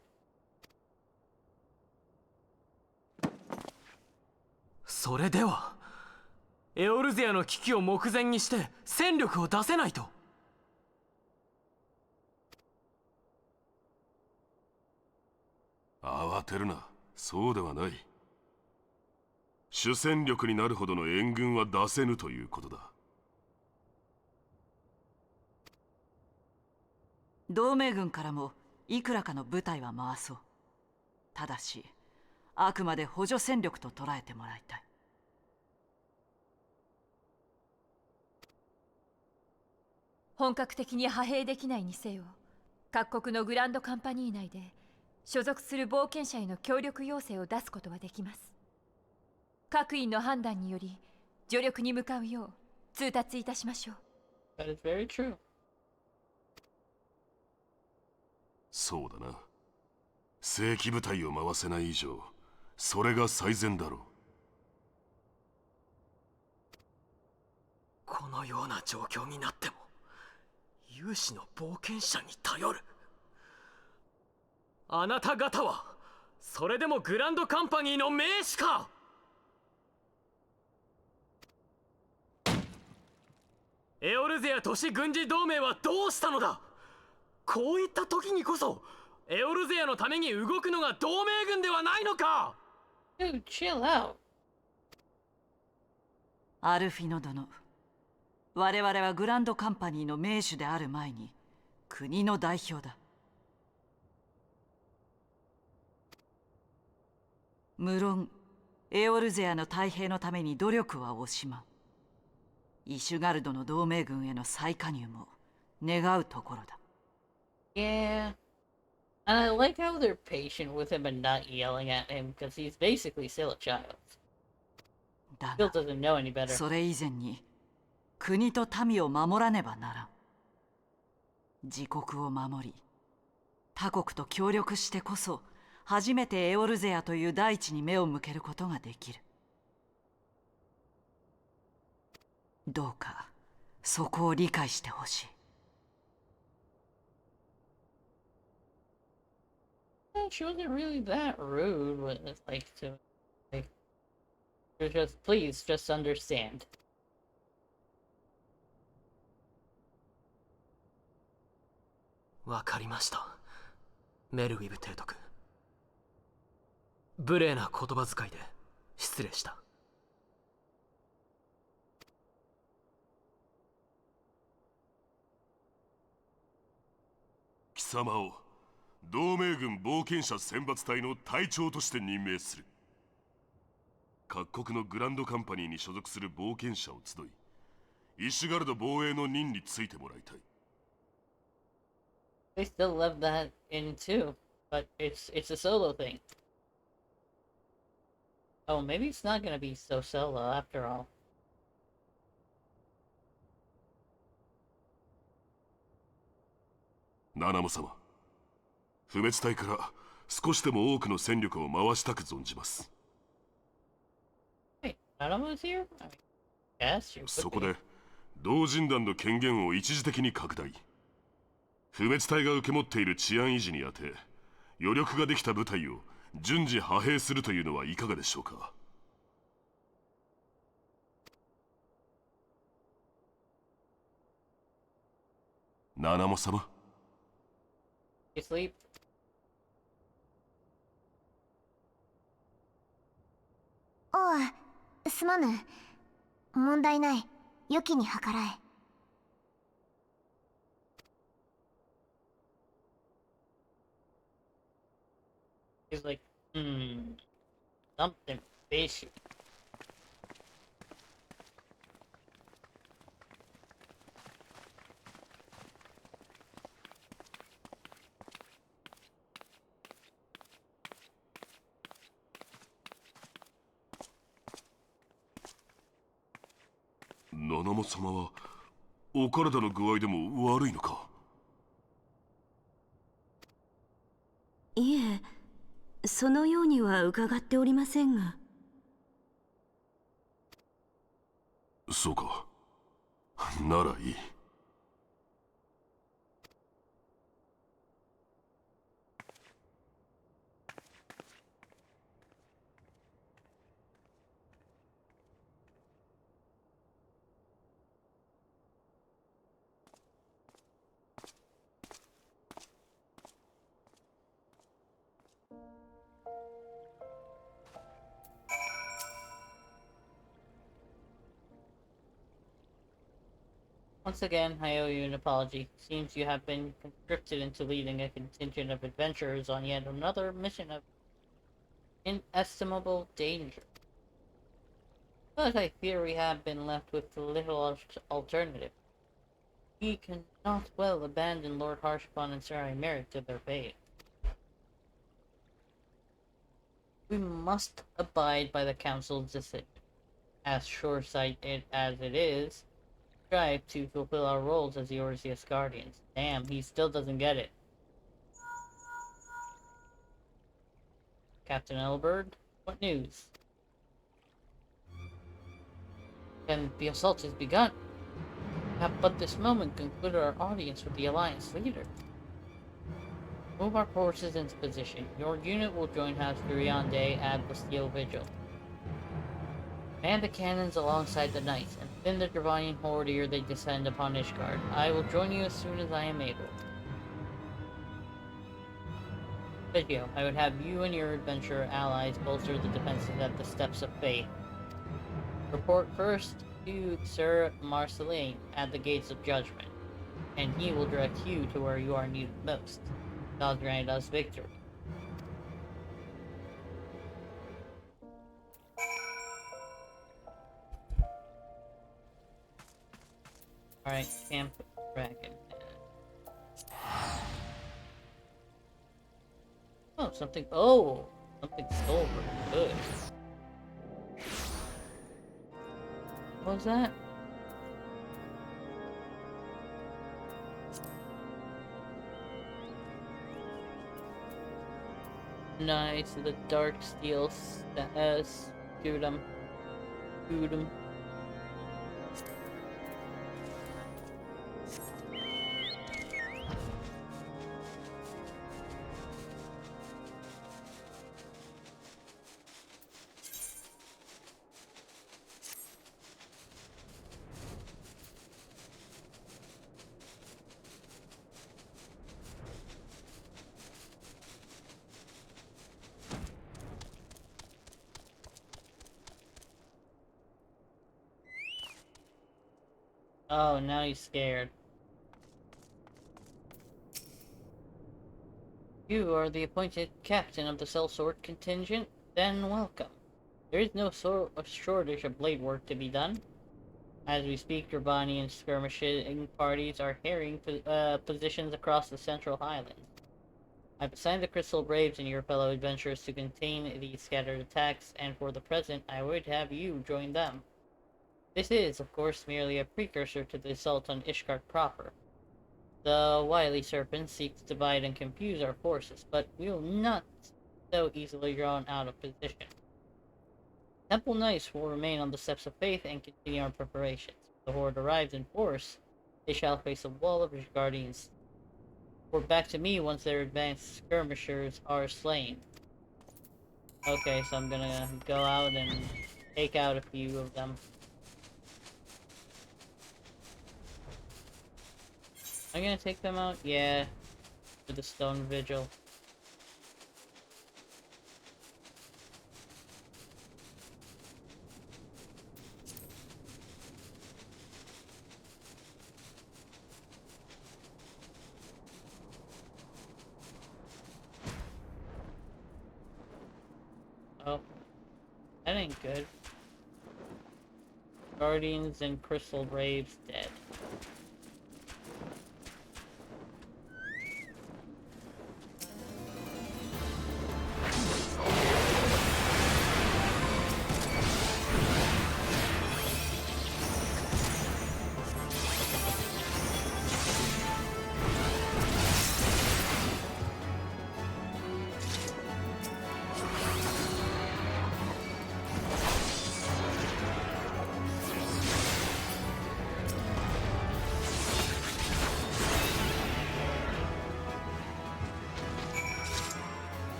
それではエオルゼアの危機を目前にして戦力を出せないと。てるな。そうではない。主戦力になるほどの援軍は出せぬということだ。同盟軍からもいくらかの部隊は回そう。ただしあくまで補助戦力と捉えてもらいたい。本格的に派兵できないにせよ、各国のグランドカンパニー内で所属する冒険者への協力要請を出すことはできます。各員の判断により助力に向かうよう通達いたしましょう。 That is very true. そうだな。正規部隊を回せない以上、それが最善だろう。このような状況になっても有志の冒険者に頼る。あなた方はそれでもグランドカンパニーの名士か。エオルゼア都市軍事同盟はどうしたのだ。こういった時にこそエオルゼアのために動くのが同盟軍ではないのか。 Dude, chill out. アルフィノ殿、我々はグランドカンパニーの名手である前に国の代表だ。無論エオルゼアの太平のために努力は惜しまん。イシュガルドの同盟軍への再加入も願うところだ。Yeah. And I like how they're patient with him and not yelling at him because he's basically still a child. だ Still が doesn't know any better. それ以前に国と民を守らねばならん。自国を守り他国と協力してこそ初めてエオルゼアという大地に目を向けることができる。どうかそこを理解してほしい。She wasn't really that rude with like to like just please just understand. わかりました、メルウィブ提督。無礼な言葉遣いで失礼した。貴様を同盟軍冒険者選抜隊の隊長として任命する。各国のグランドカンパニーに所属する冒険者を集い、イシュガルド防衛の任についてもらいたい。They still love that in too, but it's a solo thing. Oh, maybe it's not gonna be so solo after all. ナナモ様、不滅隊から少しでも多くの戦力を回したく存じます。Wait, Nanamo's here? I mean, yes, you could そこ be. で同人団の権限を一時的に拡大。不滅隊が受け持っている治安維持にあて、余力ができた部隊を順次派兵するというのはいかがでしょうか。ナナモ様。You sleep? おう、すまぬ。問題ない。良きに計らえ。He's like, something fishy. ナナモ様はお体の具合でも悪いのか。いえ、そのようには伺っておりませんが。そうか、ならいい。Once again, I owe you an apology. Seems you have been conscripted into leading a contingent of adventurers on yet another mission of inestimable danger. But I fear we have been left with little alternative. We cannot well abandon Lord Harshbon and Sir Merrick to their fate. We must abide by the Council's decision. As short-sighted as it is, strive to fulfill our roles as the Orpheus Guardians. Damn, he still doesn't get it. Captain Elbert, what news? And the assault has begun. We have but this moment concluded our audience with the Alliance leader. Move our forces into position. Your unit will join House Durionde at Bastille Vigil. Man the cannons alongside the knights, and thin the Dravanian horde ere they descend upon Ishgard. I will join you as soon as I am able. Vigio, I would have you and your adventurer allies bolster the defenses at the Steps of Faith. Report first to Sir Marceline at the Gates of Judgment, and he will direct you to where you are needed most. God grant us victory. Alright, Camp Dragon. Oh, something. Oh! Something silver. Good. What was that? Nice, the dark steel shoot 'em. Shoot 'em. Oh, now he's scared. You are the appointed captain of the sellsword contingent? Then welcome. There is no shortage of blade work to be done. As we speak, Dravanian skirmishing parties are harrying positions across the Central Highlands. I've assigned the Crystal Braves and your fellow adventurers to contain these scattered attacks, and for the present, I would have you join them. This is, of course, merely a precursor to the assault on Ishgard proper. The wily serpent seeks to divide and confuse our forces, but we will not so easily drawn out of position. Temple Knights will remain on the Steps of Faith and continue our preparations. If the Horde arrives in force, they shall face a wall of Ishgardians. Report back to me once their advanced skirmishers are slain. Okay, so I'm gonna go out and take out a few of them. Am I gonna take them out? Yeah. For the Stone Vigil. Oh. That ain't good. Guardians and Crystal Braves dead.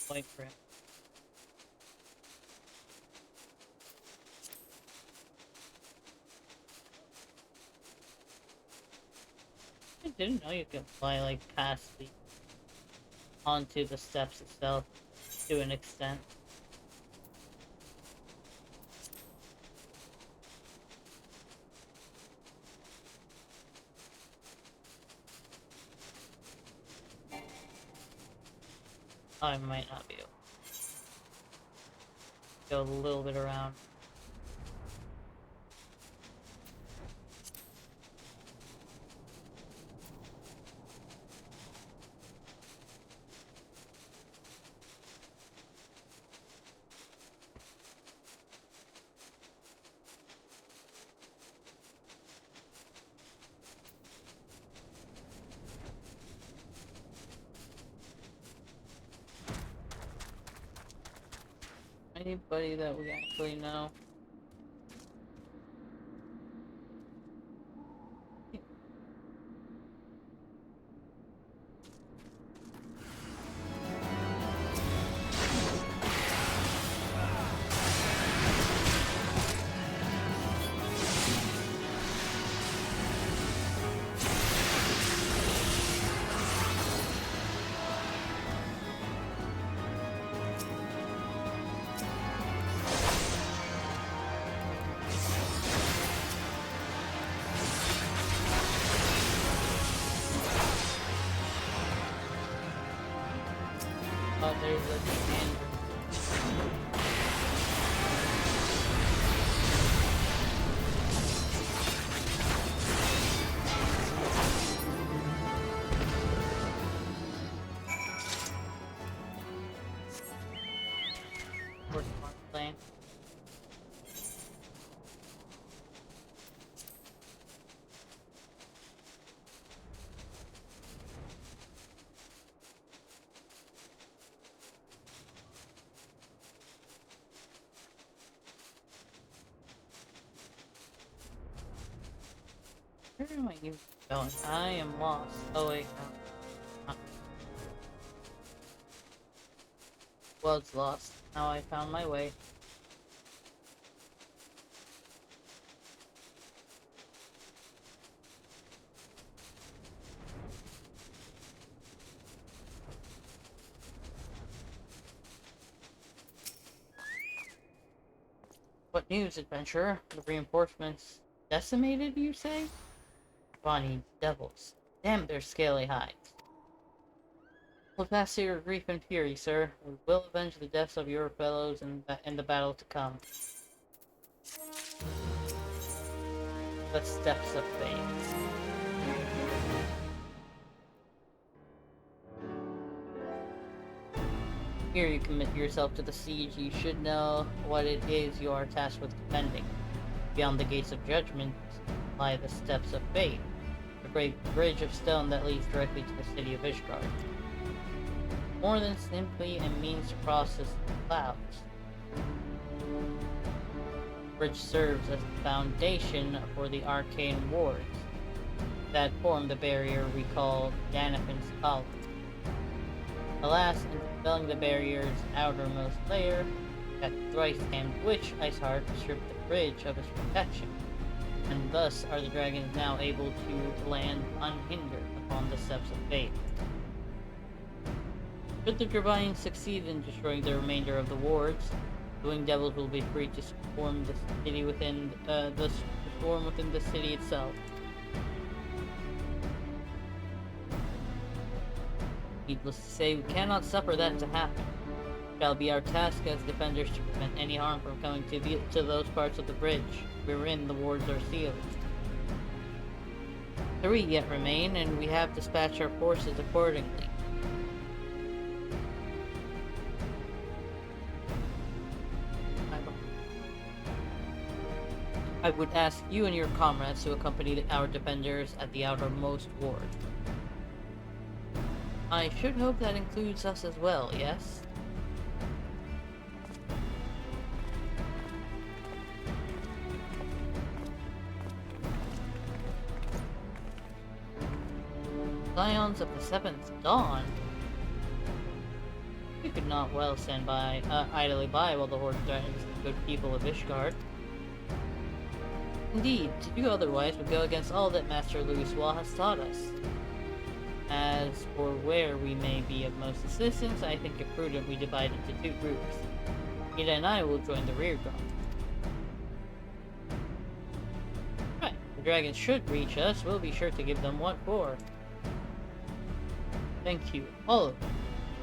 Fight for him. I didn't know you could fly like past the onto the steps itself to an extent. I might not be able to go a little bit around. Anybody that we actually know? Oh, there's a stand. Where's the plane? Where am I even going? I am lost. Oh wait, no. Was lost. Now I found my way. What news, adventurer? The reinforcements decimated, you say? Bonnie devils. Damn their scaly hides. Hold fast to your grief and fury, sir. We will avenge the deaths of your fellows in the battle to come. The steps of fate. Here you commit yourself to the siege. You should know what it is you are tasked with defending. Beyond the gates of judgment lie the steps of fate, a great bridge of stone that leads directly to the city of Ishgard. More than simply a means to cross the clouds. The bridge serves as the foundation for the arcane wards that form the barrier we call Danafin's Collar. Alas, in dispelling the barrier's outermost layer, that thrice-tamed witch Iceheart stripped the bridge of its protection, and thus are the dragons now able to land unhindered upon the steps of fate. Should the Dravanians succeed in destroying the remainder of the wards, the Winged Devils will be free to swarm the city within the city itself. Needless to say, we cannot suffer that to happen. It shall be our task as defenders to prevent any harm from coming to those parts of the bridge wherein the wards are sealed. 3 yet remain, and we have dispatched our forces accordingly. I would ask you and your comrades to accompany our defenders at the outermost ward. I should hope that includes us as well, yes? Scions of the Seventh Dawn? You could not well stand by, idly by while the horde threatens the good people of Ishgard. Indeed, to do otherwise would go against all that Master Louisoix has taught us. As for where we may be of most assistance, I think it prudent we divide into 2 groups. Ida and I will join the rear guard. Right, the dragons should reach us. We'll be sure to give them what for. Thank you, all of you.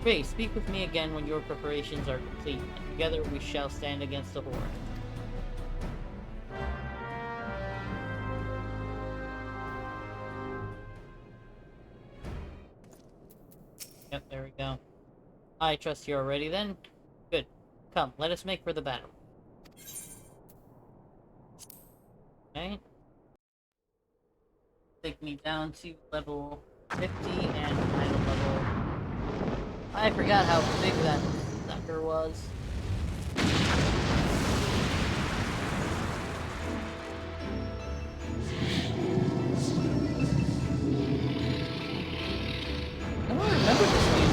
Ray, speak with me again when your preparations are complete, and together we shall stand against the Horde. Yep, there we go. I trust you are ready then? Good. Come, let us make for the battle. Okay. Take me down to level 50 and final level. I forgot how big that sucker was. I don't remember this music.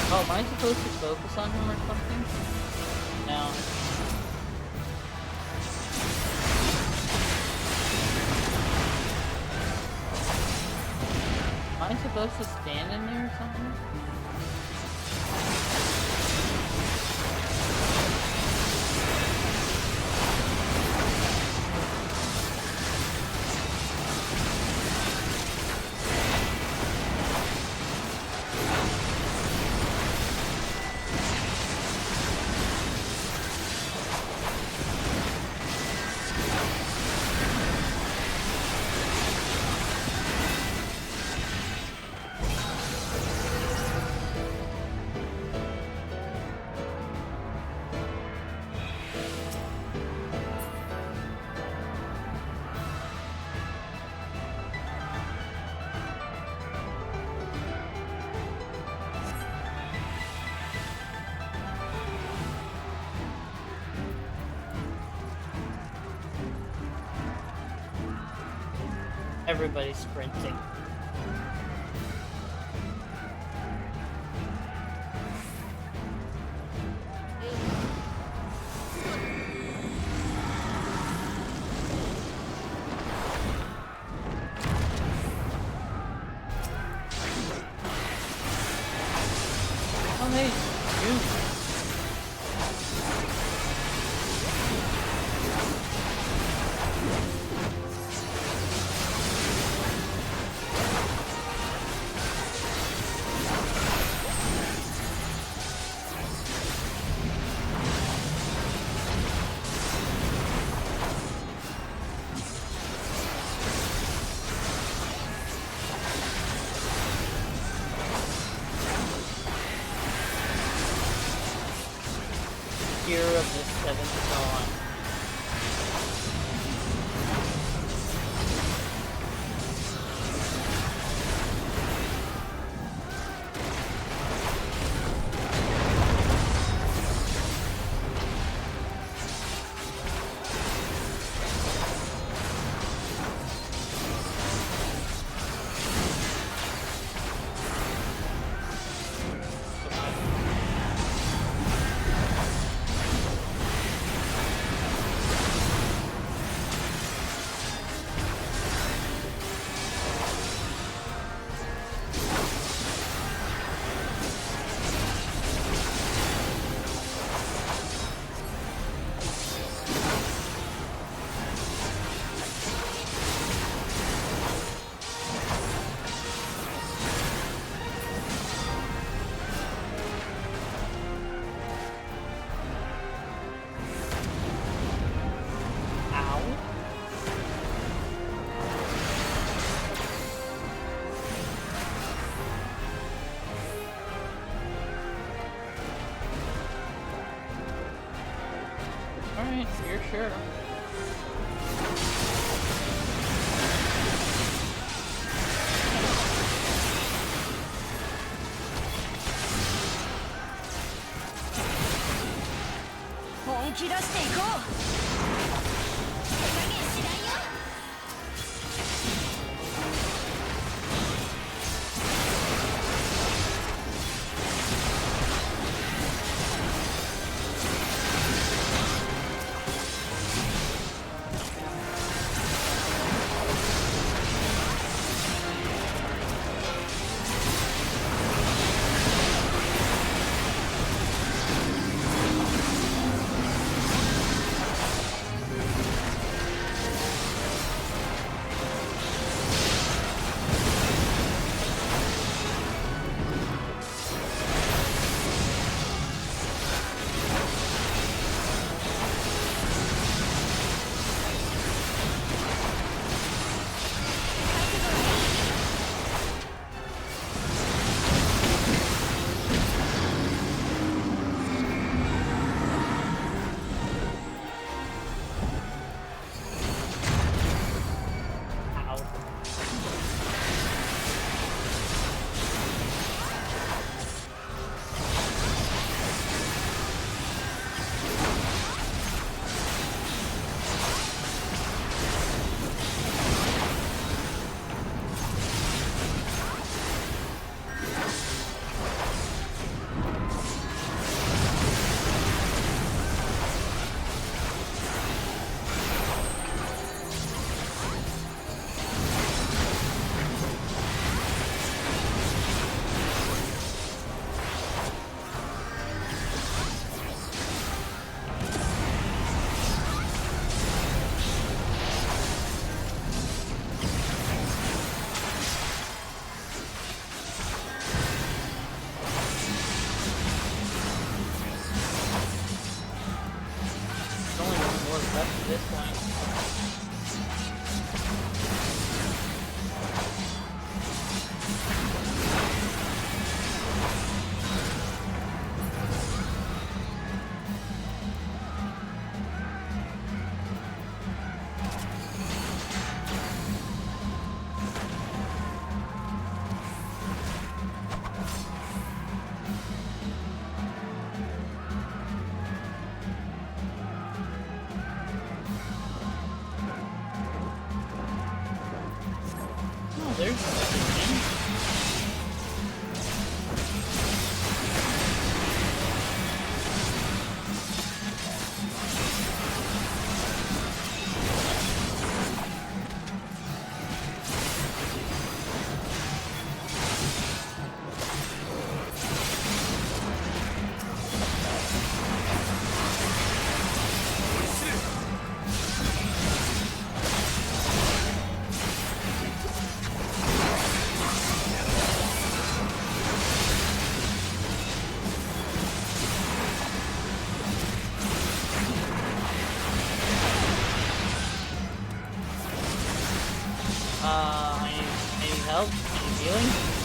Oh, am I supposed to focus on him or something? No. Am I supposed to stand in there or something? Everybody's sprinting. Oh, hey, you. Year of the Seventh Dawn. Alright, you're sure. I need help. I need healing.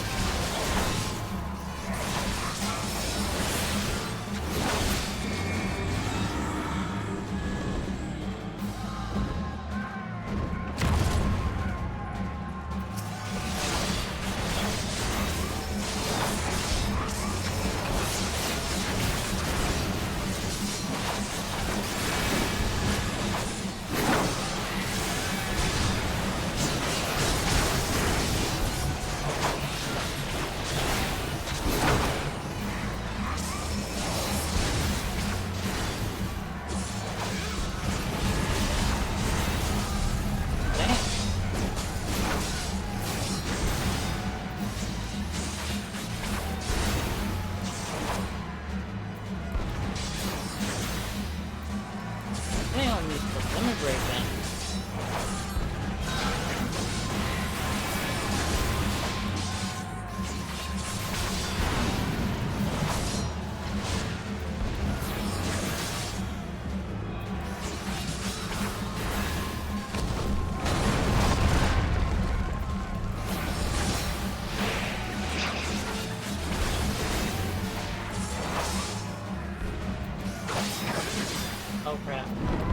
Oh crap.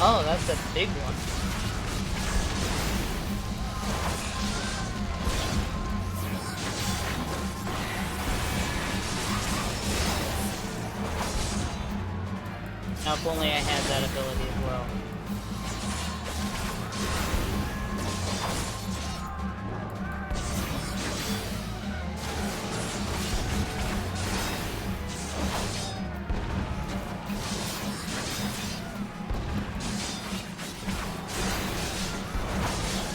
Oh, that's a big one. Now, if only I had that ability as well.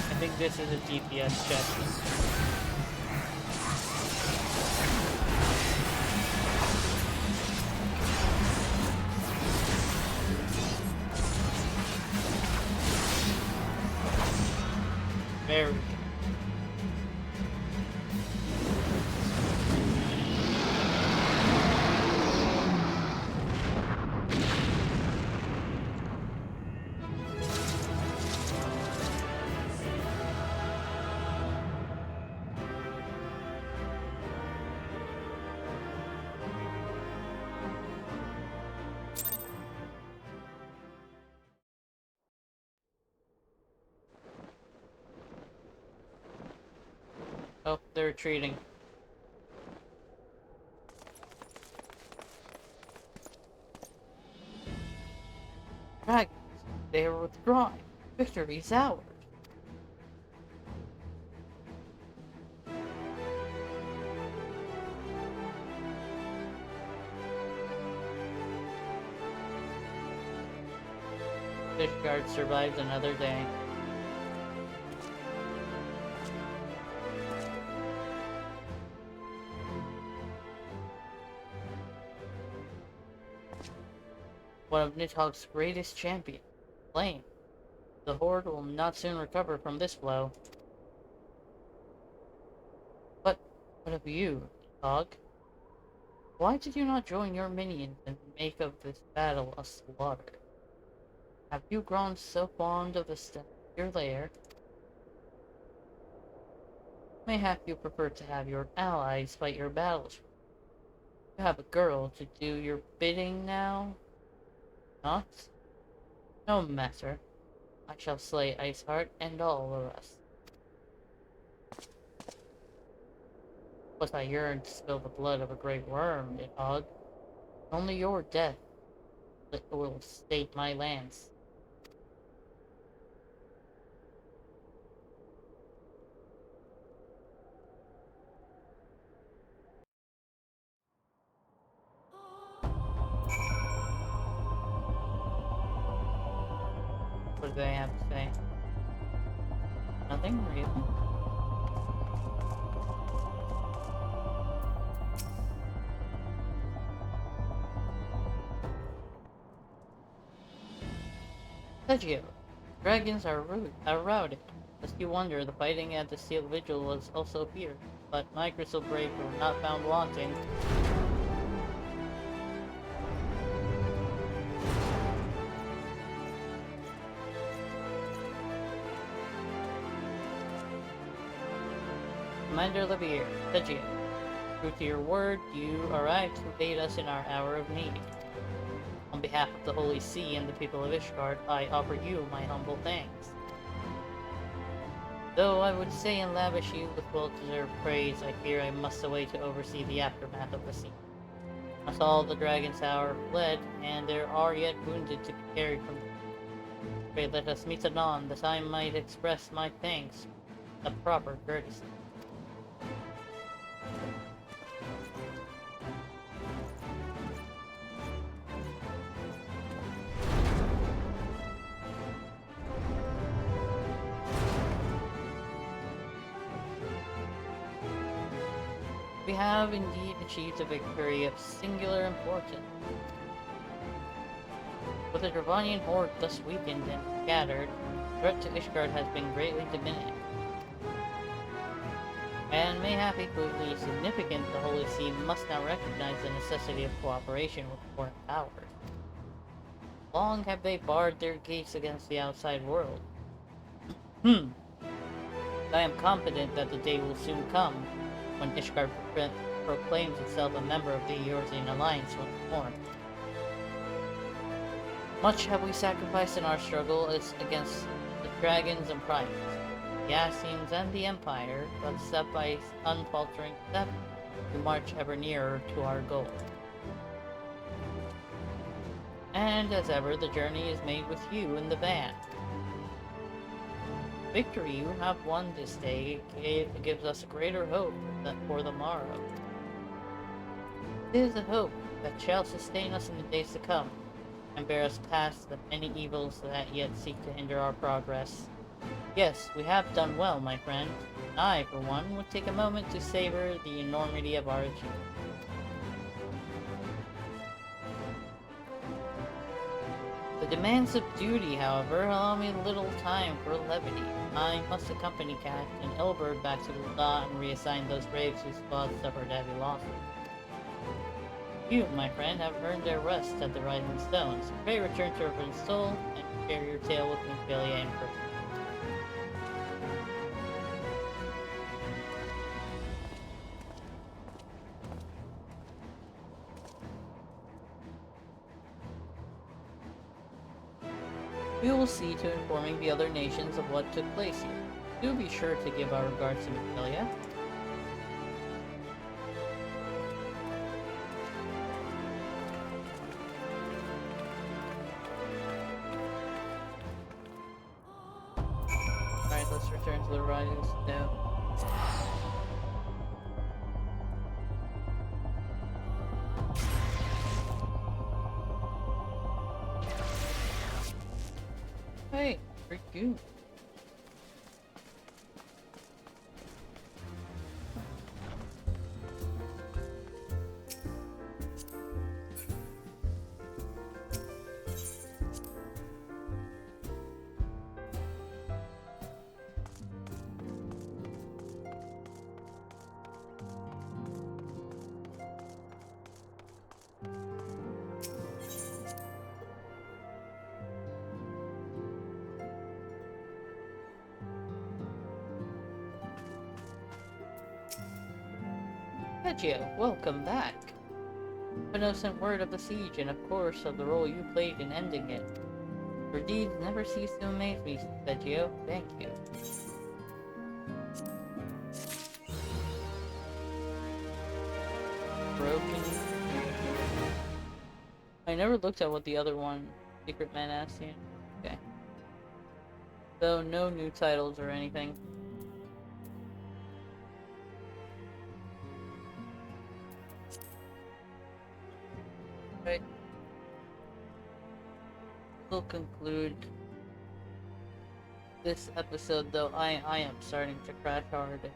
I think this is a DPS check. Very good. Oh, they're retreating. Dragons, they are withdrawing. Victory is ours. Fishguard survives another day. One of Nidhogg's greatest champions, Flame. The Horde will not soon recover from this blow. But what of you, Nidhogg? Why did you not join your minions and make of this battle a slaughter? Have you grown so fond of the stuff of your lair? Mayhap you prefer to have your allies fight your battles. You have a girl to do your bidding now? Not? No matter. I shall slay Iceheart and all the rest. But I yearn to spill the blood of a great worm, Nidhogg. Only your death will state my lands. What do they have to say? Nothing really. Sergio, dragons are routed. Lest you wonder, the fighting at the Steel Vigil was also fierce, but my crystal brave were not found wanting. Commander Levier, Sergio, true to your word, you arrived to aid us in our hour of need. On behalf of the Holy See and the people of Ishgard, I offer you my humble thanks. Though I would say and lavish you with well-deserved praise, I fear I must away to oversee the aftermath of the scene. Not all the Dragon's Tower fled, and there are yet wounded to be carried from them. Pray let us meet anon, that I might express my thanks with a proper courtesy. We have indeed achieved a victory of singular importance. With the Dravanian horde thus weakened and scattered, the threat to Ishgard has been greatly diminished. And mayhap equally significant, the Holy See must now recognize the necessity of cooperation with foreign powers. Long have they barred their gates against the outside world. I am confident that the day will soon come when Ishgard proclaims itself a member of the Eorzean Alliance once more. Much have we sacrificed in our struggle against the dragons and primates, the Ascians and the Empire, but step by unfaltering step, we march ever nearer to our goal. And as ever, the journey is made with you in the van. Victory you have won this day gives us greater hope for the morrow. It is a hope that shall sustain us in the days to come, and bear us past the many evils that yet seek to hinder our progress. Yes, we have done well, my friend. I, for one, would take a moment to savor the enormity of our achievement. The demands of duty, however, allow me little time for levity. I must accompany Captain Elbert back to Lda and reassign those braves whose squad suffered heavy losses. You, my friend, have earned their rest at the Rising Stones. Pray return to Reverend Soul and share your tale with Minfilia in person. We will see to informing the other nations of what took place here. Do be sure to give our regards to Minfilia. Alright, let's return to the Rising Stone. Hey, pretty cute. Sergio, welcome back. But no sent word of the siege and of course of the role you played in ending it. Your deeds never cease to amaze me, Sergio. Thank you. Broken. I never looked at what the other one, Secret Man Ascian. Okay. So no new titles or anything. Right. We'll conclude this episode, though I am starting to crash hard and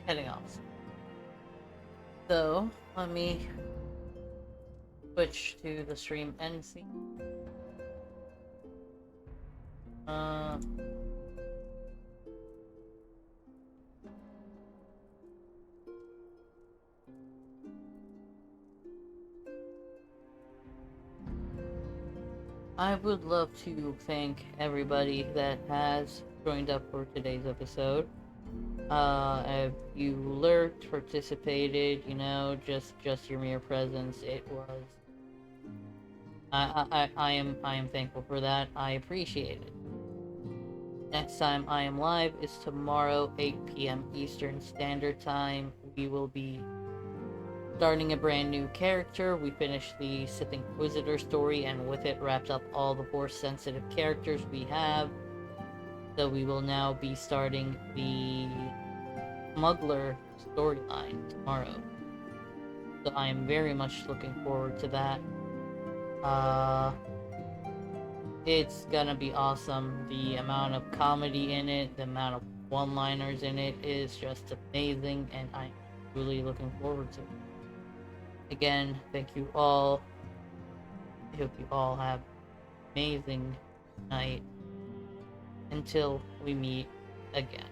heading off. So let me switch to the stream end scene. I would love to thank everybody that has joined up for today's episode. If you lurked, participated, you know, just your mere presence, it was. I am thankful for that. I appreciate it. Next time I am live is tomorrow, 8 p.m. Eastern Standard Time. We will be starting a brand new character. We finished the Sith Inquisitor story and with it wrapped up all the Force sensitive characters we have. So we will now be starting the Smuggler storyline tomorrow. So I am very much looking forward to that. It's gonna be awesome. The amount of comedy in it, the amount of one-liners in it is just amazing, and I'm really looking forward to it. Again, thank you all. I hope you all have an amazing night. Until we meet again.